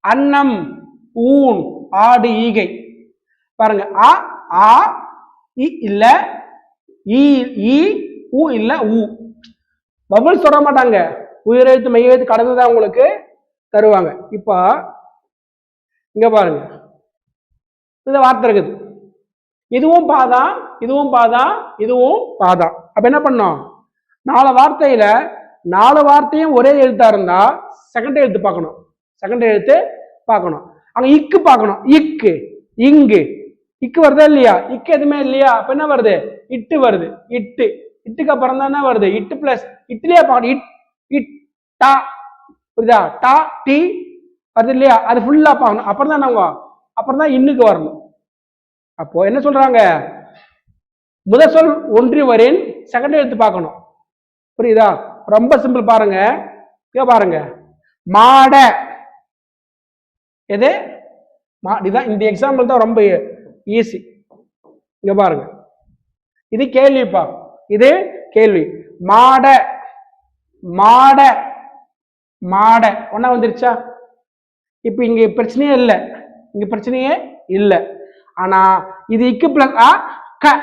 அன்னம் ஊன் ஆடு ஈகை. பாருங்க ஆ ஆ இ இல்ல, ஈ ஊ இல்ல, ஊ. பபுள் சொல்ல மாட்டாங்க, உயிரெழுத்து மெய்யெழுத்து கடந்துதான் உங்களுக்கு தருவாங்க. இப்ப இங்க பாருங்க இந்த வார்த்தை இருக்குது, இதுவும் பாதா இதுவும் பாதா இதுவும் பாதா. அப்ப என்ன பண்ணோம், 4 வார்த்தையில 4 வார்த்தையும் ஒரே எழுத்தா இருந்தா செகண்ட் எழுத்து பார்க்கணும், செகண்ட் எழுத்து பார்க்கணும். அங்க இக்கு பார்க்கணும், இக்கு இங்கு இக்கு வருதா இல்லையா, இக்கு எதுவுமே இல்லையா, அப்ப என்ன வருது, இட்டு வருது. இட்டு, இட்டுக்கு அப்புறம் தான் என்ன வருது, இட்டு பிளஸ் இட்லியே பார்க்கணும், இட் இட் டா. புரியுதா, டா டி வருது இல்லையா, அது ஃபுல்லா பார்க்கணும். அப்புறம் தான் நாங்க அப்புறம் தான் இன்னுக்கு வரணும். அப்போ என்ன சொல்றாங்க, முதல் சொல் ஒன்றி வரின் செகண்ட் எழுத்து பார்க்கணும். புரியுதா? ரொம்ப சிம்பிள். பாருங்க பாருங்க, மாட எது இதுதான். இந்த எக்ஸாம்பிள் தான் ரொம்ப ஈஸி. இங்க பாருங்க, இது கேள்விப்பா, இது கேள்வி. மாட மாட மாட ஒன்னா வந்துருச்சா? இப்ப இங்க பிரச்சனையே இல்லை, இங்க பிரச்சனையே இல்லை. ஆனா இது இக்கு பிளஸ் ஆ க,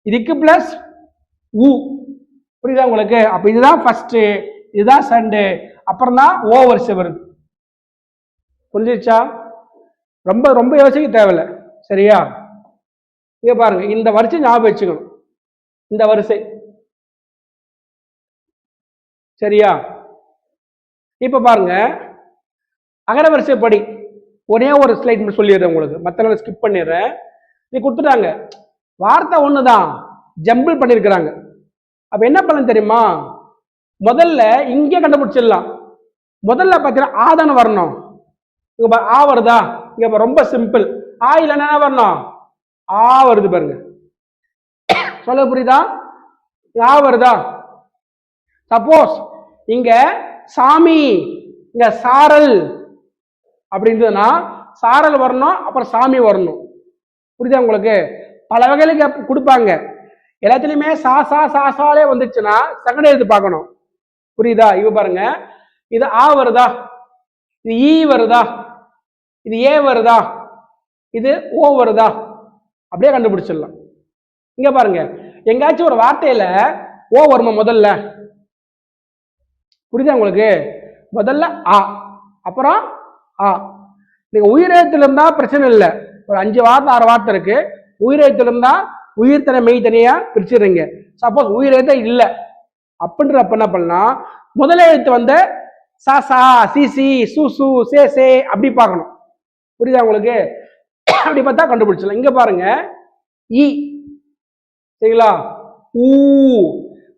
இதுக்கு பிளஸ் ஊ. புரியுதா உங்களுக்கு? அப்ப இதுதான் ஃபர்ஸ்ட், இதுதான் செகண்ட், அப்புறம் தான் ஓ வரிசை வருது. புரிஞ்சிருச்சா? ரொம்ப ரொம்ப யோசிக்க தேவையில்லை. சரியா? இங்க பாருங்க, இந்த வரிசை ஞாபகம் வச்சுக்கணும், இந்த வரிசை. சரியா? இப்ப பாருங்க அகர வரிசை படி ஒரே ஒரு ஸ்லைட் மட்டும் சொல்லிடுறேன் உங்களுக்கு, மற்ற ஸ்கிப் பண்ணிடுறேன். நீ கொடுத்துட்டாங்க, வார்த்தை ஒண்ணுதான், ஜம்பிள் பண்ணிருக்கிறாங்க. அப்ப என்ன பண்ண தெரியுமா, முதல்ல இங்கே கண்டுபிடிச்சிடலாம். முதல்ல பாத்தீங்கன்னா ஆதான வரணும். இங்க ஆ வருதா, இங்க ரொம்ப சிம்பிள். ஆ இல்லைன்னா என்ன வரணும், ஆ வருது பாருங்க. சொல்ல புரியுதா? ஆ வருதா? சப்போஸ் இங்க சாமி, இங்க சாரல் அப்படின்றதுனா சாரல் வரணும், அப்புறம் சாமி வரணும். புரியுதா உங்களுக்கு? பல வகையில கொடுப்பாங்க, எல்லாத்துலயுமே சா சா சா சாலே வந்துச்சுன்னா செகண்ட் எழுத்து பார்க்கணும். புரியுதா? இவ பாருங்க, இது ஆ வருதா, இது ஈ வருதா, இது ஏ வருதா, இது ஓ வருதா, அப்படியே கண்டுபிடிச்சிடலாம். இங்க பாருங்க, எங்காச்சும் ஒரு வார்த்தையில ஓ வருமா முதல்ல? புரியுதா உங்களுக்கு? முதல்ல ஆ, அப்புறம் ஆ. நீங்க உயிரெழுத்துல இருந்தா பிரச்சனை இல்லை, ஒரு 5 வார்த்தை 6 வார்த்தை இருக்கு. உயிரெழுத்துல இருந்தா உயிர்த்தனை மெய் தனியா பிரிச்சுடுறீங்க. சப்போஸ் உயிரெழுத்த இல்ல அப்படின்றப்ப என்ன பண்ணலாம், முதல் எழுத்து வந்து சா சா சி சி சு சு சே சே அப்படி பார்க்கணும். புரியுதா உங்களுக்கு? அப்படி பார்த்தா கண்டுபிடிச்சலாம். இங்க பாருங்க இ, சரிங்களா, ஊ.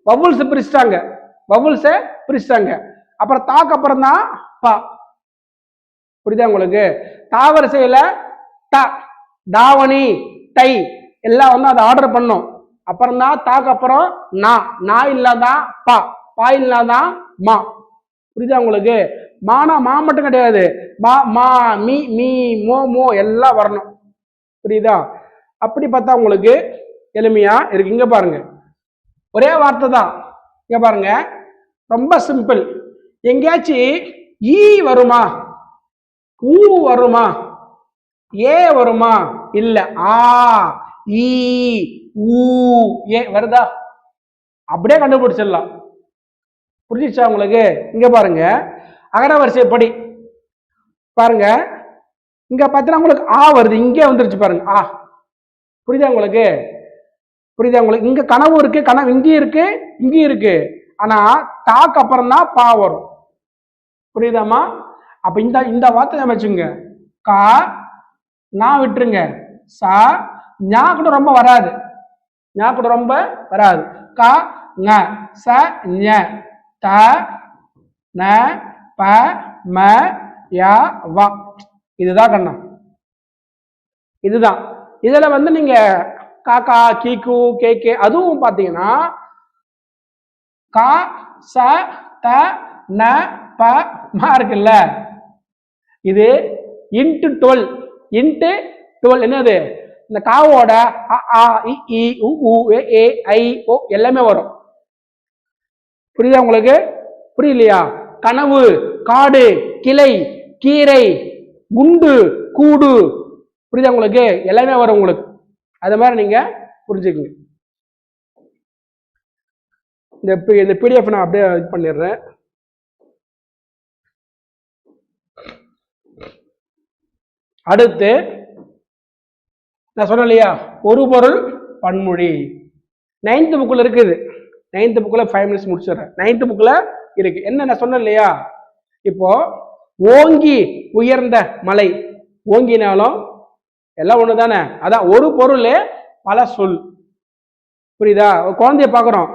வவுல்ஸ் பிரிச்சுட்டாங்க, வவுல்ஸை பிரிச்சுட்டாங்க. அப்புறம் தாக்கு அப்புறம் தான் பா. புரியுதா உங்களுக்கு? தாவரிசையில த, தாவணி, தை எல்லாம் வந்து அதை ஆர்டர் பண்ணும். அப்புறம் தான் தாக்கு அப்புறம் நா இல்லாதான் பா, பா இல்லாதான் மா. புரியுதா உங்களுக்கு? மானா மா மட்டும் கிடையாது, மா மா மீ மீ மோ மோ எல்லாம் வரணும். புரியுதா? அப்படி பார்த்தா உங்களுக்கு எளிமையா இருக்கு. இங்க பாருங்க, ஒரே வார்த்தை தான். இங்க பாருங்க, ரொம்ப சிம்பிள். எங்கேயாச்சும் ஈ வருமா, ஊ வருமா, ஏ வருமா? இல்ல. ஆ ஈ ஊ ஏ வருதா? அப்படியே கண்டுபிடிச்சிடலாம். புரிஞ்சிச்சா உங்களுக்கு? இங்க பாருங்க, அகர வரிசை படி பாருங்க, இங்க பார்த்தீங்கன்னா உங்களுக்கு ஆ வருது, இங்கே வந்துருச்சு பாருங்க ஆ. புரியுதா உங்களுக்கு? புரியுதா உங்களுக்கு? இங்க கனவு இருக்கு, கனவு இங்கேயும் இருக்கு, இங்கேயும் இருக்கு. ஆனா தாக்கு அப்புறம் தான் பா வரும். புரியுதாமா? அப்ப இந்த வார்த்தை வச்சுங்க, கா நான் விட்டுருங்க, சா ஞா கூட ரொம்ப வராது, ஞா கூட ரொம்ப வராது. கா ந ச ஞ த ந ப ம ய வ. இதுதான் கண்ணா, இதுதான். இதுல வந்து நீங்க காக்கா கீக்கு கேகே அதுவும் பாத்தீங்கன்னா கா ச த ந ப ம இருக்குல்ல, இது இன்ட்டு 12 இன்ட்டு 12 என்னது, இந்த காவோட அ ஆ இ ஈ உ ஊ ஏ ஏ ஐ ஓ எல்லாமே வரும். புரியுதா உங்களுக்கு? புரியலையா? கனவு, காடு, கிளை, கீரை, குண்டு, கூடு, புரியுதா உங்களுக்கு? எல்லாமே வரும் உங்களுக்கு. அது மாதிரி நீங்க புரிஞ்சுக்கங்க. இந்த பிடிஎஃப் நான் அப்படியே இது பண்ணிடுறேன். அடுத்து நான் சொன்னேன் இல்லையா, ஒரு பொருள் பன்மொழி 9th புக்ல இருக்குது. 9th புக்ல 5 மினிட்ஸ் முடிச்சிடுறேன். 9th புக்ல இருக்கு. என்ன நான் சொன்னேன் இல்லையா, இப்போ ஓங்கி உயர்ந்த மலை, ஓங்கினாலும் எல்லாம் ஒண்ணு தானே. அதான் ஒரு பொருள் பல சொல். புரியுதா? குழந்தைய பாக்குறோம்,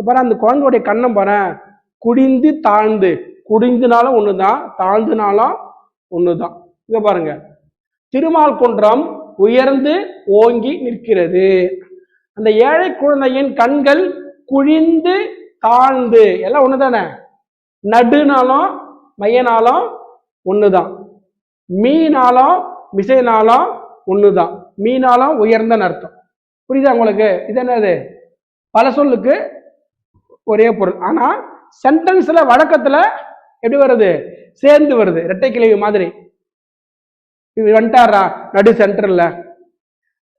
பாரு அந்த குழந்தையுடைய கண்ணம் பாரு, குடிந்து தாழ்ந்து, குடிந்துனாலும் ஒண்ணுதான், தாழ்ந்துனாலும் ஒண்ணுதான். இங்க பாருங்க, திருமால் குன்றம் உயர்ந்து ஓங்கி நிற்கிறது. அந்த ஏழை குழந்தையின் கண்கள் குழிந்து தாழ்ந்து, எல்லாம் ஒண்ணுதானே. நடுனாலும் மையனாலும் ஒண்ணுதான், மீனாலும் மிசைனாலும் ஒண்ணுதான். மீனாலும் உயர்ந்த அர்த்தம். புரியுதா உங்களுக்கு? இது என்னது, பல சொல்லுக்கு ஒரே பொருள். ஆனா சென்டென்ஸ்ல வழக்கத்துல எப்படி வருது, சேர்ந்து வருது, இரட்டை கிளவி மாதிரி. வந்துட்டாரா நடு சென்டர்ல,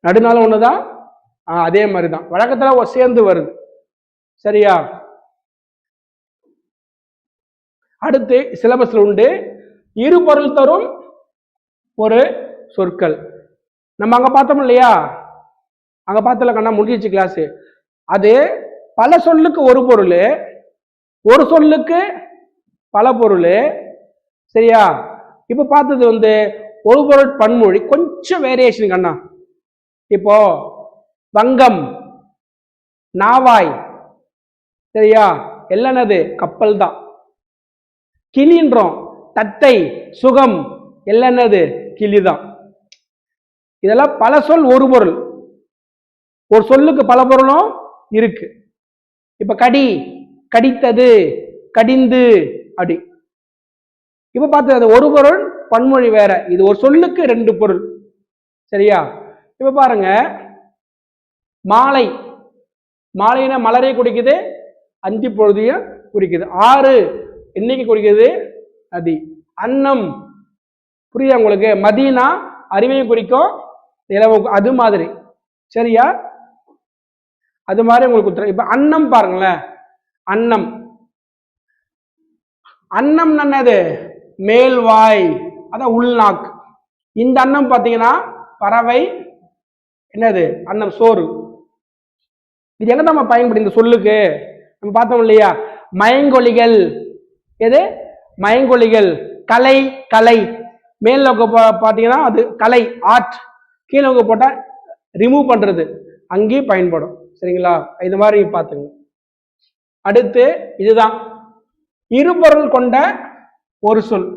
நடுனாலும் ஒண்ணுதான், அதே மாதிரிதான் வழக்கத்துல சேர்ந்து வருது. சரியா? அடுத்து சிலபஸ்ல உண்டு இரு பொருள் தரும் ஒரு சொற்கள். நம்ம அங்க பார்த்தோம் இல்லையா, அங்க பார்த்தல கண்ணா முடிஞ்சிச்சு கிளாஸ். அது பல சொல்லுக்கு ஒரு பொருள், ஒரு சொல்லுக்கு பல பொருள். சரியா? இப்ப பார்த்தது வந்து ஒரு பொருள் பன்மொழி, கொஞ்சம் வேரியேஷன் கண்ணா. இப்போ வங்கம், நாவாய், சரியா, எல்லானது கப்பல் தான். கிளின்றோம், தத்தை, சுகம், எல்லானது கிளிதான். இதெல்லாம் பல சொல் ஒரு பொருள், ஒரு சொல்லுக்கு பல பொருளும் இருக்கு. இப்ப கடி, கடித்தது, கடிந்து, அப்படி. இப்ப பார்த்தது ஒரு பொருள் பன்மொழி வேற, இது ஒரு சொல்லுக்கு ரெண்டு பொருள். சரியா? இப்ப பாருங்க, மாலை, மாலைனா மலரை குறிக்குது, அந்தி பொழுதையும் குறிக்குது. ஆறு இன்னைக்கு குறிக்குது, நதி. அன்னம், புரியுதா உங்களுக்கு? மதீனா அறிவையும் குறிக்கும், நிலவு, அது மாதிரி. சரியா? அது மாதிரி உங்களுக்கு. இப்ப அன்னம் பாருங்களேன், அன்னம், அன்னம் என்னது, மேல்வாய், அதான் உள்நாக்கு. இந்த அன்னம் பாத்தீங்கன்னா பறவை, என்னது அன்னம், சோறு. இது என்ன நம்ம பயன்படுது இந்த சொல்லுக்கு, நம்ம பார்த்தோம் இல்லையா, மயங்கொலிகள், எது மயங்கொலிகள், கலை, கலை, மேல் நோக்க பாத்தீங்கன்னா அது கலை, ஆர்ட், கீழ் நோக்க போட்டா ரிமூவ் பண்றது, அங்கேயும் பயன்படும். சரிங்களா? இது மாதிரி பார்த்துங்க. அடுத்து இதுதான் இரு பொருள் கொண்ட ஒரு சொல்.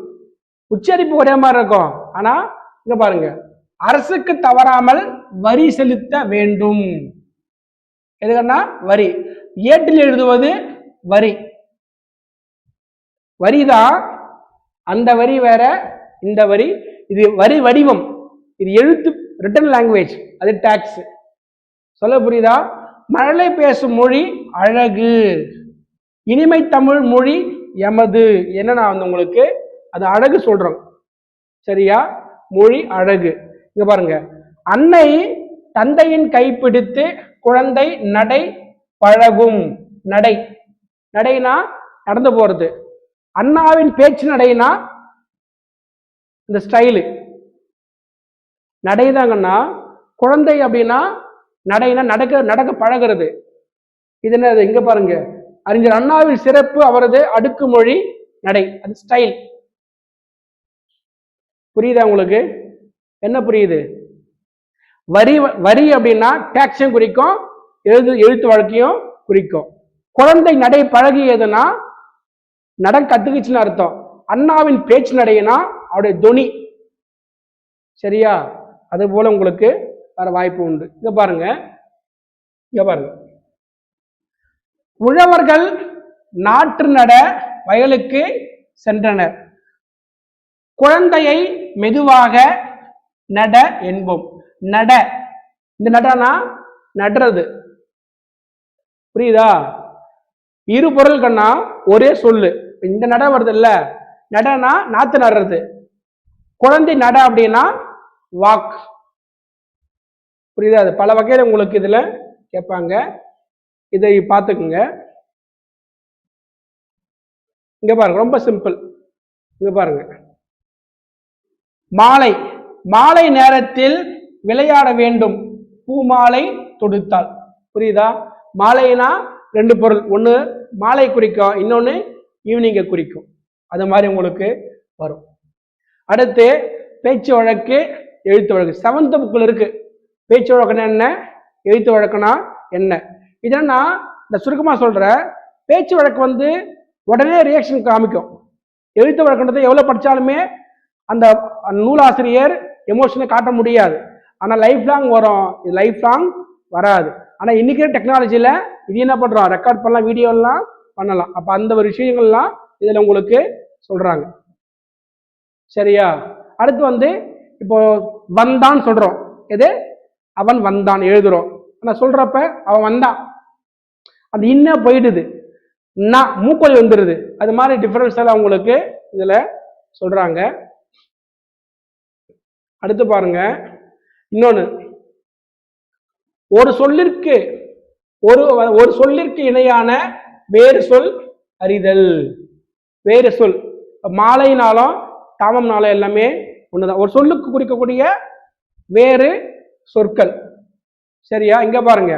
உச்சரிப்பு ஒரே மாதிரி இருக்கும், ஆனா இங்க பாருங்க, அரசுக்கு தவறாமல் வரி செலுத்த வேண்டும். எதுக்கன்னா வரி, ஏட்டில் எழுதுவது வரி, வரிதான். அந்த வரி வேற, இந்த வரி, இது வரி வடிவம், இது எழுத்து, ரிட்டன் லாங்குவேஜ், அது டாக்ஸ். சொல்ல புரியுதா? மழலை பேசும் மொழி அழகு, இனிமை தமிழ் மொழி எமது. என்னன்னா வந்து உங்களுக்கு அது அழகு சொல்றோம். சரியா? மொழி அழகு. இங்க பாருங்க, அன்னை தந்தையின் கைப்பிடித்து குழந்தை நடை பழகும். நடை, நடைனா நடந்து போறது. அண்ணாவின் பேச்சு நடைனா இந்த ஸ்டைலு, நடைதாங்கன்னா. குழந்தை அப்படின்னா நடைனா நடக்க, நடக்க பழகிறது. இது என்னது, இங்க பாருங்க, அறிஞர் அண்ணாவின் சிறப்பு அவரது அடுக்குமொழி நடை, அது ஸ்டைல். புரியுதா உங்களுக்கு? என்ன புரியுது? வரி, வரி அப்படின்னா டாக்ஸையும் குறிக்கும், எழுத்து வழக்கையும் குறிக்கும். குழந்தை நடை பழகியதுன்னா நட கத்துக்குச்சுன்னு அர்த்தம். அண்ணாவின் பேச்சு நடையினா அவருடைய தொனி. சரியா? அது போல உங்களுக்கு வர வாய்ப்பு உண்டு. இங்க பாருங்க, இங்க பாருங்க. உழவர்கள் நாற்று நட வயலுக்கு சென்றனர். குழந்தையை மெதுவாக நட என்போம். நட, இந்த நடனா நடுறது. புரியுதா? இரு பொருள் கண்ணா ஒரே சொல்லு. இந்த நட வருது இல்ல, நடனா நாத்து நடுறது. குழந்தை நட அப்படின்னா வாக். புரியுதா? அது பல வகையில உங்களுக்கு இதுல கேட்பாங்க. இதை பார்த்துக்குங்க. இங்க பாருங்க, ரொம்ப சிம்பிள். இங்க பாருங்க, மாலை, மாலை நேரத்தில் விளையாட வேண்டும், பூமாலை தொடுத்தால். புரியுதா? மாலைனா ரெண்டு பொருள், ஒன்று மாலை குறிக்கும், இன்னொன்று ஈவினிங்கை குறிக்கும். அது மாதிரி உங்களுக்கு வரும். அடுத்து பேச்சு வழக்கு, எழுத்து வழக்கு. 7th புக்கில் இருக்கு. பேச்சு வழக்குன்னா என்ன, எழுத்து வழக்குனா என்ன. இதனா இந்த சுருக்கமாக சொல்ற. பேச்சு வழக்கு உடனே ரியாக்ஷன் காமிக்கும். எழுத்து வழக்குன்றது எவ்வளோ படித்தாலுமே அந்த நூலாசிரியர் எமோஷனை காட்ட முடியாது. ஆனால் லைஃப் லாங் வரும், இது லைஃப் லாங் வராது. ஆனால் இன்னைக்கு டெக்னாலஜியில் இது என்ன பண்ணுறோம், ரெக்கார்ட் பண்ணலாம், வீடியோலாம் பண்ணலாம். அப்போ அந்த ஒரு விஷயங்கள்லாம் இதில் உங்களுக்கு சொல்கிறாங்க. சரியா? அடுத்து இப்போ வந்தான்னு சொல்கிறோம். எது? அவன் வந்தான் எழுதுறோம். ஆனால் சொல்கிறப்ப அவன் வந்தான், அது இன்னும் போயிடுது, நான் மூக்கொலி வந்துடுது. அது மாதிரி டிஃபரன்ஸ் எல்லாம் உங்களுக்கு இதில் சொல்கிறாங்க. அடுத்து பாருங்க, இன்னொன்று, ஒரு சொல்லிற்கு ஒரு சொல்லிற்கு இணையான வேறு சொல் அறிதல். வேறு சொல் மாலைனாலும் தாமம்னாலும் எல்லாமே ஒண்ணுதான். ஒரு சொல்லுக்கு குறிக்கக்கூடிய வேறு சொற்கள். சரியா? இங்க பாருங்க,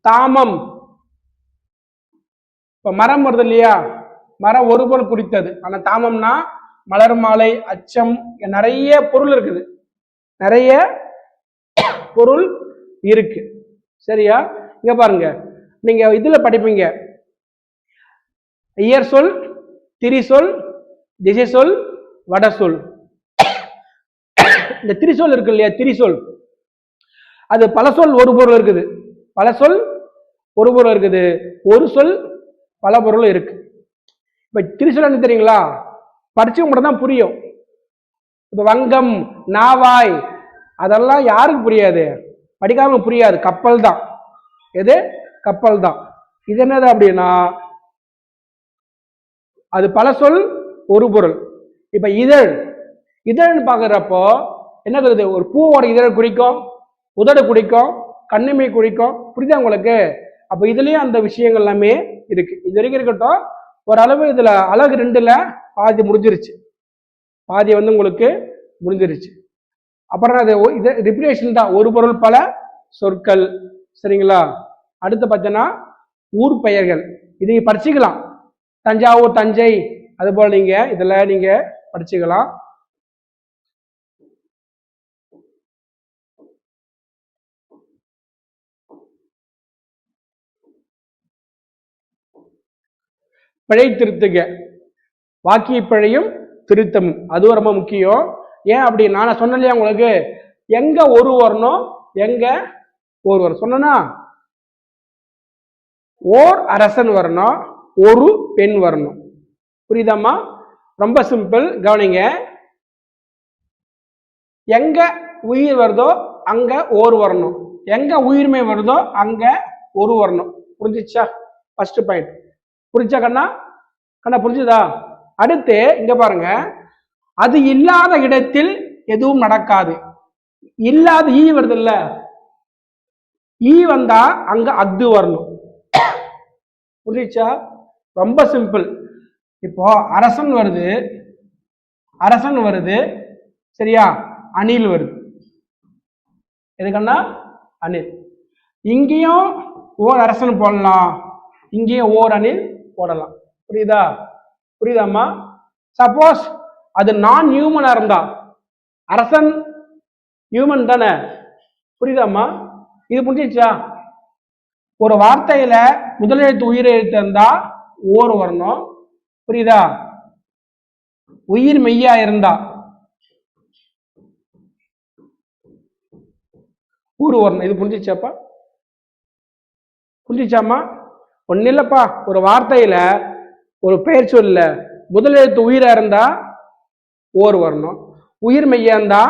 தாமம். இப்ப மரம் வருது இல்லையா, மரம் ஒரு பொருள் குறித்தது. ஆனா தாமம்னா மலர் மாலை, அச்சம், நிறைய பொருள் இருக்குது, நிறைய பொருள் இருக்கு. சரியா? இங்க பாருங்க, நீங்க இதுல படிப்பீங்க, இயற் சொல், திரி சொல், திசை சொல், வட சொல். இந்த திரிசொல் இருக்கு இல்லையா, திரிசொல் அது பல சொல் ஒரு பொருள் இருக்குது, பல சொல் ஒரு பொருள் இருக்குது, ஒரு சொல் பல பொருள் இருக்கு. இப்ப திரிசொல் என்ன தெரியுங்களா, படிச்சு மட்டும் தான் புரியும். இப்ப வங்கம், நாவாய் அதெல்லாம் யாருக்கு புரியாது, படிக்காம புரியாது. கப்பல் தான். எது? கப்பல் தான். இது என்னது அப்படின்னா அது பல சொல் ஒரு பொருள். இப்ப இதழ், இதழ்னு பாக்குறப்போ என்ன சொல்றது, ஒரு பூவோட இதழ் குறிக்கும், உதடு குறிக்கும், கண்ணிமை குறிக்கும். புரியுதா உங்களுக்கு? அப்ப இதுலயும் அந்த விஷயங்கள் எல்லாமே இருக்கு. இது வரைக்கும் இருக்கட்டும். ஓரளவு இதுல அழகு 2ல பாதி முடிஞ்சிருச்சு, பாதி உங்களுக்கு முடிஞ்சிருச்சு. அப்புறம் அது இது ரிப்பிடேஷன் தான், ஒரு பொருள் பல சொற்கள். சரிங்களா? அடுத்து பார்த்தீங்கன்னா ஊர் பெயர்கள். இது படிச்சுக்கலாம், தஞ்சாவூர், தஞ்சை, அது போல நீங்க இதுல நீங்க படிச்சுக்கலாம். பிழை திருத்துக, வாக்கிய பிழையும் திருத்தமும் அதுவும் ரொம்ப முக்கியம். ஏன் அப்படின்னா நான் சொன்னேன் இல்லையா உங்களுக்கு, எங்க ஒரு வரணும், எங்க ஒரு வரும் சொன்னா, ஓர் அரசன் வரணும், ஒரு பெண் வரணும். புரியுதாம்மா? ரொம்ப சிம்பிள், கவனிங்க. எங்க உயிர் வருதோ அங்க ஓர் வரணும், எங்க உயிர்மை வருதோ அங்க ஒரு வரணும். புரிஞ்சிச்சா? First point. புரிஞ்சா கண்ணா? கண்ணா புரிஞ்சுதா? அடுத்து இங்க பாருங்க, அது இல்லாத இடத்தில் எதுவும் நடக்காது. இல்லாத ஈ வருது இல்ல, ஈ வந்தா அங்க அத்து வரணும். புரியுச்சா? ரொம்ப சிம்பிள். இப்போ அரசன் வருது, அரசன் வருது, சரியா? அணில் வருது. எதுக்கண்ணா? அணில். இங்கேயும் ஓர் அரசன் போடலாம், இங்கேயும் ஓர் அணில் போடலாம். புரியுதா? புரியுதாம்மா? சப்போஸ் அது நான் ஹியூமனா இருந்தா, அரசன் ஹியூமன் தானே. புரியுதாம்மா? இது புரிஞ்சிச்சா? ஒரு வார்த்தையில முதல் எழுத்து உயிர் எழுத்து இருந்தா ஓர் வரணும். புரியுதா? உயிர் மெய்யா இருந்தா ஊர் வரணும். இது புரிஞ்சிச்சாப்பா? புரிஞ்சிச்சாமா? ஒன்னும் இல்லப்பா, ஒரு வார்த்தையில ஒரு பெயர் சொல்ல முதல் எழுத்து உயிரா இருந்தா ஓர் வரணும், உயிர் மெய்யா இருந்தா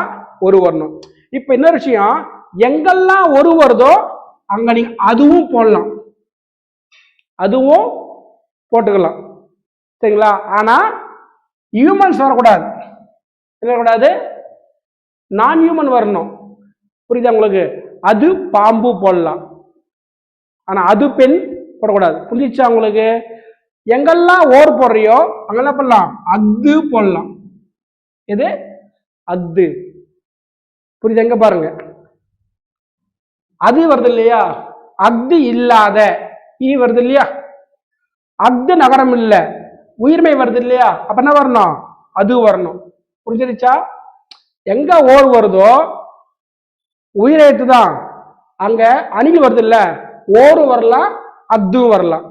ஒரு வரணும். இப்ப இன்னொரு விஷயம், எங்கெல்லாம் ஒரு வருதோ அங்க நீங்க அதுவும் போடலாம், அதுவும் போட்டுக்கலாம். சரிங்களா? ஆனா ஹியூமன்ஸ் வரக்கூடாது. என்ன வரக்கூடாது? நான் ஹியூமன் வரணும். புரியுதா உங்களுக்கு? அது பாம்பு போடலாம், ஆனா அது பெண் போடக்கூடாது. புரிஞ்சிச்சா உங்களுக்கு? எங்கெல்லாம் ஓர் போடுறியோ அங்கெல்லாம் போடலாம் அத்து போடலாம். எது? அத்து. புரியுது? எங்க பாருங்க, அது வருது இல்லையா? அத்து இல்லாத ஈ வருது இல்லையா? அத்து நகரம் இல்ல, உயிர்மை வருது இல்லையா? அப்ப என்ன வரணும்? அது வரணும். புரிஞ்சிருச்சா? எங்க ஓர் வருதோ உயிரெழுத்து தான், அங்க அணில் வருது இல்ல, ஓரு வரலாம் அத்து வரலாம்.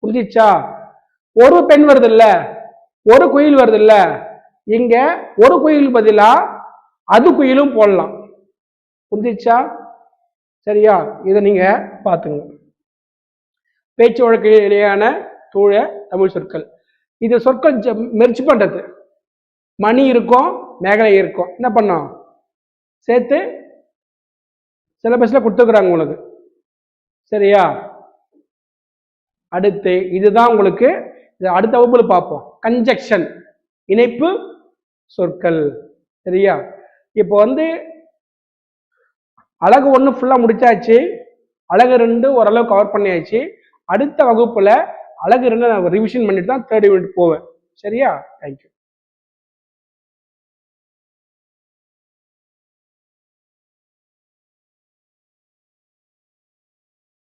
புரிஞ்சிச்சா? ஒரு பெண் வருது இல்ல, ஒரு குயில் வருது இல்ல, இங்க ஒரு குயில் பதிலா அது குயிலும் போடலாம். புரிஞ்சிச்சா? சரியா? இதை நீங்க பாத்துங்க. பேச்சு வழக்கு இடையான தூய தமிழ் சொற்கள். இது சொற்கள் மெர்ஜ் பண்றது. மணி இருக்கும், மேகலை இருக்கும், என்ன பண்ணோம் சேர்த்து சிலபஸ்ல கொடுத்துக்கிறாங்க உங்களுக்கு. சரியா? அடுத்து இதுதான் உங்களுக்கு அடுத்த வகுப்புல பார்ப்போம், கன்ஜெக்ஷன், இணைப்பு சொற்கள். சரியா? இப்போ அழகு 1 ஃபுல்லா முடிச்சாச்சு, அழகு 2 ஓரளவு கவர் பண்ணியாச்சு. அடுத்த வகுப்புல அழகு 2 நான் ரிவிஷன் பண்ணிட்டு தான் 3rd யூனிட் போவேன். சரியா? தேங்க்யூ.